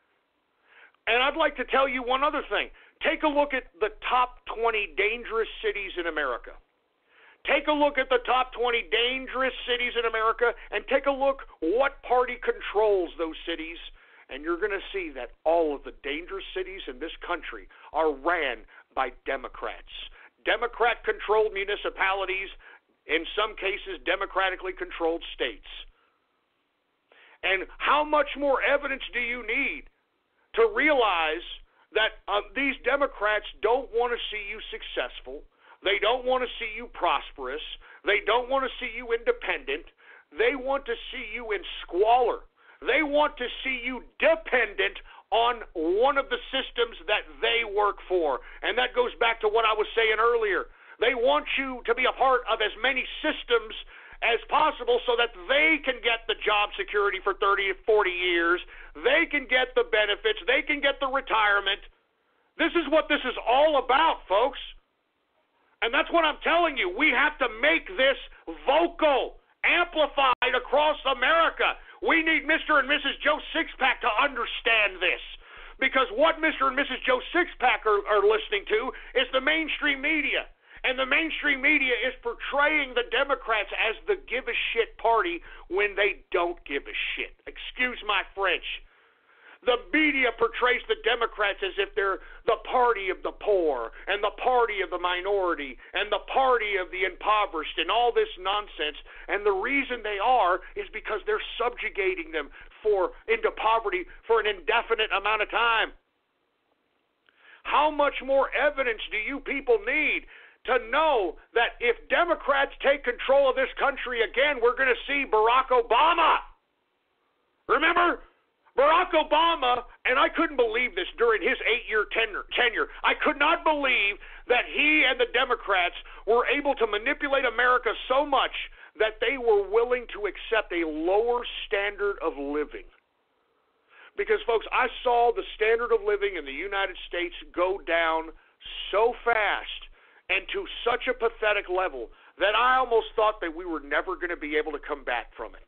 And I'd like to tell you one other thing. Take a look at the top 20 dangerous cities in America. Take a look at the top 20 dangerous cities in America and take a look what party controls those cities, and you're going to see that all of the dangerous cities in this country are ran by Democrats. Democrat-controlled municipalities, in some cases democratically controlled states. And how much more evidence do you need to realize that these Democrats don't want to see you successful? They don't want to see you prosperous. They don't want to see you independent. They want to see you in squalor. They want to see you dependent on one of the systems that they work for. And that goes back to what I was saying earlier. They want you to be a part of as many systems as possible so that they can get the job security for 30 to 40 years. They can get the benefits. They can get the retirement. This is what this is all about, folks. And that's what I'm telling you. We have to make this vocal, amplified across America. We need Mr. and Mrs. Joe Sixpack to understand this. Because what Mr. and Mrs. Joe Sixpack are listening to is the mainstream media. And the mainstream media is portraying the Democrats as the give-a-shit party when they don't give a shit. Excuse my French. The media portrays the Democrats as if they're the party of the poor and the party of the minority and the party of the impoverished and all this nonsense. And the reason they are is because they're subjugating them into poverty for an indefinite amount of time. How much more evidence do you people need to know that if Democrats take control of this country again, we're going to see Barack Obama? Remember? Barack Obama, and I couldn't believe this during his 8-year tenure. I could not believe that he and the Democrats were able to manipulate America so much that they were willing to accept a lower standard of living. Because, folks, I saw the standard of living in the United States go down so fast and to such a pathetic level that I almost thought that we were never going to be able to come back from it.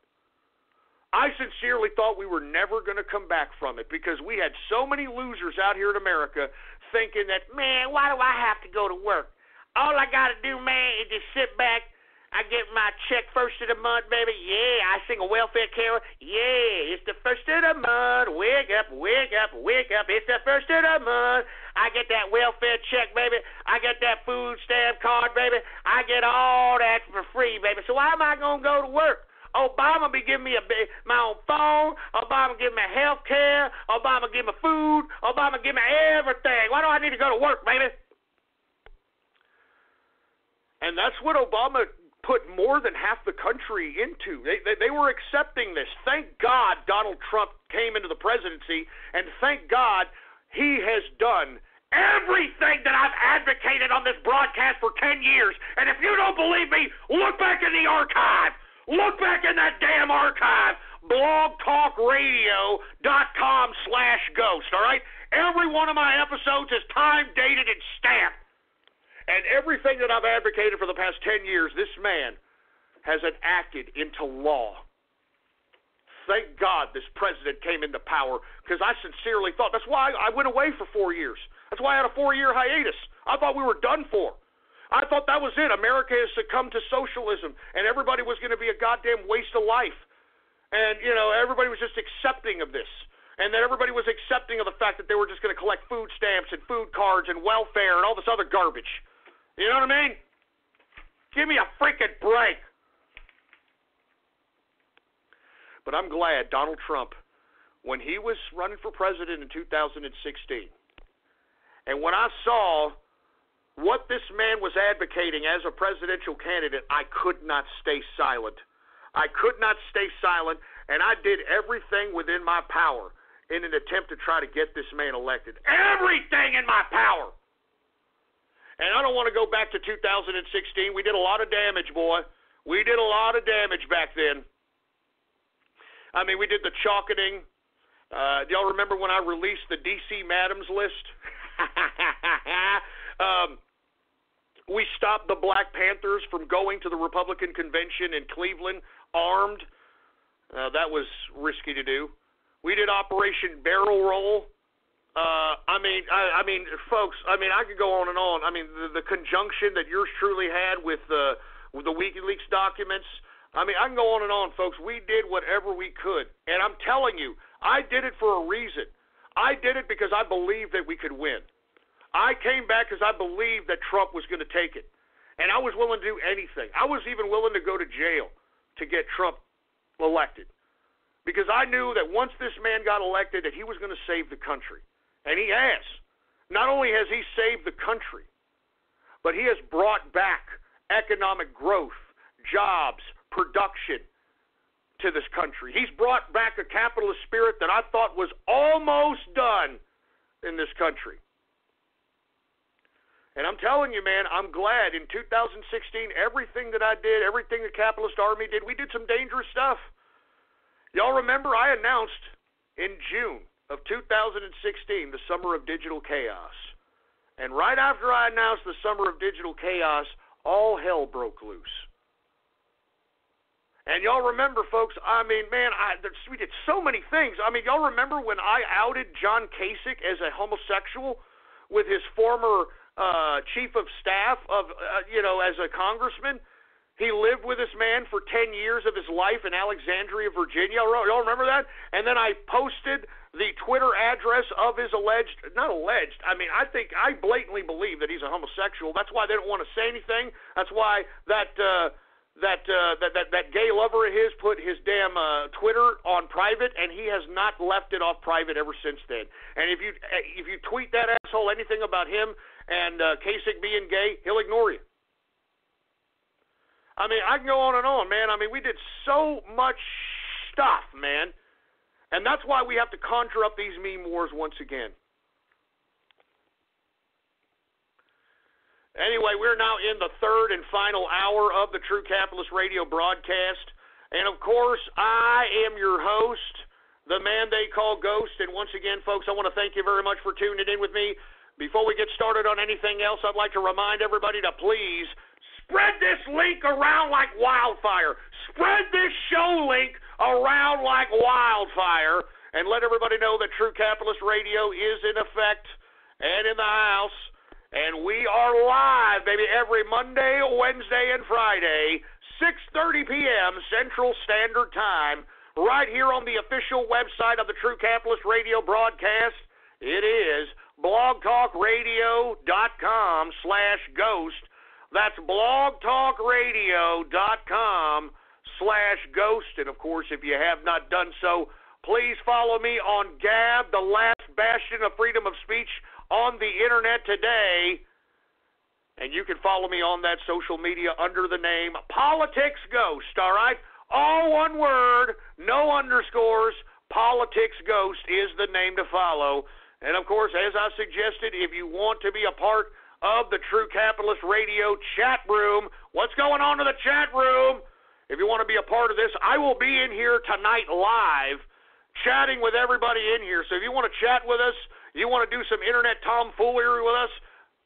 I sincerely thought we were never going to come back from it because we had so many losers out here in America thinking that, man, why do I have to go to work? All I got to do, man, is just sit back. I get my check first of the month, baby. Yeah, I sing a welfare carol. Yeah, it's the first of the month. Wake up, wake up, wake up. It's the first of the month. I get that welfare check, baby. I get that food stamp card, baby. I get all that for free, baby. So why am I going to go to work? Obama be giving me my own phone. Obama give me health care. Obama give me food. Obama give me everything. Why do I need to go to work, baby? And that's what Obama put more than half the country into. They were accepting this. Thank God Donald Trump came into the presidency, and thank God he has done everything that I've advocated on this broadcast for 10 years. And if you don't believe me, look back in the archive. Look back in that damn archive, blogtalkradio.com/ghost, all right? Every one of my episodes is time-dated and stamped. And everything that I've advocated for the past 10 years, this man has enacted into law. Thank God this president came into power, because I sincerely thought, that's why I went away for 4 years. That's why I had a 4-year hiatus. I thought we were done for. I thought that was it. America has succumbed to socialism, and everybody was going to be a goddamn waste of life. And, everybody was just accepting of this. And then everybody was accepting of the fact that they were just going to collect food stamps and food cards and welfare and all this other garbage. You know what I mean? Give me a freaking break. But I'm glad Donald Trump, when he was running for president in 2016, and when I saw what this man was advocating as a presidential candidate, I could not stay silent. I could not stay silent, and I did everything within my power in an attempt to try to get this man elected. Everything in my power. And I don't want to go back to 2016. We did a lot of damage, boy. We did a lot of damage back then. I mean, we did the chalketing. Do y'all remember when I released the D.C. Madams list? We stopped the Black Panthers from going to the Republican convention in Cleveland armed. That was risky to do. We did Operation Barrel Roll. I mean, folks. I mean, I could go on and on. I mean, the conjunction that yours truly had with the WikiLeaks documents. I mean, I can go on and on, folks. We did whatever we could, and I'm telling you, I did it for a reason. I did it because I believed that we could win. I came back because I believed that Trump was going to take it, and I was willing to do anything. I was even willing to go to jail to get Trump elected, because I knew that once this man got elected that he was going to save the country, and he has. Not only has he saved the country, but he has brought back economic growth, jobs, production to this country. He's brought back a capitalist spirit that I thought was almost done in this country. And I'm telling you, man, I'm glad in 2016, everything that I did, everything the capitalist army did, we did some dangerous stuff. Y'all remember I announced in June of 2016 the summer of digital chaos. And right after I announced the summer of digital chaos, all hell broke loose. And y'all remember, folks, I mean, man, we did so many things. I mean, y'all remember when I outed John Kasich as a homosexual with his former chief of staff as a congressman? He lived with this man for 10 years of his life in Alexandria, Virginia. Y'all remember that? And then I posted the Twitter address of his I think I blatantly believe that he's a homosexual. That's why they don't want to say anything. That's why that gay lover of his put his damn Twitter on private, and he has not left it off private ever since then. And if you tweet that asshole anything about him and Kasich being gay, he'll ignore you. I mean, I can go on and on, man. I mean, we did so much stuff, man. And that's why we have to conjure up these meme wars once again. Anyway, we're now in the third and final hour of the True Capitalist Radio broadcast. And, of course, I am your host, the man they call Ghost. And once again, folks, I want to thank you very much for tuning in with me. Before we get started on anything else, I'd like to remind everybody to please spread this link around like wildfire. Spread this show link around like wildfire. And let everybody know that True Capitalist Radio is in effect and in the house. And we are live, baby, every Monday, Wednesday, and Friday, 6:30 p.m. Central Standard Time, right here on the official website of the True Capitalist Radio broadcast. It is blogtalkradio.com/ghost. That's blogtalkradio.com/ghost. And, of course, if you have not done so, please follow me on Gab, the last bastion of freedom of speech on the internet today. And you can follow me on that social media under the name Politics Ghost, all right? All one word, no underscores. Politics Ghost is the name to follow. And, of course, as I suggested, if you want to be a part of the True Capitalist Radio chat room, what's going on in the chat room? If you want to be a part of this, I will be in here tonight live chatting with everybody in here. So if you want to chat with us, you want to do some internet tomfoolery with us,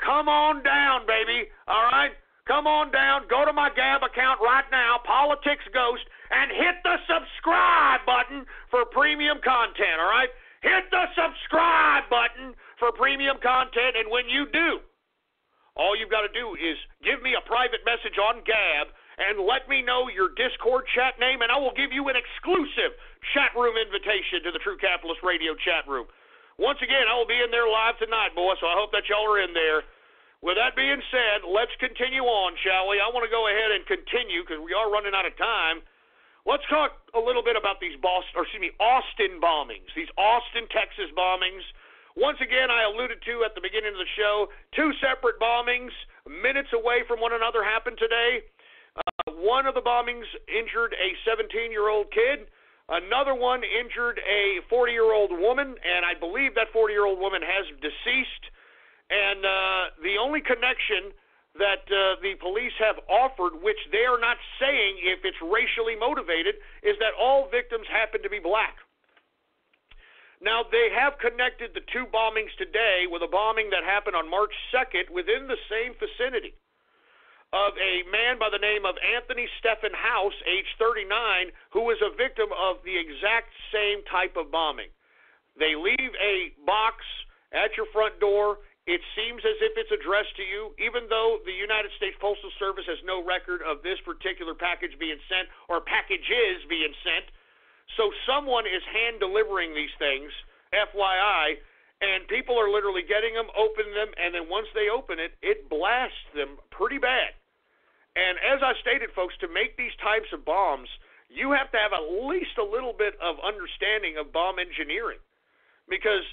come on down, baby, all right? Come on down. Go to my Gab account right now, Politics Ghost, and hit the subscribe button for premium content, all right? Hit the subscribe button for premium content, and when you do, all you've got to do is give me a private message on Gab and let me know your Discord chat name, and I will give you an exclusive chat room invitation to the True Capitalist Radio chat room. Once again, I will be in there live tonight, boys, so I hope that y'all are in there. With that being said, let's continue on, shall we? I want to go ahead and continue because we are running out of time. Let's talk a little bit about these Austin bombings, these Austin, Texas bombings. Once again, I alluded to at the beginning of the show, two separate bombings minutes away from one another happened today. One of the bombings injured a 17-year-old kid. Another one injured a 40-year-old woman, and I believe that 40-year-old woman has deceased. And the only connection that the police have offered, which they are not saying if it's racially motivated, is that all victims happen to be black. Now, they have connected the two bombings today with a bombing that happened on March 2nd within the same vicinity. of a man by the name of Anthony Stephen House, age 39, who was a victim of the exact same type of bombing. They leave a box at your front door. It seems as if it's addressed to you, even though the United States Postal Service has no record of this particular package being sent or packages being sent. So someone is hand-delivering these things, FYI, and people are literally getting them, opening them, and then once they open it, it blasts them pretty bad. And as I stated, folks, to make these types of bombs, you have to have at least a little bit of understanding of bomb engineering, because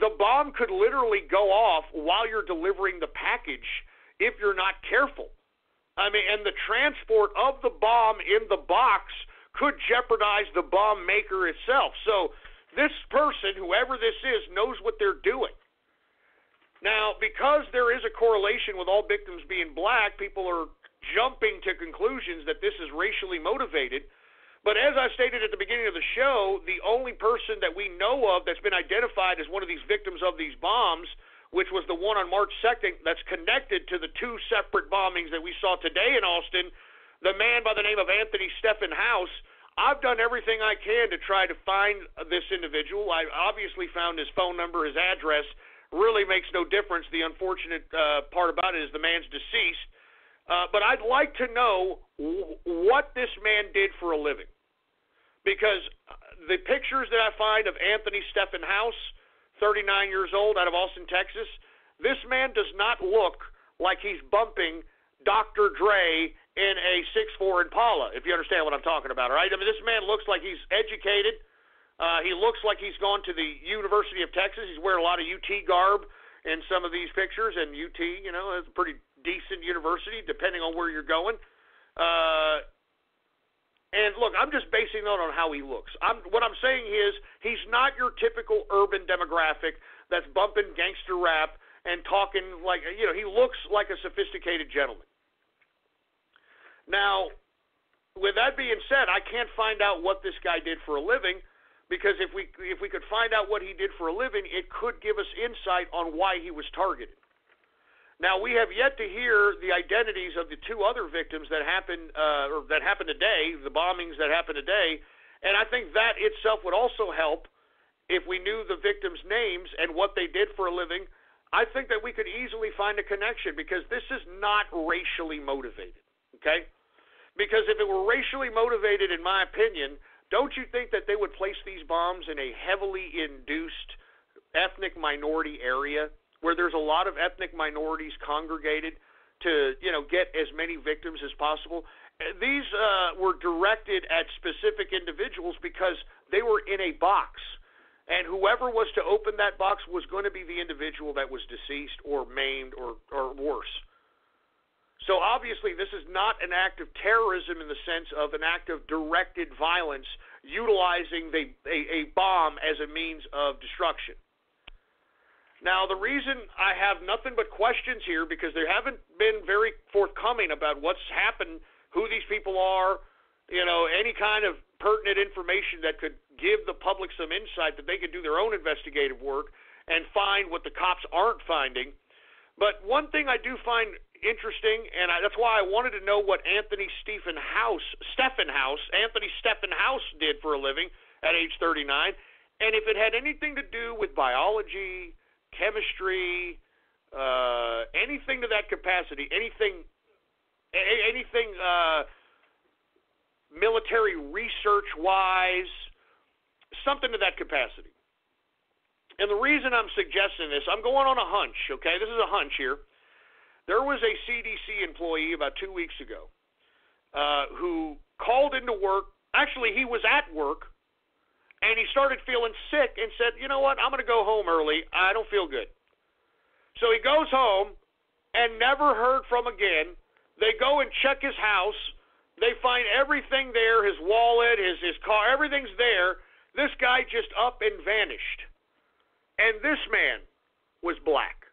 the bomb could literally go off while you're delivering the package if you're not careful. I mean, and the transport of the bomb in the box could jeopardize the bomb maker itself. So this person, whoever this is, knows what they're doing. Now, because there is a correlation with all victims being black, people are jumping to conclusions that this is racially motivated. But as I stated at the beginning of the show, the only person that we know of that's been identified as one of these victims of these bombs, which was the one on March 2nd that's connected to the two separate bombings that we saw today in Austin, the man by the name of Anthony Stephen House. I've done everything I can to try to find this individual. I obviously found his phone number, his address. Really makes no difference. The unfortunate part about it is the man's deceased. But I'd like to know what this man did for a living. Because the pictures that I find of Anthony Stephen House, 39 years old, out of Austin, Texas, this man does not look like he's bumping Dr. Dre in a 6'4" Impala, if you understand what I'm talking about, all right? I mean, this man looks like he's educated. He looks like he's gone to the University of Texas. He's wearing a lot of UT garb in some of these pictures, and UT, you know, is a pretty decent university, depending on where you're going. And, look, I'm just basing that on how he looks. What I'm saying is he's not your typical urban demographic that's bumping gangster rap and talking like, you know, he looks like a sophisticated gentleman. Now, with that being said, I can't find out what this guy did for a living, because if we could find out what he did for a living, it could give us insight on why he was targeted. Now, we have yet to hear the identities of the two other victims that happened today, the bombings that happened today, and I think that itself would also help if we knew the victims' names and what they did for a living. I think that we could easily find a connection, because this is not racially motivated, okay? Because if it were racially motivated, in my opinion, don't you think that they would place these bombs in a heavily induced ethnic minority area where there's a lot of ethnic minorities congregated to, you know, get as many victims as possible? These were directed at specific individuals because they were in a box. And whoever was to open that box was going to be the individual that was deceased or maimed or worse. So obviously this is not an act of terrorism in the sense of an act of directed violence utilizing a bomb as a means of destruction. Now, the reason I have nothing but questions here, because they haven't been very forthcoming about what's happened, who these people are, you know, any kind of pertinent information that could give the public some insight that they could do their own investigative work and find what the cops aren't finding. But one thing I do find interesting, and that's why I wanted to know what Anthony Stephen House did for a living at age 39, and if it had anything to do with biology, chemistry, anything to that capacity, anything military research-wise, something to that capacity. And the reason I'm suggesting this, I'm going on a hunch, okay? This is a hunch here. There was a CDC employee about 2 weeks ago who called into work. Actually, he was at work, and he started feeling sick and said, you know what, I'm going to go home early. I don't feel good. So he goes home and never heard from again. They go and check his house. They find everything there, his wallet, his car, everything's there. This guy just up and vanished. And this man was black.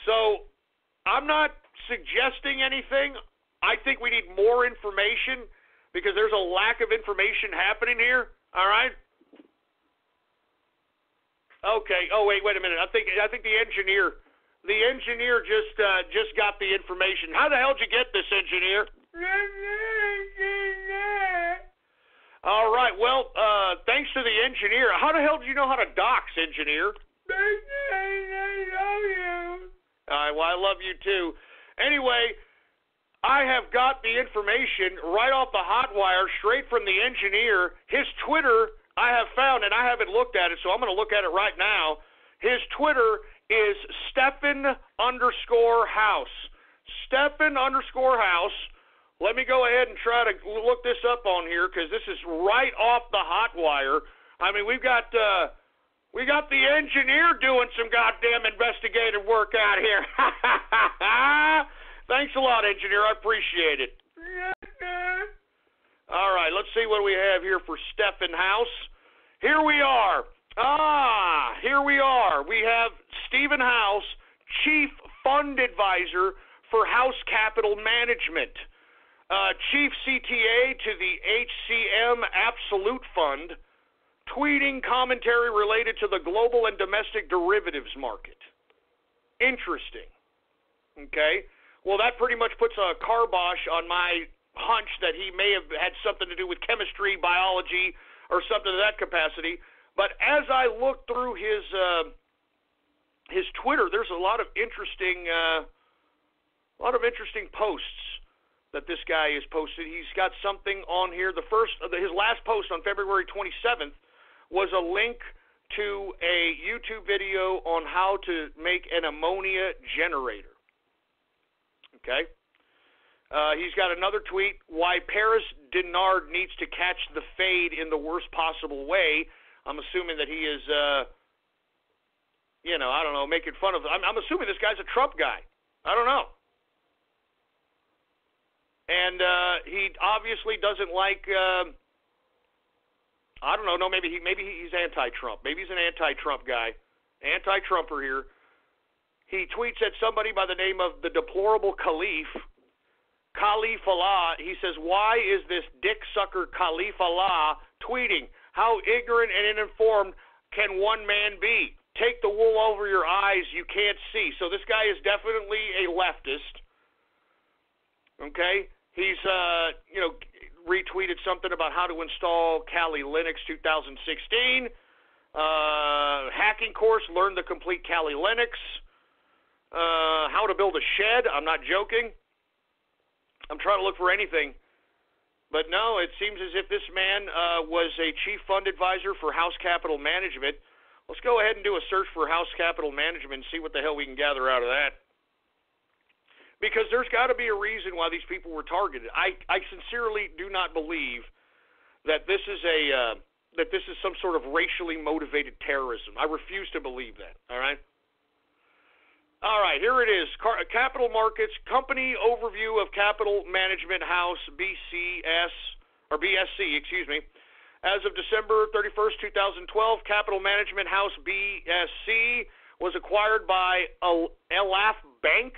So I'm not suggesting anything. I think we need more information because there's a lack of information happening here. All right? Okay. Oh, wait a minute. I think the engineer the engineer just got the information. How the hell did you get this, engineer? All right. Well, thanks to the engineer. How the hell do you know how to dox, engineer? All right. Well, I love you too. Anyway, I have got the information right off the hot wire, straight from the engineer. His Twitter I have found, and I haven't looked at it, so I'm going to look at it right now. His Twitter is Stephen_House. Stephen_House. Let me go ahead and try to look this up on here because this is right off the hot wire. I mean, we got the engineer doing some goddamn investigative work out here. Thanks a lot, engineer. I appreciate it. All right, let's see what we have here for Stephen House. Here we are. Here we are. We have Stephen House, Chief Fund Advisor for House Capital Management. Chief CTA to the HCM Absolute Fund, tweeting commentary related to the global and domestic derivatives market. Interesting. Okay. Well, that pretty much puts a kibosh on my hunch that he may have had something to do with chemistry, biology, or something of that capacity. But as I look through his Twitter, there's a lot of interesting posts that this guy has posted. He's got something on here. His last post on February 27th was a link to a YouTube video on how to make an ammonia generator. Okay? He's got another tweet, why Paris Denard needs to catch the fade in the worst possible way. I'm assuming that he is, I don't know, making fun of... I'm assuming this guy's a Trump guy. I don't know. And he obviously doesn't like, I don't know, maybe he's anti-Trump. Maybe he's an anti-Trump guy, anti-Trumper here. He tweets at somebody by the name of the deplorable Khalif Allah. He says, why is this dick sucker Khalif Allah tweeting? How ignorant and uninformed can one man be? Take the wool over your eyes, you can't see. So this guy is definitely a leftist. Okay? He's, retweeted something about how to install Kali Linux 2016. Hacking course, learn the complete Kali Linux. How to build a shed. I'm not joking. I'm trying to look for anything. But no, it seems as if this man was a chief fund advisor for House Capital Management. Let's go ahead and do a search for House Capital Management and see what the hell we can gather out of that. Because there's got to be a reason why these people were targeted. I sincerely do not believe that this is some sort of racially motivated terrorism. I refuse to believe that. All right. All right. Here it is. Capital Markets Company Overview of Capital Management House BSC. Excuse me. As of December 31st, 2012, Capital Management House BSC was acquired by Elaf Bank.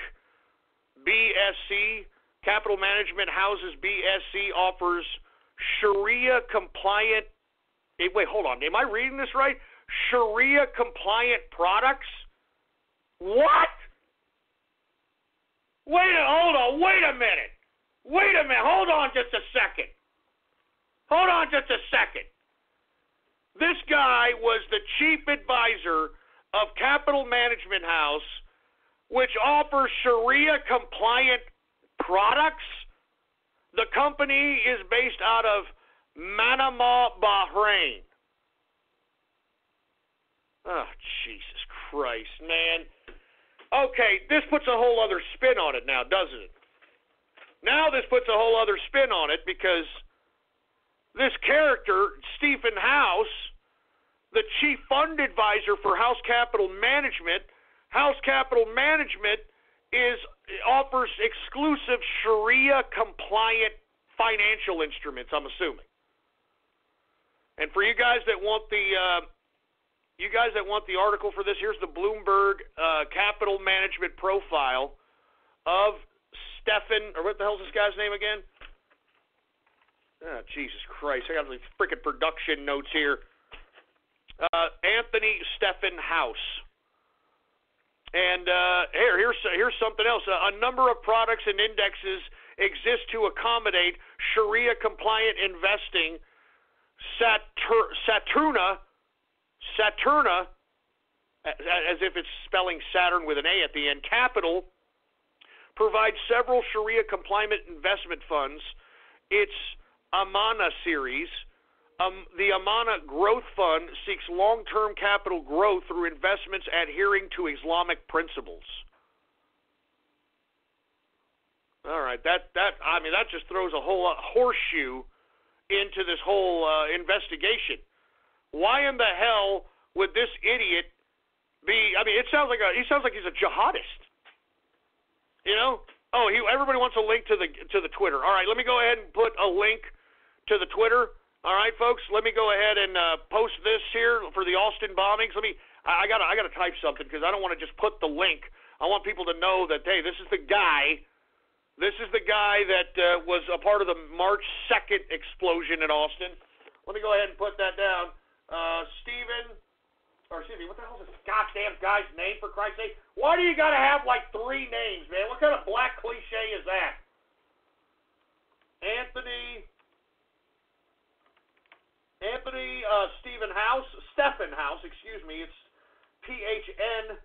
BSC, Capital Management Houses BSC offers Sharia-compliant... Wait, hold on. Am I reading this right? Sharia-compliant products? What? Hold on. Wait a minute. Hold on just a second. This guy was the chief advisor of Capital Management House, which offers Sharia-compliant products. The company is based out of Manama, Bahrain. Oh, Jesus Christ, man. Okay, this puts a whole other spin on it now, doesn't it? Now this puts a whole other spin on it because this character, Stephen House, the chief fund advisor for House Capital Management offers exclusive Sharia-compliant financial instruments, I'm assuming. And for you guys that want the article for this, here's the Bloomberg Capital Management profile of Stephen, or what the hell's this guy's name again? Oh, Jesus Christ! I got the freaking production notes here. Anthony Stephen House. And here's something else. A number of products and indexes exist to accommodate Sharia-compliant investing. Saturna, as if it's spelling Saturn with an A at the end, Capital provides several Sharia-compliant investment funds. Its Amana series, the Amana Growth Fund, seeks long-term capital growth through investments adhering to Islamic principles. All right, that just throws a whole horseshoe into this whole investigation. Why in the hell would this idiot be? I mean, he sounds like he's a jihadist. You know? Oh, everybody wants a link to the Twitter. All right, let me go ahead and put a link to the Twitter. All right, folks, let me go ahead and post this here for the Austin bombings. I gotta type something because I don't want to just put the link. I want people to know that, hey, this is the guy. This is the guy that was a part of the March 2nd explosion in Austin. Let me go ahead and put that down. What the hell is this goddamn guy's name, for Christ's sake? Why do you gotta have like 3 names, man? What kind of black cliche is that? Anthony Stephen House, excuse me. It's Phan,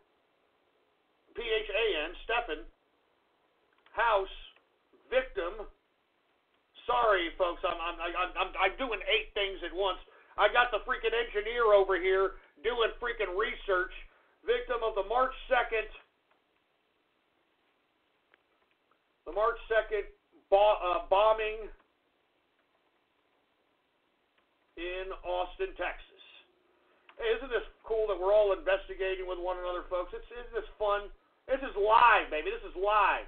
Stephen House, victim. Sorry, folks, I'm doing 8 things at once. I got the freaking engineer over here doing freaking research. Victim of the March 2nd bombing in Austin, Texas. Hey, isn't this cool that we're all investigating with one another, folks? Isn't this fun? This is live, baby. This is live.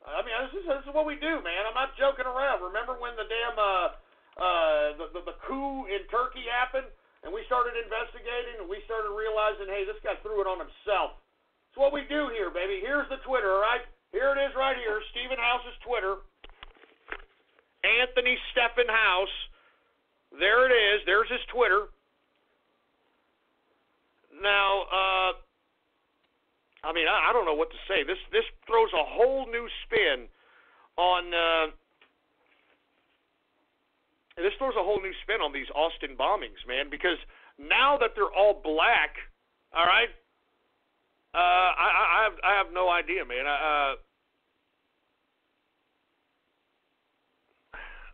I mean, this is what we do, man. I'm not joking around. Remember when the damn the coup in Turkey happened, and we started investigating, and we started realizing, hey, this guy threw it on himself. It's what we do here, baby. Here's the Twitter, all right? Here it is right here, Stephen House's Twitter. Anthony Stephen House. There it is. There's his Twitter. Now, I don't know what to say. This throws a whole new spin on these Austin bombings, man. Because now that they're all black, all right, I have no idea, man.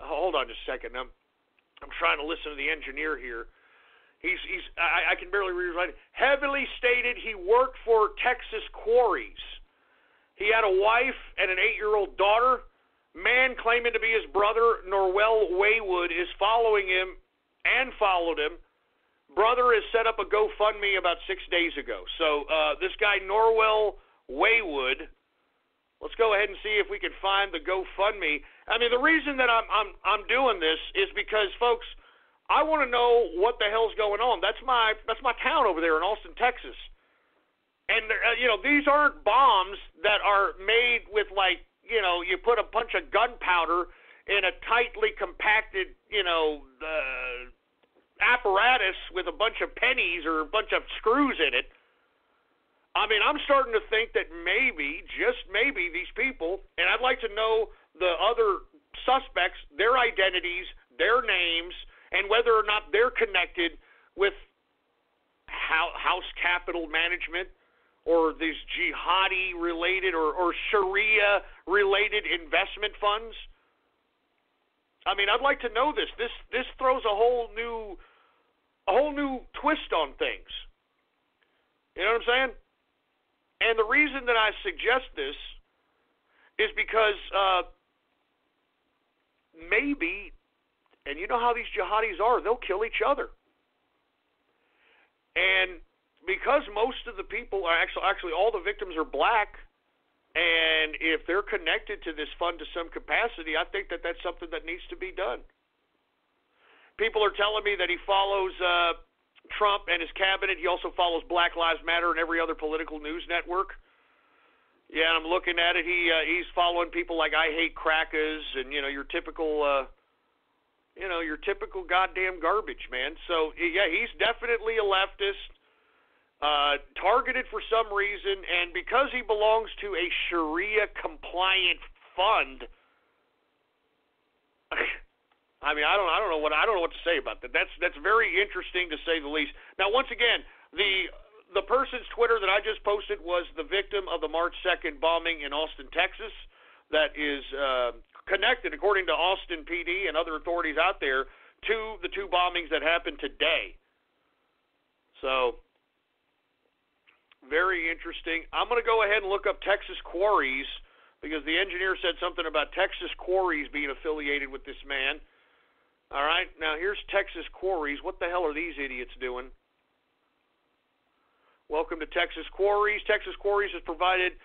Hold on just a second. I'm trying to listen to the engineer here. I can barely read his writing. Heavily stated he worked for Texas quarries. He had a wife and an 8-year-old daughter. Man claiming to be his brother, Norwell Waywood, is following him and followed him. Brother has set up a GoFundMe about 6 days ago. So this guy, Norwell Waywood, let's go ahead and see if we can find the GoFundMe. I mean, the reason that I'm doing this is because, folks, I want to know what the hell's going on. That's my town over there in Austin, Texas. And these aren't bombs that are made with, like, you put a bunch of gunpowder in a tightly compacted, apparatus with a bunch of pennies or a bunch of screws in it. I mean, I'm starting to think that maybe, just maybe, these people, and I'd like to know the other suspects, their identities, their names, and whether or not they're connected with House Capital Management or these jihadi-related or Sharia-related investment funds. I mean, I'd like to know this. This throws a whole new twist on things. You know what I'm saying? And the reason that I suggest this is because maybe, and you know how these jihadis are, they'll kill each other. And because most of the people are actually all the victims are black, and if they're connected to this fund to some capacity, I think that that's something that needs to be done. People are telling me that he follows Trump and his cabinet. He also follows Black Lives Matter and every other political news network. Yeah, I'm looking at it. He's following people like I Hate Crackers and your typical your typical goddamn garbage, man. So, yeah, he's definitely a leftist, targeted for some reason, and because he belongs to a Sharia-compliant fund, I mean, I don't know what to say about that. That's very interesting to say the least. Now, once again, the person's Twitter that I just posted was the victim of the March 2nd bombing in Austin, Texas, that is connected, according to Austin PD and other authorities out there, to the two bombings that happened today. So, very interesting. I'm going to go ahead and look up Texas Quarries, because the engineer said something about Texas Quarries being affiliated with this man. All right, now here's Texas Quarries. What the hell are these idiots doing? Welcome to Texas Quarries. Texas Quarries has provided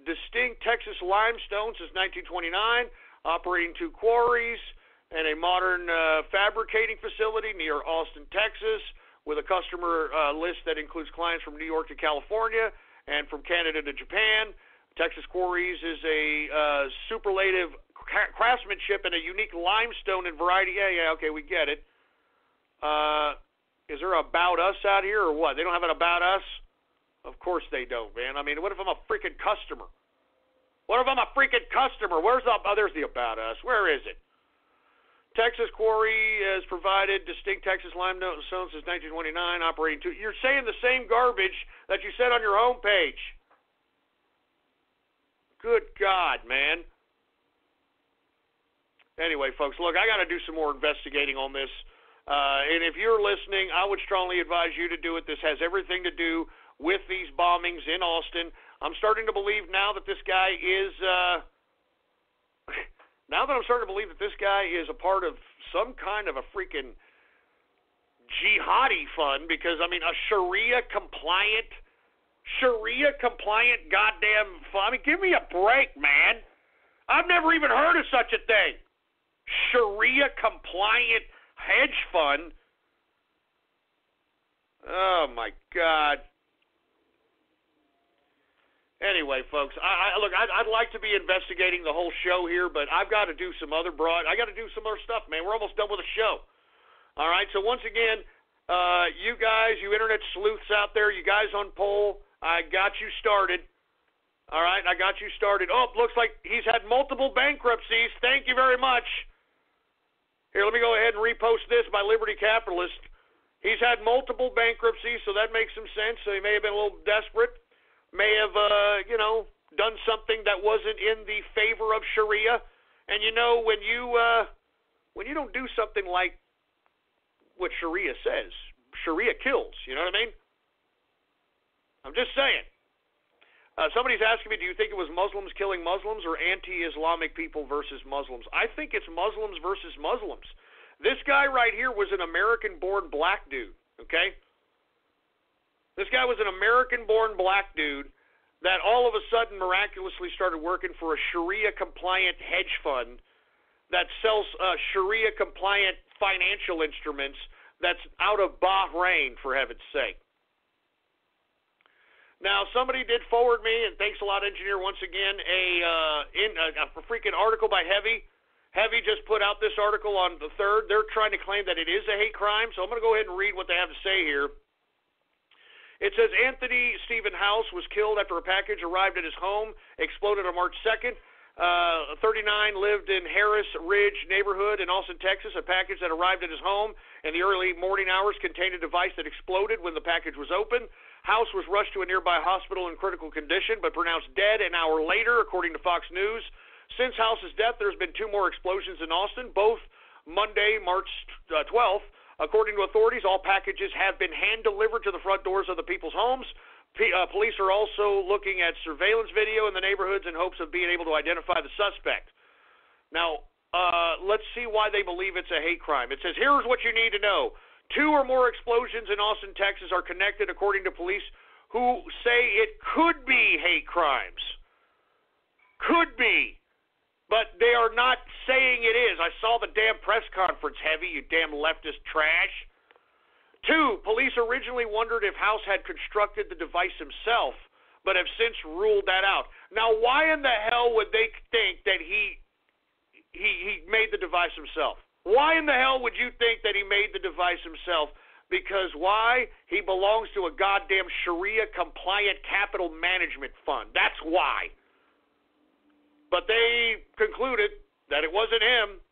distinct Texas limestone since 1929, operating 2 quarries and a modern fabricating facility near Austin, Texas, with a customer list that includes clients from New York to California and from Canada to Japan. Texas Quarries is a superlative craftsmanship and a unique limestone and variety. Yeah, okay, we get it. Is there a About Us out here or what? They don't have an About Us? Of course they don't, man. I mean, what if I'm a freaking customer? What if I'm a freaking customer? There's the About Us. Where is it? Texas Quarry has provided distinct Texas limestone since 1929, operating 2. You're saying the same garbage that you said on your homepage. Good God, man. Anyway, folks, look, I got to do some more investigating on this. And if you're listening, I would strongly advise you to do it. This has everything to do with these bombings in Austin. I'm starting to believe now that this guy is a part of some kind of a freaking jihadi fund, because, I mean, a Sharia-compliant goddamn fund. I mean, give me a break, man. I've never even heard of such a thing. Sharia-compliant hedge fund. Oh, my God. Anyway, folks, I'd like to be investigating the whole show here, but I've got to do some other stuff, man. We're almost done with the show. All right, so once again, you guys, you internet sleuths out there, you guys on poll, I got you started. All right, I got you started. Oh, looks like he's had multiple bankruptcies. Thank you very much. Here, let me go ahead and repost this by Liberty Capitalist. He's had multiple bankruptcies, so that makes some sense. So he may have been a little desperate, may have, done something that wasn't in the favor of Sharia. And when you don't do something like what Sharia says, Sharia kills. You know what I mean? I'm just saying. Somebody's asking me, do you think it was Muslims killing Muslims or anti-Islamic people versus Muslims? I think it's Muslims versus Muslims. This guy right here was an American-born black dude, okay? This guy was an American-born black dude that all of a sudden miraculously started working for a Sharia-compliant hedge fund that sells Sharia-compliant financial instruments that's out of Bahrain, for heaven's sake. Now, somebody did forward me, and thanks a lot, engineer, once again, a freaking article by Heavy. Heavy just put out this article on the 3rd. They're trying to claim that it is a hate crime, so I'm going to go ahead and read what they have to say here. It says, Anthony Stephen House was killed after a package arrived at his home, exploded on March 2nd. 39 lived in Harris Ridge neighborhood in Austin, Texas. A package that arrived at his home in the early morning hours contained a device that exploded when the package was opened. House was rushed to a nearby hospital in critical condition, but pronounced dead an hour later, according to Fox News. Since House's death, there's been 2 more explosions in Austin, both Monday, March 12th. According to authorities, all packages have been hand-delivered to the front doors of the people's homes. Police are also looking at surveillance video in the neighborhoods in hopes of being able to identify the suspect. Now, let's see why they believe it's a hate crime. It says, here's what you need to know. 2 or more explosions in Austin, Texas are connected, according to police, who say it could be hate crimes. Could be. But they are not saying it is. I saw the damn press conference, Heavy, you damn leftist trash. 2, police originally wondered if House had constructed the device himself, but have since ruled that out. Now, why in the hell would they think that he made the device himself? Why in the hell would you think that he made the device himself? Because why? He belongs to a goddamn Sharia-compliant capital management fund. That's why. But they concluded that it wasn't him.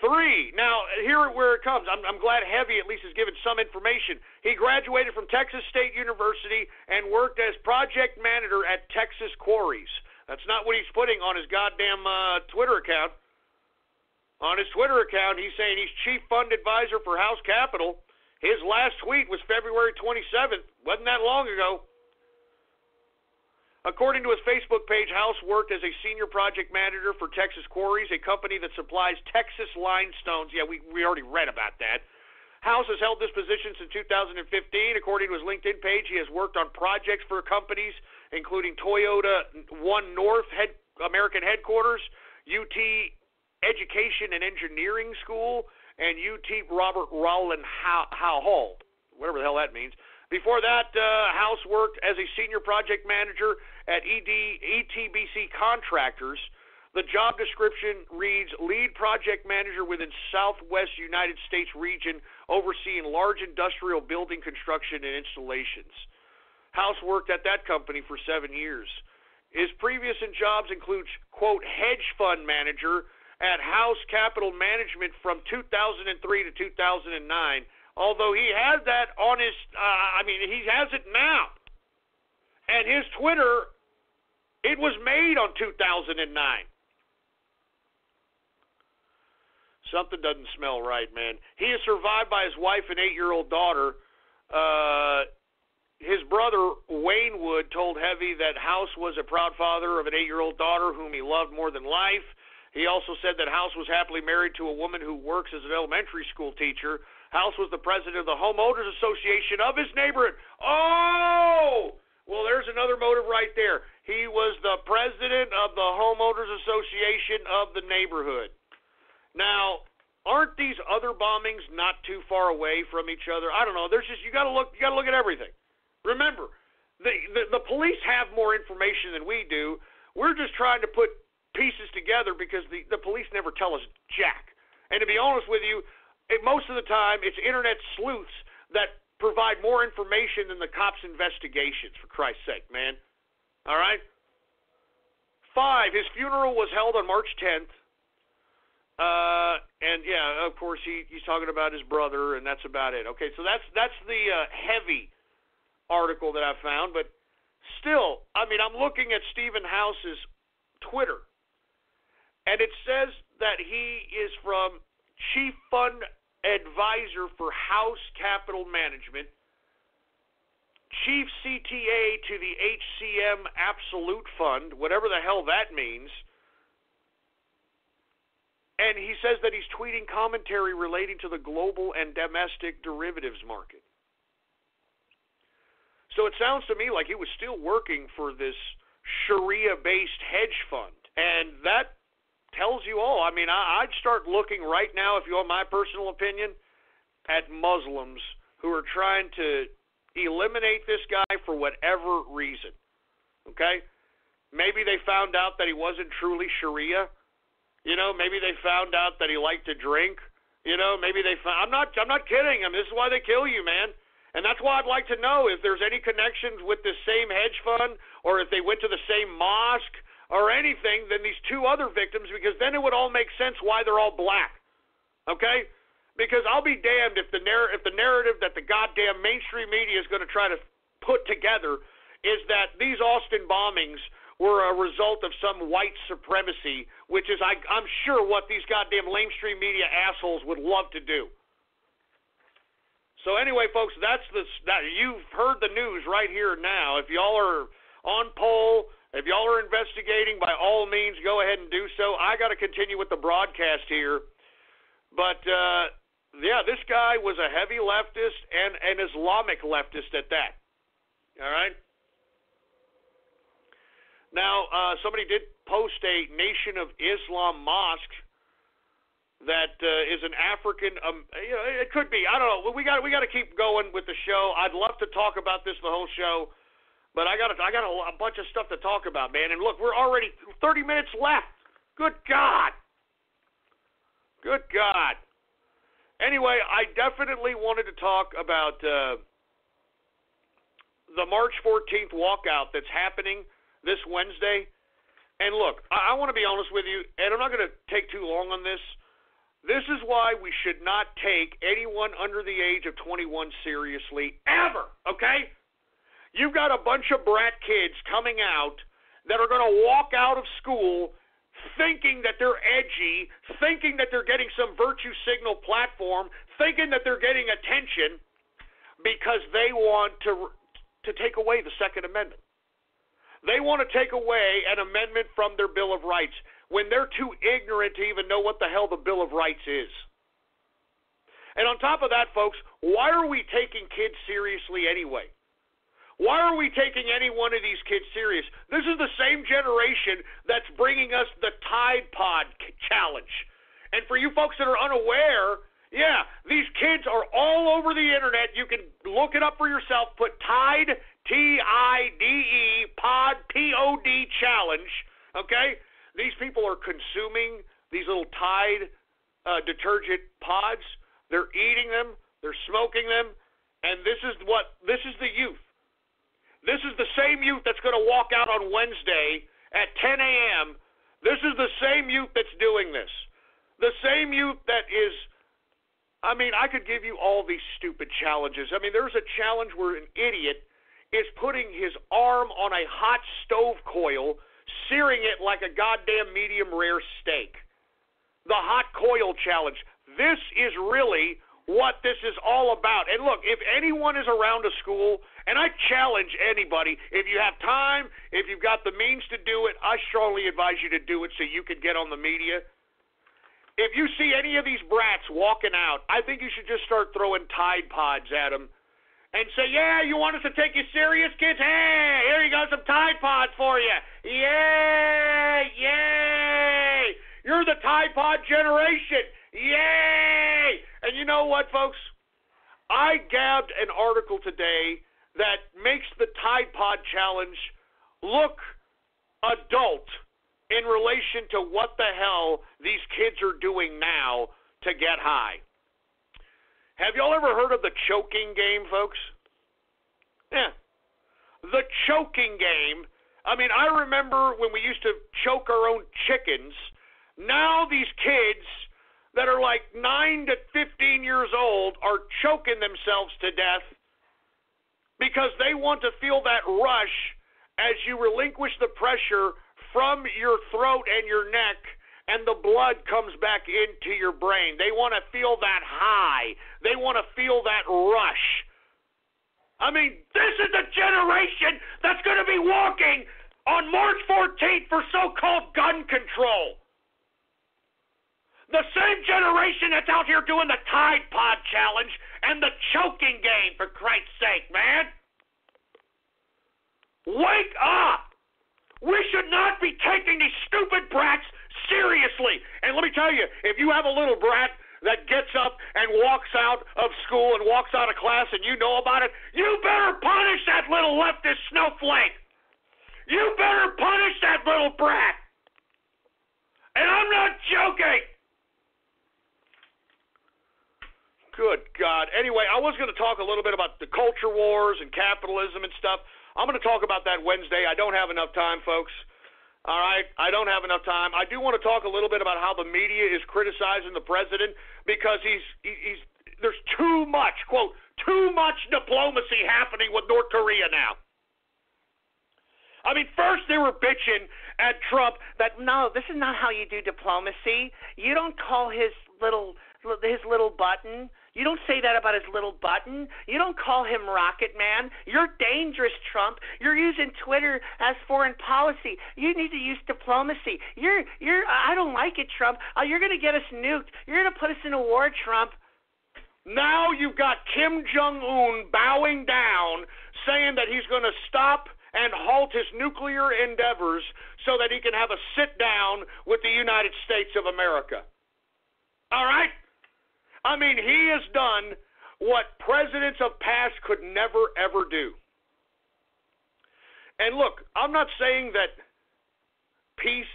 3. Now, here where it comes. I'm glad Heavy at least has given some information. He graduated from Texas State University and worked as project manager at Texas Quarries. That's not what he's putting on his goddamn Twitter account. On his Twitter account, he's saying he's chief fund advisor for House Capital. His last tweet was February 27th. Wasn't that long ago. According to his Facebook page, House worked as a senior project manager for Texas Quarries, a company that supplies Texas limestones. Yeah, we already read about that. House has held this position since 2015. According to his LinkedIn page, he has worked on projects for companies including Toyota One North American Headquarters, UT Education and Engineering School, and UT Robert Rowland Hall, whatever the hell that means. Before that, House worked as a senior project manager at ETBC Contractors. The job description reads, lead project manager within Southwest United States region, overseeing large industrial building construction and installations. House worked at that company for 7 years. His previous jobs include, quote, hedge fund manager at House Capital Management from 2003 to 2009. Although he had that on his, he has it now. And his Twitter, it was made on 2009. Something doesn't smell right, man. He is survived by his wife and 8-year-old daughter. His brother, Wayne Wood, told Heavy that House was a proud father of an 8-year-old daughter whom he loved more than life. He also said that House was happily married to a woman who works as an elementary school teacher. House was the president of the Homeowners Association of his neighborhood. Oh! Well, there's another motive right there. He was the president of the Homeowners Association of the neighborhood. Now, aren't these other bombings not too far away from each other? I don't know. There's just you got to look at everything. Remember, the police have more information than we do. We're just trying to put pieces together because the police never tell us jack. And to be honest with you, most of the time it's internet sleuths that provide more information than the cops' investigations, for Christ's sake, man. All right? 5, his funeral was held on March 10th. And yeah, of course he's talking about his brother, and that's about it. Okay, so that's the Heavy article that I found, but still, I'm looking at Stephen House's Twitter, and it says that he is from Chief Fund Advisor for House Capital Management, Chief CTA to the HCM Absolute Fund, whatever the hell that means. And he says that he's tweeting commentary relating to the global and domestic derivatives market. So it sounds to me like he was still working for this Sharia-based hedge fund. And that tells you all. I'd start looking right now, if you want my personal opinion, at Muslims who are trying to eliminate this guy for whatever reason. Okay? Maybe they found out that he wasn't truly Sharia. Maybe they found out that he liked to drink. Maybe they found. I'm not kidding. This is why they kill you, man. And that's why I'd like to know if there's any connections with this same hedge fund, or if they went to the same mosque or anything than these 2 other victims, because then it would all make sense why they're all black. Okay? Because I'll be damned if the narrative that the goddamn mainstream media is going to try to put together is that these Austin bombings were a result of some white supremacy, which is, I'm sure, what these goddamn mainstream media assholes would love to do. So anyway, folks, you've heard the news right here now. If y'all are on poll, if y'all are investigating, by all means, go ahead and do so. I got to continue with the broadcast here. But, this guy was a heavy leftist and an Islamic leftist at that. All right? Now, somebody did post a Nation of Islam mosque that is an African. It could be. I don't know. We got to keep going with the show. I'd love to talk about this the whole show, but I got a bunch of stuff to talk about, man. And look, we're already 30 minutes left. Good God. Good God. Anyway, I definitely wanted to talk about the March 14th walkout that's happening this Wednesday. And look, I want to be honest with you, and I'm not going to take too long on this. This is why we should not take anyone under the age of 21 seriously, ever, okay? You've got a bunch of brat kids coming out that are going to walk out of school thinking that they're edgy, thinking that they're getting some virtue signal platform, thinking that they're getting attention because they want to take away the Second Amendment. They want to take away an amendment from their Bill of Rights when they're too ignorant to even know what the hell the Bill of Rights is. And on top of that, folks, why are we taking kids seriously anyway? Why are we taking any one of these kids serious? This is the same generation that's bringing us the Tide Pod challenge. And for you folks that are unaware, yeah, these kids are all over the internet. You can look it up for yourself. Put Tide, T-I-D-E, Pod, P-O-D challenge, okay? These people are consuming these little Tide detergent pods. They're eating them. They're smoking them. And this is the youth. This is the same youth that's going to walk out on Wednesday at 10 a.m. This is the same youth that's doing this. The same youth that is, I could give you all these stupid challenges. There's a challenge where an idiot is putting his arm on a hot stove coil, searing it like a goddamn medium rare steak. The hot coil challenge. This is really what this is all about. And look, if anyone is around a school, and I challenge anybody, if you have time, if you've got the means to do it, I strongly advise you to do it so you can get on the media. If you see any of these brats walking out, I think you should just start throwing Tide Pods at them and say, yeah, you want us to take you serious, kids? Hey, here you go, some Tide Pods for you. Yay, yay. You're the Tide Pod generation. Yay! And you know what, folks? I gabbed an article today that makes the Tide Pod Challenge look adult in relation to what the hell these kids are doing now to get high. Have y'all ever heard of the choking game, folks? Yeah. The choking game. I remember when we used to choke our own chickens. Now these kids that are like 9 to 15 years old are choking themselves to death because they want to feel that rush as you relinquish the pressure from your throat and your neck and the blood comes back into your brain. They want to feel that high. They want to feel that rush. This is the generation that's going to be walking on March 14th for so-called gun control. The same generation that's out here doing the Tide Pod Challenge and the choking game, for Christ's sake, man. Wake up! We should not be taking these stupid brats seriously. And let me tell you, if you have a little brat that gets up and walks out of school and walks out of class and you know about it, you better punish that little leftist snowflake. You better punish that little brat. And I'm not joking. Good God. Anyway, I was going to talk a little bit about the culture wars and capitalism and stuff. I'm going to talk about that Wednesday. I don't have enough time, folks. All right? I don't have enough time. I do want to talk a little bit about how the media is criticizing the president because there's too much, quote, too much diplomacy happening with North Korea now. First they were bitching at Trump that, no, this is not how you do diplomacy. You don't call his little button. You don't say that about his little button. You don't call him Rocket Man. You're dangerous, Trump. You're using Twitter as foreign policy. You need to use diplomacy. I don't like it, Trump. You're going to get us nuked. You're going to put us in a war, Trump. Now you've got Kim Jong-un bowing down, saying that he's going to stop and halt his nuclear endeavors so that he can have a sit-down with the United States of America. All right? He has done what presidents of past could never, ever do. And look, I'm not saying that peace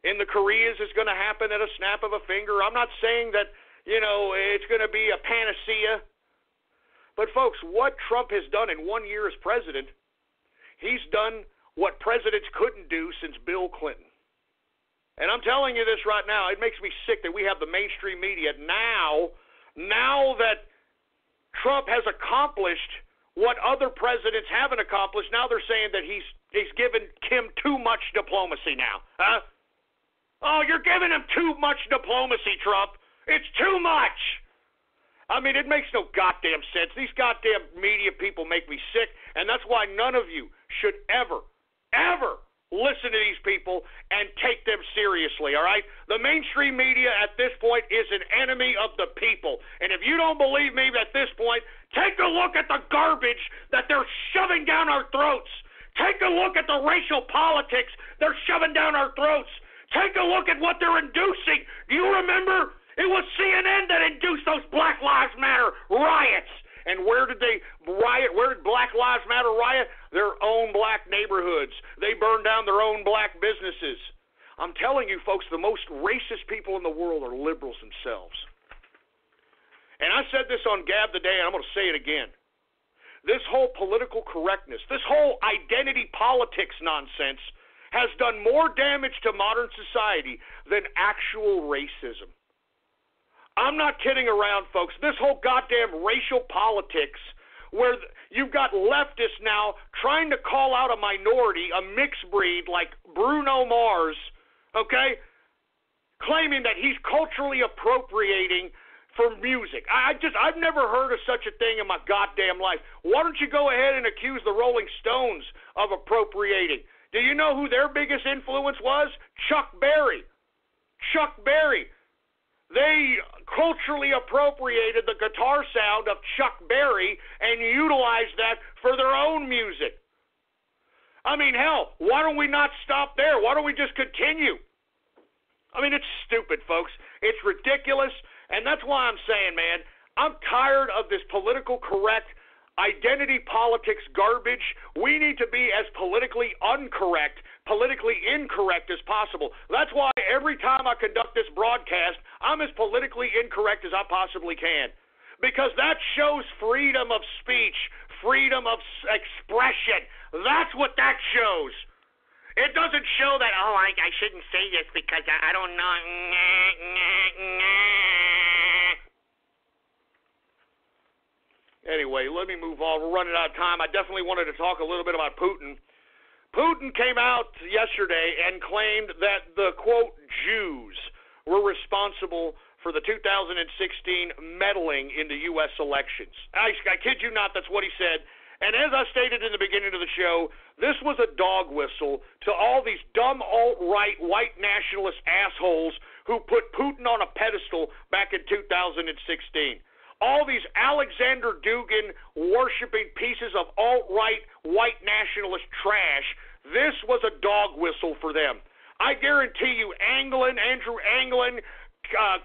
in the Koreas is going to happen at a snap of a finger. I'm not saying that, it's going to be a panacea. But, folks, what Trump has done in 1 year as president, he's done what presidents couldn't do since Bill Clinton. And I'm telling you this right now, it makes me sick that we have the mainstream media now that Trump has accomplished what other presidents haven't accomplished. Now they're saying that he's given Kim too much diplomacy now. Huh? Oh, you're giving him too much diplomacy, Trump. It's too much. I mean, it makes no goddamn sense. These goddamn media people make me sick, and that's why none of you should ever listen to these people and take them seriously, all right? The mainstream media at this point is an enemy of the people. And if you don't believe me at this point, take a look at the garbage that they're shoving down our throats. Take a look at the racial politics they're shoving down our throats. Take a look at what they're inducing. Do you remember? It was CNN that induced those Black Lives Matter riots. And where did they riot? Where did Black Lives Matter riot? Their own black neighborhoods. They burned down their own black businesses. I'm telling you, folks, the most racist people in the world are liberals themselves. And I said this on Gab today, and I'm going to say it again. This whole political correctness, this whole identity politics nonsense has done more damage to modern society than actual racism. I'm not kidding around, folks. This whole goddamn racial politics where you've got leftists now trying to call out a minority, a mixed breed like Bruno Mars, okay, claiming that he's culturally appropriating for music. I've never heard of such a thing in my goddamn life. Why don't you go ahead and accuse the Rolling Stones of appropriating? Do you know who their biggest influence was? Chuck Berry. Chuck Berry. They culturally appropriated the guitar sound of Chuck Berry and utilized that for their own music. I mean, hell, why don't we not stop there? Why don't we just continue? I mean, it's stupid, folks. It's ridiculous, and that's why I'm saying, man, I'm tired of this political correct identity politics garbage. We need to be as politically incorrect as possible. That's why every time I conduct this broadcast, I'm as politically incorrect as I possibly can. Because that shows freedom of speech, freedom of expression. That's what that shows. It doesn't show that, I shouldn't say this because I don't know. Anyway, let me move on. We're running out of time. I definitely wanted to talk a little bit about Putin. Putin came out yesterday and claimed that the, quote, Jews were responsible for the 2016 meddling in the U.S. elections. I kid you not, that's what he said. And as I stated in the beginning of the show, this was a dog whistle to all these dumb alt-right white nationalist assholes who put Putin on a pedestal back in 2016. All these Alexander Dugin worshiping pieces of alt-right white nationalist trash, this was a dog whistle for them. I guarantee you Andrew Anglin,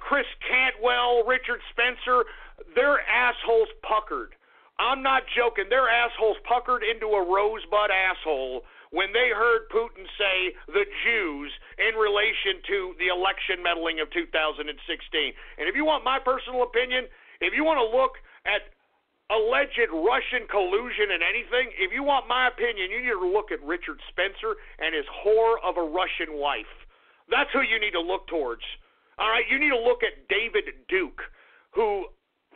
Chris Cantwell, Richard Spencer, their assholes puckered. I'm not joking. Their assholes puckered into a rosebud asshole when they heard Putin say the Jews in relation to the election meddling of 2016. And if you want my personal opinion, if you want to look at alleged Russian collusion in anything, if you want my opinion, you need to look at Richard Spencer and his whore of a Russian wife. That's who you need to look towards. All right, you need to look at David Duke, who,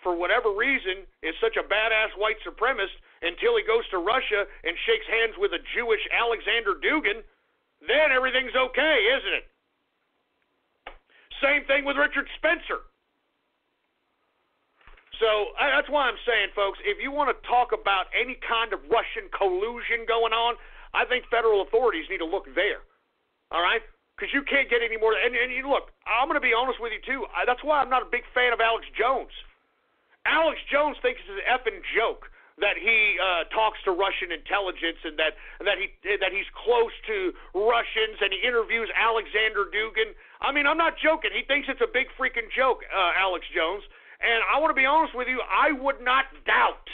for whatever reason, is such a badass white supremacist until he goes to Russia and shakes hands with a Jewish Alexander Dugin. Then everything's okay, isn't it? Same thing with Richard Spencer. So that's why I'm saying, folks, if you want to talk about any kind of Russian collusion going on, I think federal authorities need to look there. All right? Because you can't get any more. And look, I'm going to be honest with you, too. That's why I'm not a big fan of Alex Jones. Alex Jones thinks it's an effing joke that he talks to Russian intelligence and that he's close to Russians and he interviews Alexander Dugin. I mean, I'm not joking. He thinks it's a big freaking joke, Alex Jones. And I want to be honest with you, I would not doubt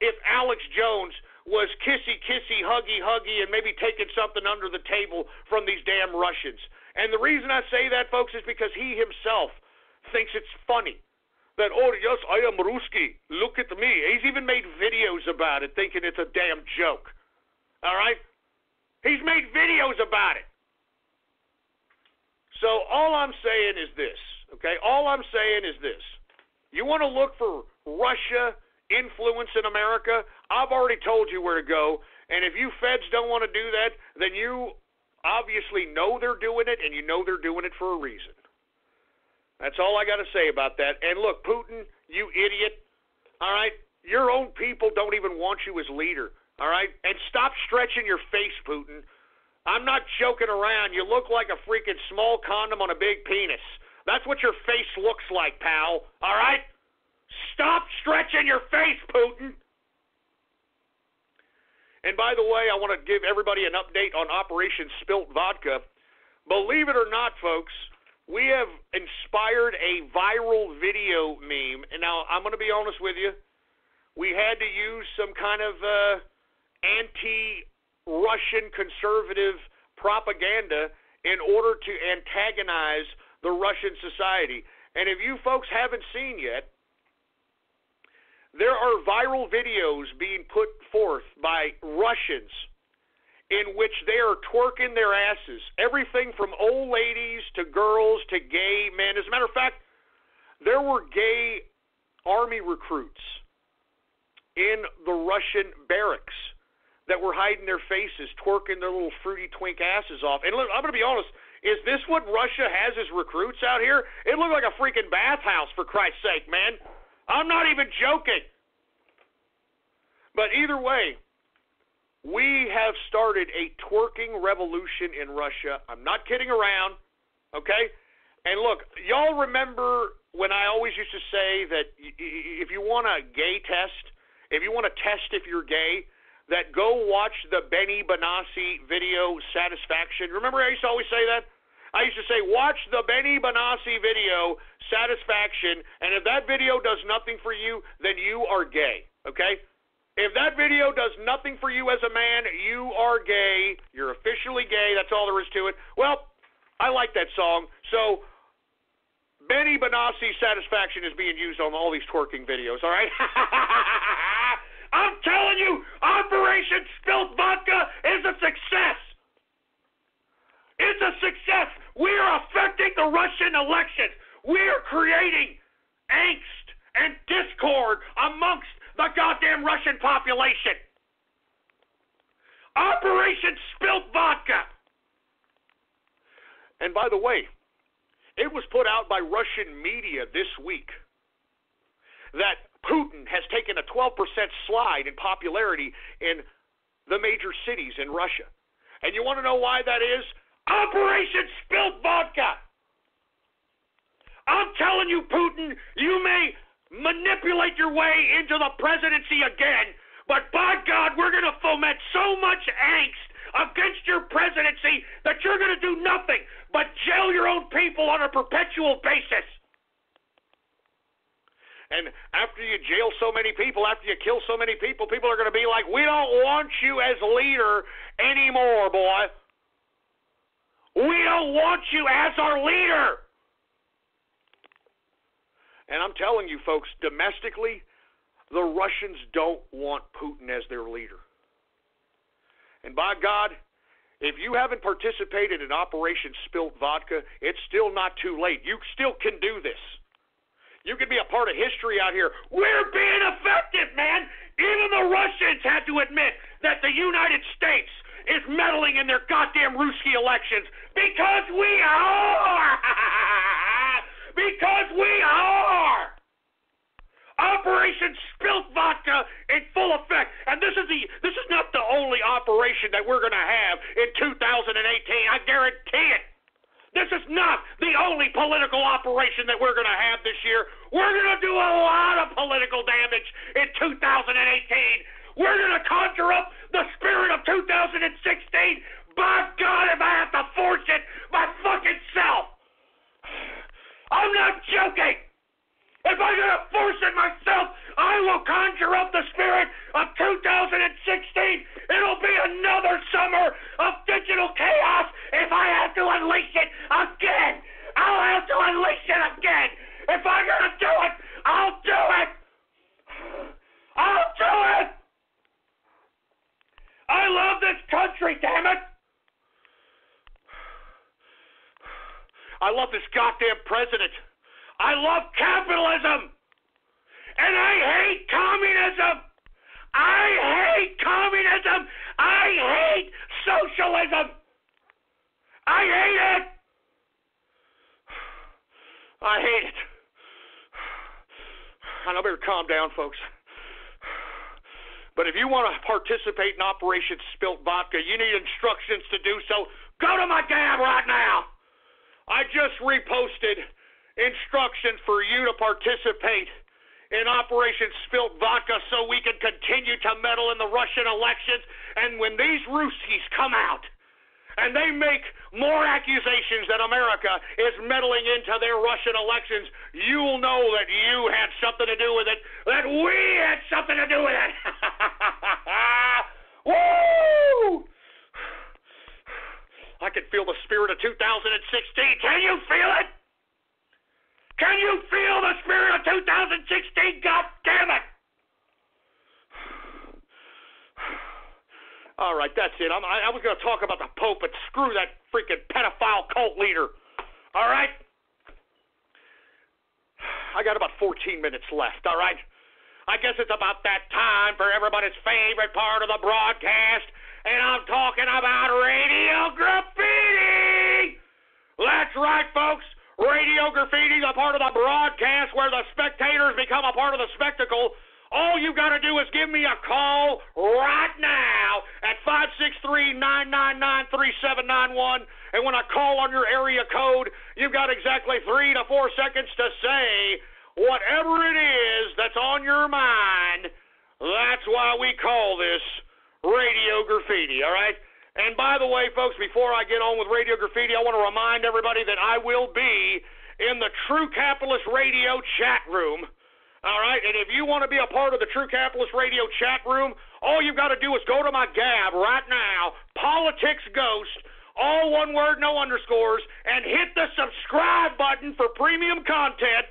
if Alex Jones was kissy, huggy, and maybe taking something under the table from these damn Russians. And the reason I say that, folks, is because he himself thinks it's funny. That, oh, yes, I am Ruski. Look at me. He's even made videos about it, thinking it's a damn joke. All right? He's made videos about it. So all I'm saying is this, okay? All I'm saying is this. You want to look for Russia influence in America? I've already told you where to go. And if you feds don't want to do that, then you obviously know they're doing it, and you know they're doing it for a reason. That's all I got to say about that. And look, Putin, you idiot, all right? Your own people don't even want you as leader, all right? And stop stretching your face, Putin. I'm not joking around. You look like a freaking small condom on a big penis. That's what your face looks like, pal, all right? Stop stretching your face, Putin. And by the way, I want to give everybody an update on Operation Spilt Vodka. Believe it or not, folks, we have inspired a viral video meme. And now, I'm going to be honest with you. We had to use some kind of anti-Russian conservative propaganda in order to antagonize the Russian society. And if you folks haven't seen yet, there are viral videos being put forth by Russians in which they are twerking their asses. Everything from old ladies to girls to gay men. As a matter of fact, there were gay army recruits in the Russian barracks that were hiding their faces, twerking their little fruity twink asses off. And look, I'm going to be honest, is this what Russia has as recruits out here? It looked like a freaking bathhouse, for Christ's sake, man. I'm not even joking. But either way, we have started a twerking revolution in Russia. I'm not kidding around, okay? And look, y'all remember when I always used to say that if you want a gay test, if you want to test if you're gay, that go watch the Benny Benassi video, Satisfaction. Remember I used to always say that? I used to say, watch the Benny Benassi video, Satisfaction, and if that video does nothing for you, then you are gay, okay? If that video does nothing for you as a man, you are gay. You're officially gay. That's all there is to it. Well, I like that song. So, Benny Benassi Satisfaction is being used on all these twerking videos, all right? I'm telling you, Operation Spilt Vodka is a success. It's a success. We are affecting the Russian elections. We are creating angst and discord amongst the goddamn Russian population. Operation Spilt Vodka. And by the way, it was put out by Russian media this week that Putin has taken a 12% slide in popularity in the major cities in Russia. And you want to know why that is? Operation Spilt Vodka. I'm telling you, Putin, you may manipulate your way into the presidency again, but by God, we're going to foment so much angst against your presidency that you're going to do nothing but jail your own people on a perpetual basis. And after you jail so many people, after you kill so many people, people are going to be like, we don't want you as leader anymore, boy. We don't want you as our leader. And I'm telling you, folks, domestically, the Russians don't want Putin as their leader. And by God, if you haven't participated in Operation Spilt Vodka, it's still not too late. You still can do this. You can be a part of history out here. We're being effective, man. Even the Russians had to admit that the United States is meddling in their goddamn Ruski elections because we are. Because we are. Operation Spilt Vodka in full effect. And this is not the only operation that we're going to have in 2018. I guarantee it. This is not the only political operation that we're going to have this year. We're going to do a lot of political damage in 2018. We're going to conjure up the spirit of 2016. By God, if I have to force it my fucking self. I'm not joking. If I'm going to force it myself, I will conjure up the spirit of 2016. It'll be another more summer of digital chaos if I have to unleash it again. I'll have to unleash it again. If I'm going to do it, I'll do it. I'll do it. I love this country, damn it. I love this goddamn president. I love capitalism. And I hate communism. I hate communism. I hate socialism. I hate it. I hate it. And I better calm down, folks. But if you want to participate in Operation Spilt Vodka, you need instructions to do so. Go to my Gab right now. I just reposted instructions for you to participate in Operation Spilt Vodka so we can continue to meddle in the Russian elections. And when these Ruskies come out and they make more accusations that America is meddling into their Russian elections, you'll know that you had something to do with it, that we had something to do with it. Woo! I can feel the spirit of 2016. Can you feel it? Can you feel the spirit of 2016? God damn it! All right, that's it. I was going to talk about the Pope, but screw that freaking pedophile cult leader. All right? I got about 14 minutes left, all right? I guess it's about that time for everybody's favorite part of the broadcast, and I'm talking about radio graffiti! That's right, folks. Radio graffiti is a part of the broadcast where the spectators become a part of the spectacle. All you got to do is give me a call right now at 563-999-3791. And when I call on your area code, you've got exactly 3 to 4 seconds to say whatever it is that's on your mind. That's why we call this radio graffiti, all right? And by the way, folks, before I get on with radio graffiti, I want to remind everybody that I will be in the True Capitalist Radio chat room. All right, and if you want to be a part of the True Capitalist Radio chat room, all you've got to do is go to my Gab right now, Politics Ghost, all one word, no underscores, and hit the subscribe button for premium content.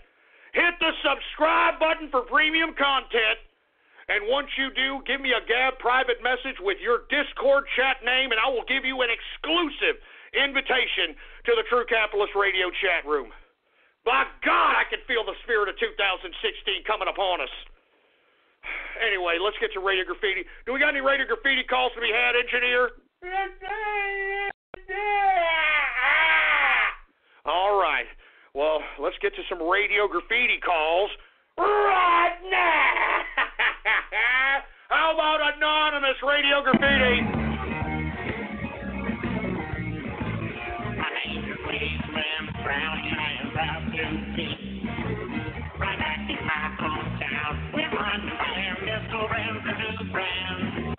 Hit the subscribe button for premium content. And once you do, give me a Gab private message with your Discord chat name, and I will give you an exclusive invitation to the True Capitalist Radio chat room. By God, I can feel the spirit of 2016 coming upon us. Anyway, let's get to radio graffiti. Do we got any radio graffiti calls to be had, engineer? All right. Well, let's get to some radio graffiti calls right now. How about anonymous radio graffiti? Right back in my hometown, we're on fire, just go round to the ground.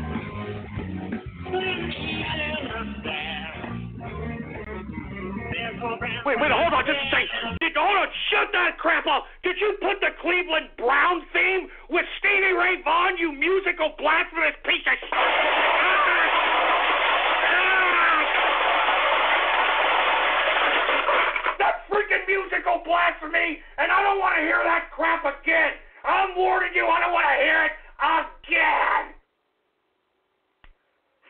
Wait, hold on, just a second. Hold on, shut that crap off. Did you put the Cleveland Brown theme with Stevie Ray Vaughan, you musical blasphemous piece of shit? Freaking musical blasphemy, and I don't want to hear that crap again. I'm warning you, I don't want to hear it again.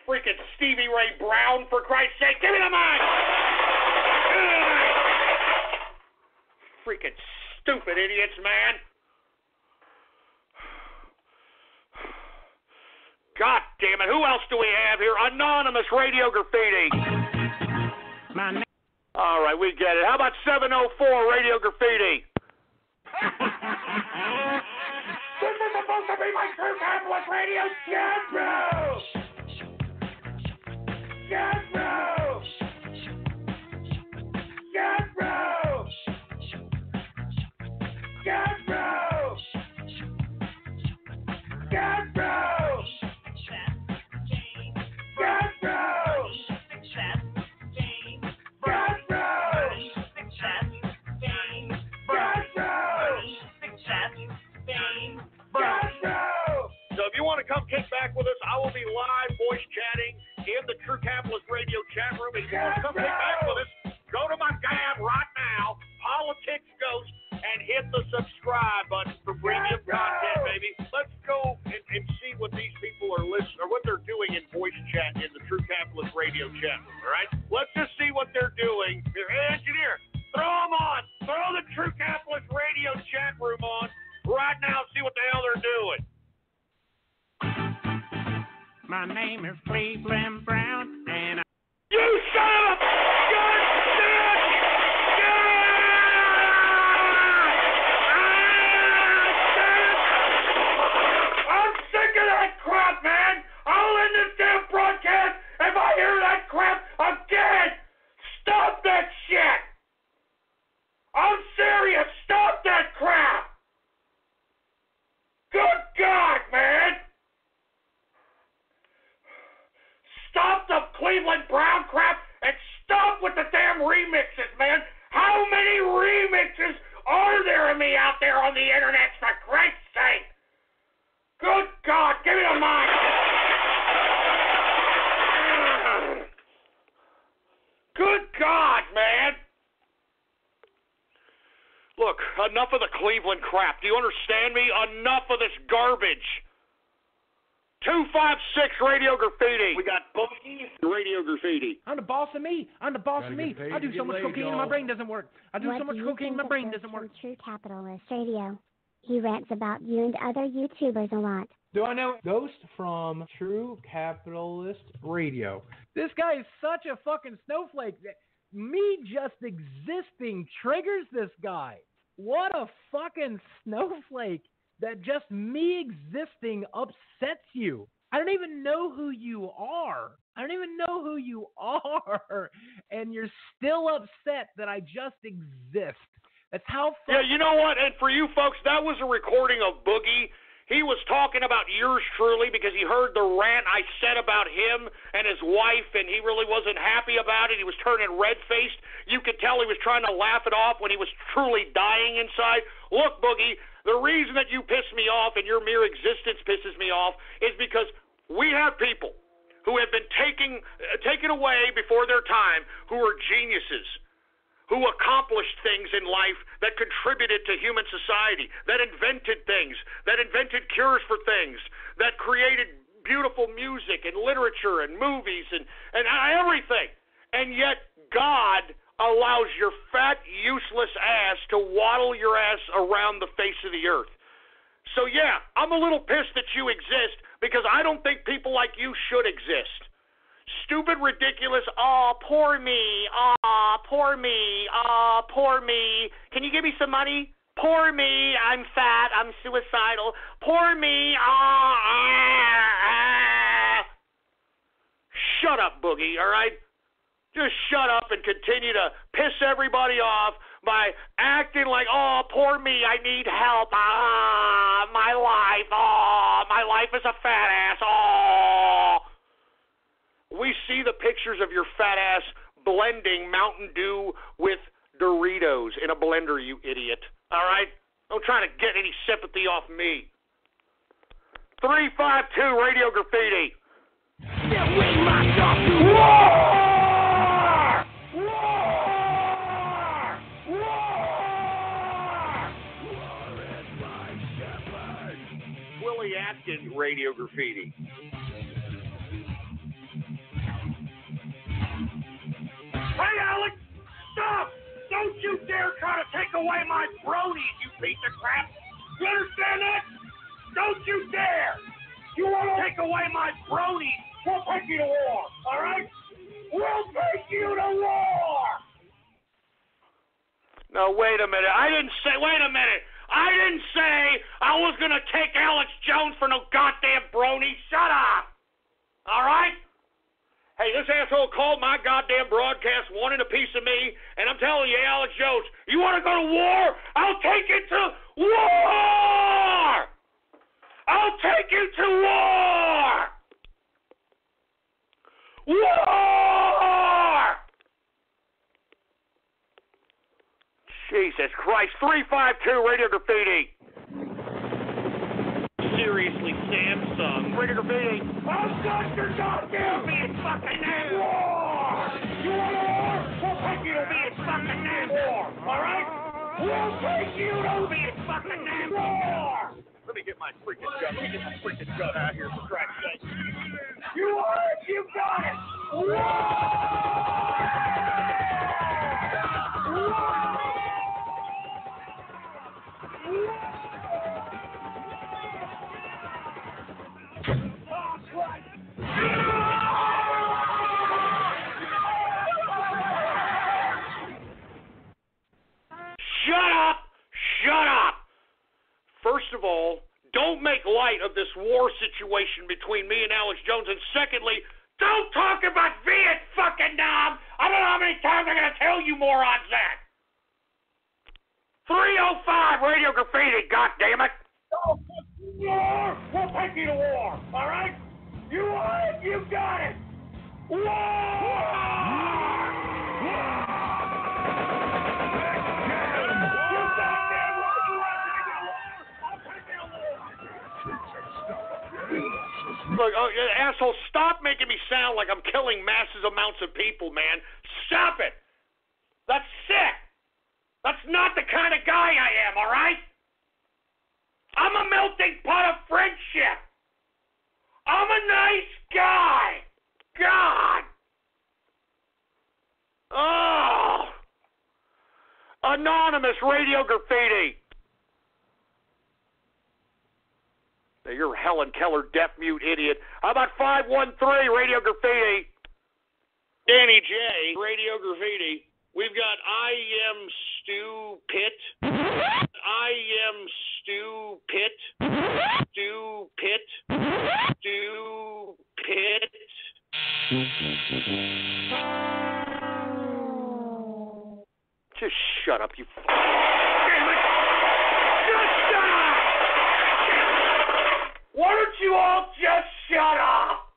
Freaking Stevie Ray Brown, for Christ's sake, give me the mic. Freaking stupid idiots, man. God damn it, who else do we have here? Anonymous radio graffiti. All right, we get it. How about 704 radio graffiti? This is supposed to be my True Capitalist Radio So if you want to come kick back with us, I will be live voice chatting in the subscribe button for premium content, baby. Let's go and see what these people are listening, or what they're doing in voice chat in the True Capitalist Radio chat room, all right? Let's just see what they're doing. Here, hey, engineer, throw them on. Throw the True Capitalist Radio chat room on right now. See what the hell they're doing. My name is Cleveland Brown, and You son of a gun! I'm sick of that crap, man! I'll end this damn broadcast if I hear that crap again! Stop that shit! I'm serious! Stop that crap! Good God, man! Stop the Cleveland Brown crap and stop with the damn remixes, man! How many remixes are there of me out there on the internet, for Christ's sake? Good God, give me the mic! Good God, man! Look, enough of the Cleveland crap. Do you understand me? Enough of this garbage. 256 Radio Graffiti. We got Boogie Radio Graffiti. I'm the boss of me. I'm the boss of me. I do so much cocaine and my brain doesn't work. I do so much cocaine and my brain doesn't work. True Capitalist Radio. He rants about you and other YouTubers a lot. Do I know Ghost from True Capitalist Radio? This guy is such a fucking snowflake. Me just existing triggers this guy. What a fucking snowflake that just me existing upsets you. I don't even know who you are. And you're still upset that I just exist. That's how... Yeah, you know what? And for you folks, that was a recording of Boogie. He was talking about yours truly because he heard the rant I said about him and his wife, and he really wasn't happy about it. He was turning red-faced. You could tell he was trying to laugh it off when he was truly dying inside. Look, Boogie, the reason that you piss me off and your mere existence pisses me off is because we have people who have been taken away before their time, who are geniuses, who accomplished things in life that contributed to human society, that invented things, that invented cures for things, that created beautiful music and literature and movies and everything. And yet God allows your fat, useless ass to waddle your ass around the face of the earth. So yeah, I'm a little pissed that you exist because I don't think people like you should exist. Stupid, ridiculous, oh, poor me, oh, poor me, oh, poor me. Can you give me some money? Poor me, I'm fat, I'm suicidal. Poor me, Shut up, Boogie, all right? Just shut up and continue to piss everybody off by acting like, oh, poor me, I need help. My life is a fat ass. Oh. We see the pictures of your fat ass blending Mountain Dew with Doritos in a blender, you idiot. All right? Don't try to get any sympathy off me. 352 Radio Graffiti. Willie Atkins Radio Graffiti. Hey, Alex! Stop! Don't you dare try to take away my bronies, you piece of crap! You understand that? Don't you dare! You want to take away my bronies, we'll take you to war, alright? We'll take you to war! No, wait a minute. I didn't say I was going to take Alex Jones for no goddamn brony. Shut up! Alright? Hey, this asshole called my goddamn broadcast wanting a piece of me, and I'm telling you, Alex Jones, you want to go to war? I'll take you to war! I'll take you to war! War! Jesus Christ, 352 Radio Graffiti. Seriously, Samsung. Radio Graffiti. I've got your goddamn be its fucking name. War! You want a war? We'll take you to be its fucking name. War. Alright? We'll take you to the fucking damn war! Let me get my freaking gun out here, for Christ's sake. You heard? You got it! Shut up! First of all, don't make light of this war situation between me and Alex Jones. And secondly, don't talk about Vietnam. I don't know how many times I'm going to tell you morons that. 305 Radio Graffiti, goddammit. War! We'll take you to war, all right? You want it? You got it. War! Look, asshole, stop making me sound like I'm killing massive amounts of people, man. Stop it. That's sick. That's not the kind of guy I am, all right? I'm a melting pot of friendship. I'm a nice guy. God. Oh. Anonymous Radio Graffiti. You're Helen Keller, deaf mute idiot. How about 513 Radio Graffiti? Danny J, Radio Graffiti. We've got I Am Stupid. I Am Stupid. Stupid. Stupid. Just shut up, you damn it! Just shut up! Why don't you all just shut up?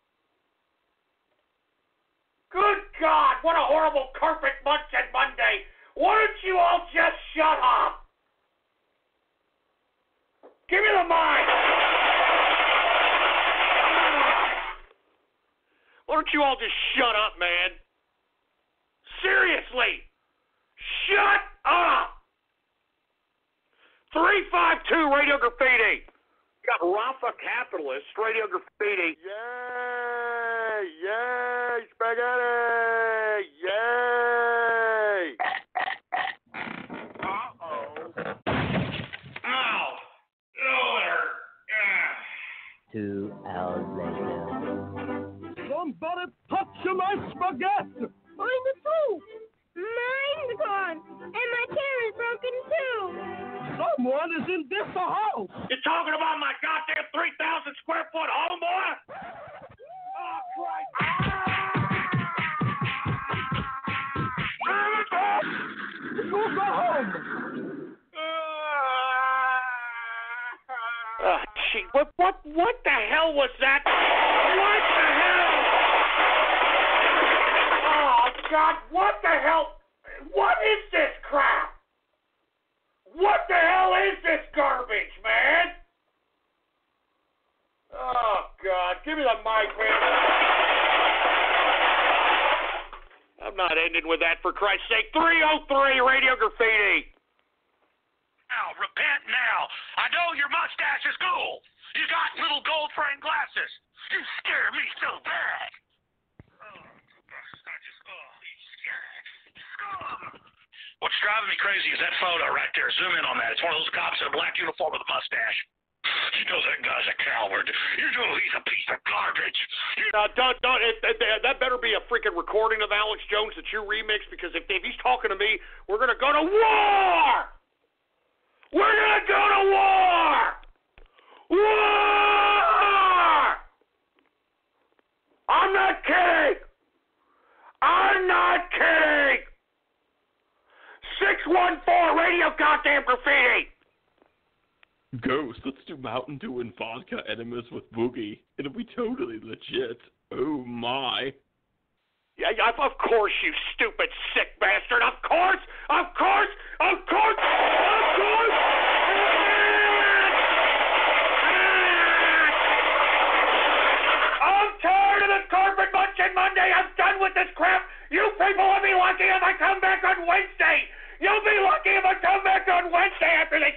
Good God, what a horrible carpet munching Monday. Why don't you all just shut up? Give me the mic. Why don't you all just shut up, man? Seriously. Shut up. 352 Radio Graffiti. Got Rafa Capitalist, Radio Graffiti. Yay! Yay! Spaghetti! Yay! Uh-oh. Ow! There. 2 hours later. Somebody touch my spaghetti! Mine too! Mine's gone! And my chair is broken too! Someone is in this house! You talking about my goddamn 3,000 square foot home, boy? Oh, Christ! Go home! Oh, gee, what the hell was that? What the hell? Oh, God, what the hell? What is this crap? What the hell is this garbage, man? Oh, God. Give me the mic, man. I'm not ending with that, for Christ's sake. 303 Radio Graffiti. Now, repent now. I know your mustache is cool. You got little gold frame glasses. You scare me so bad. What's driving me crazy is that photo right there. Zoom in on that. It's one of those cops in a black uniform with a mustache. You know that guy's a coward. You know he's a piece of garbage. Don't. That better be a freaking recording of Alex Jones that you remixed, because if he's talking to me, we're going to go to war! We're going to go to war! War! I'm not kidding! I'm not kidding! 614 Radio Goddamn Graffiti! Ghost, let's do Mountain Dew and vodka enemas with Boogie. It'll be totally legit. Oh my. Yeah, of course, you stupid sick bastard. Of course! Of course! Of course! Of course! I'm tired of this carpet munching Monday. I'm done with this crap. You people will be lucky if I come back on Wednesday. You'll be lucky if I come back on Wednesday after they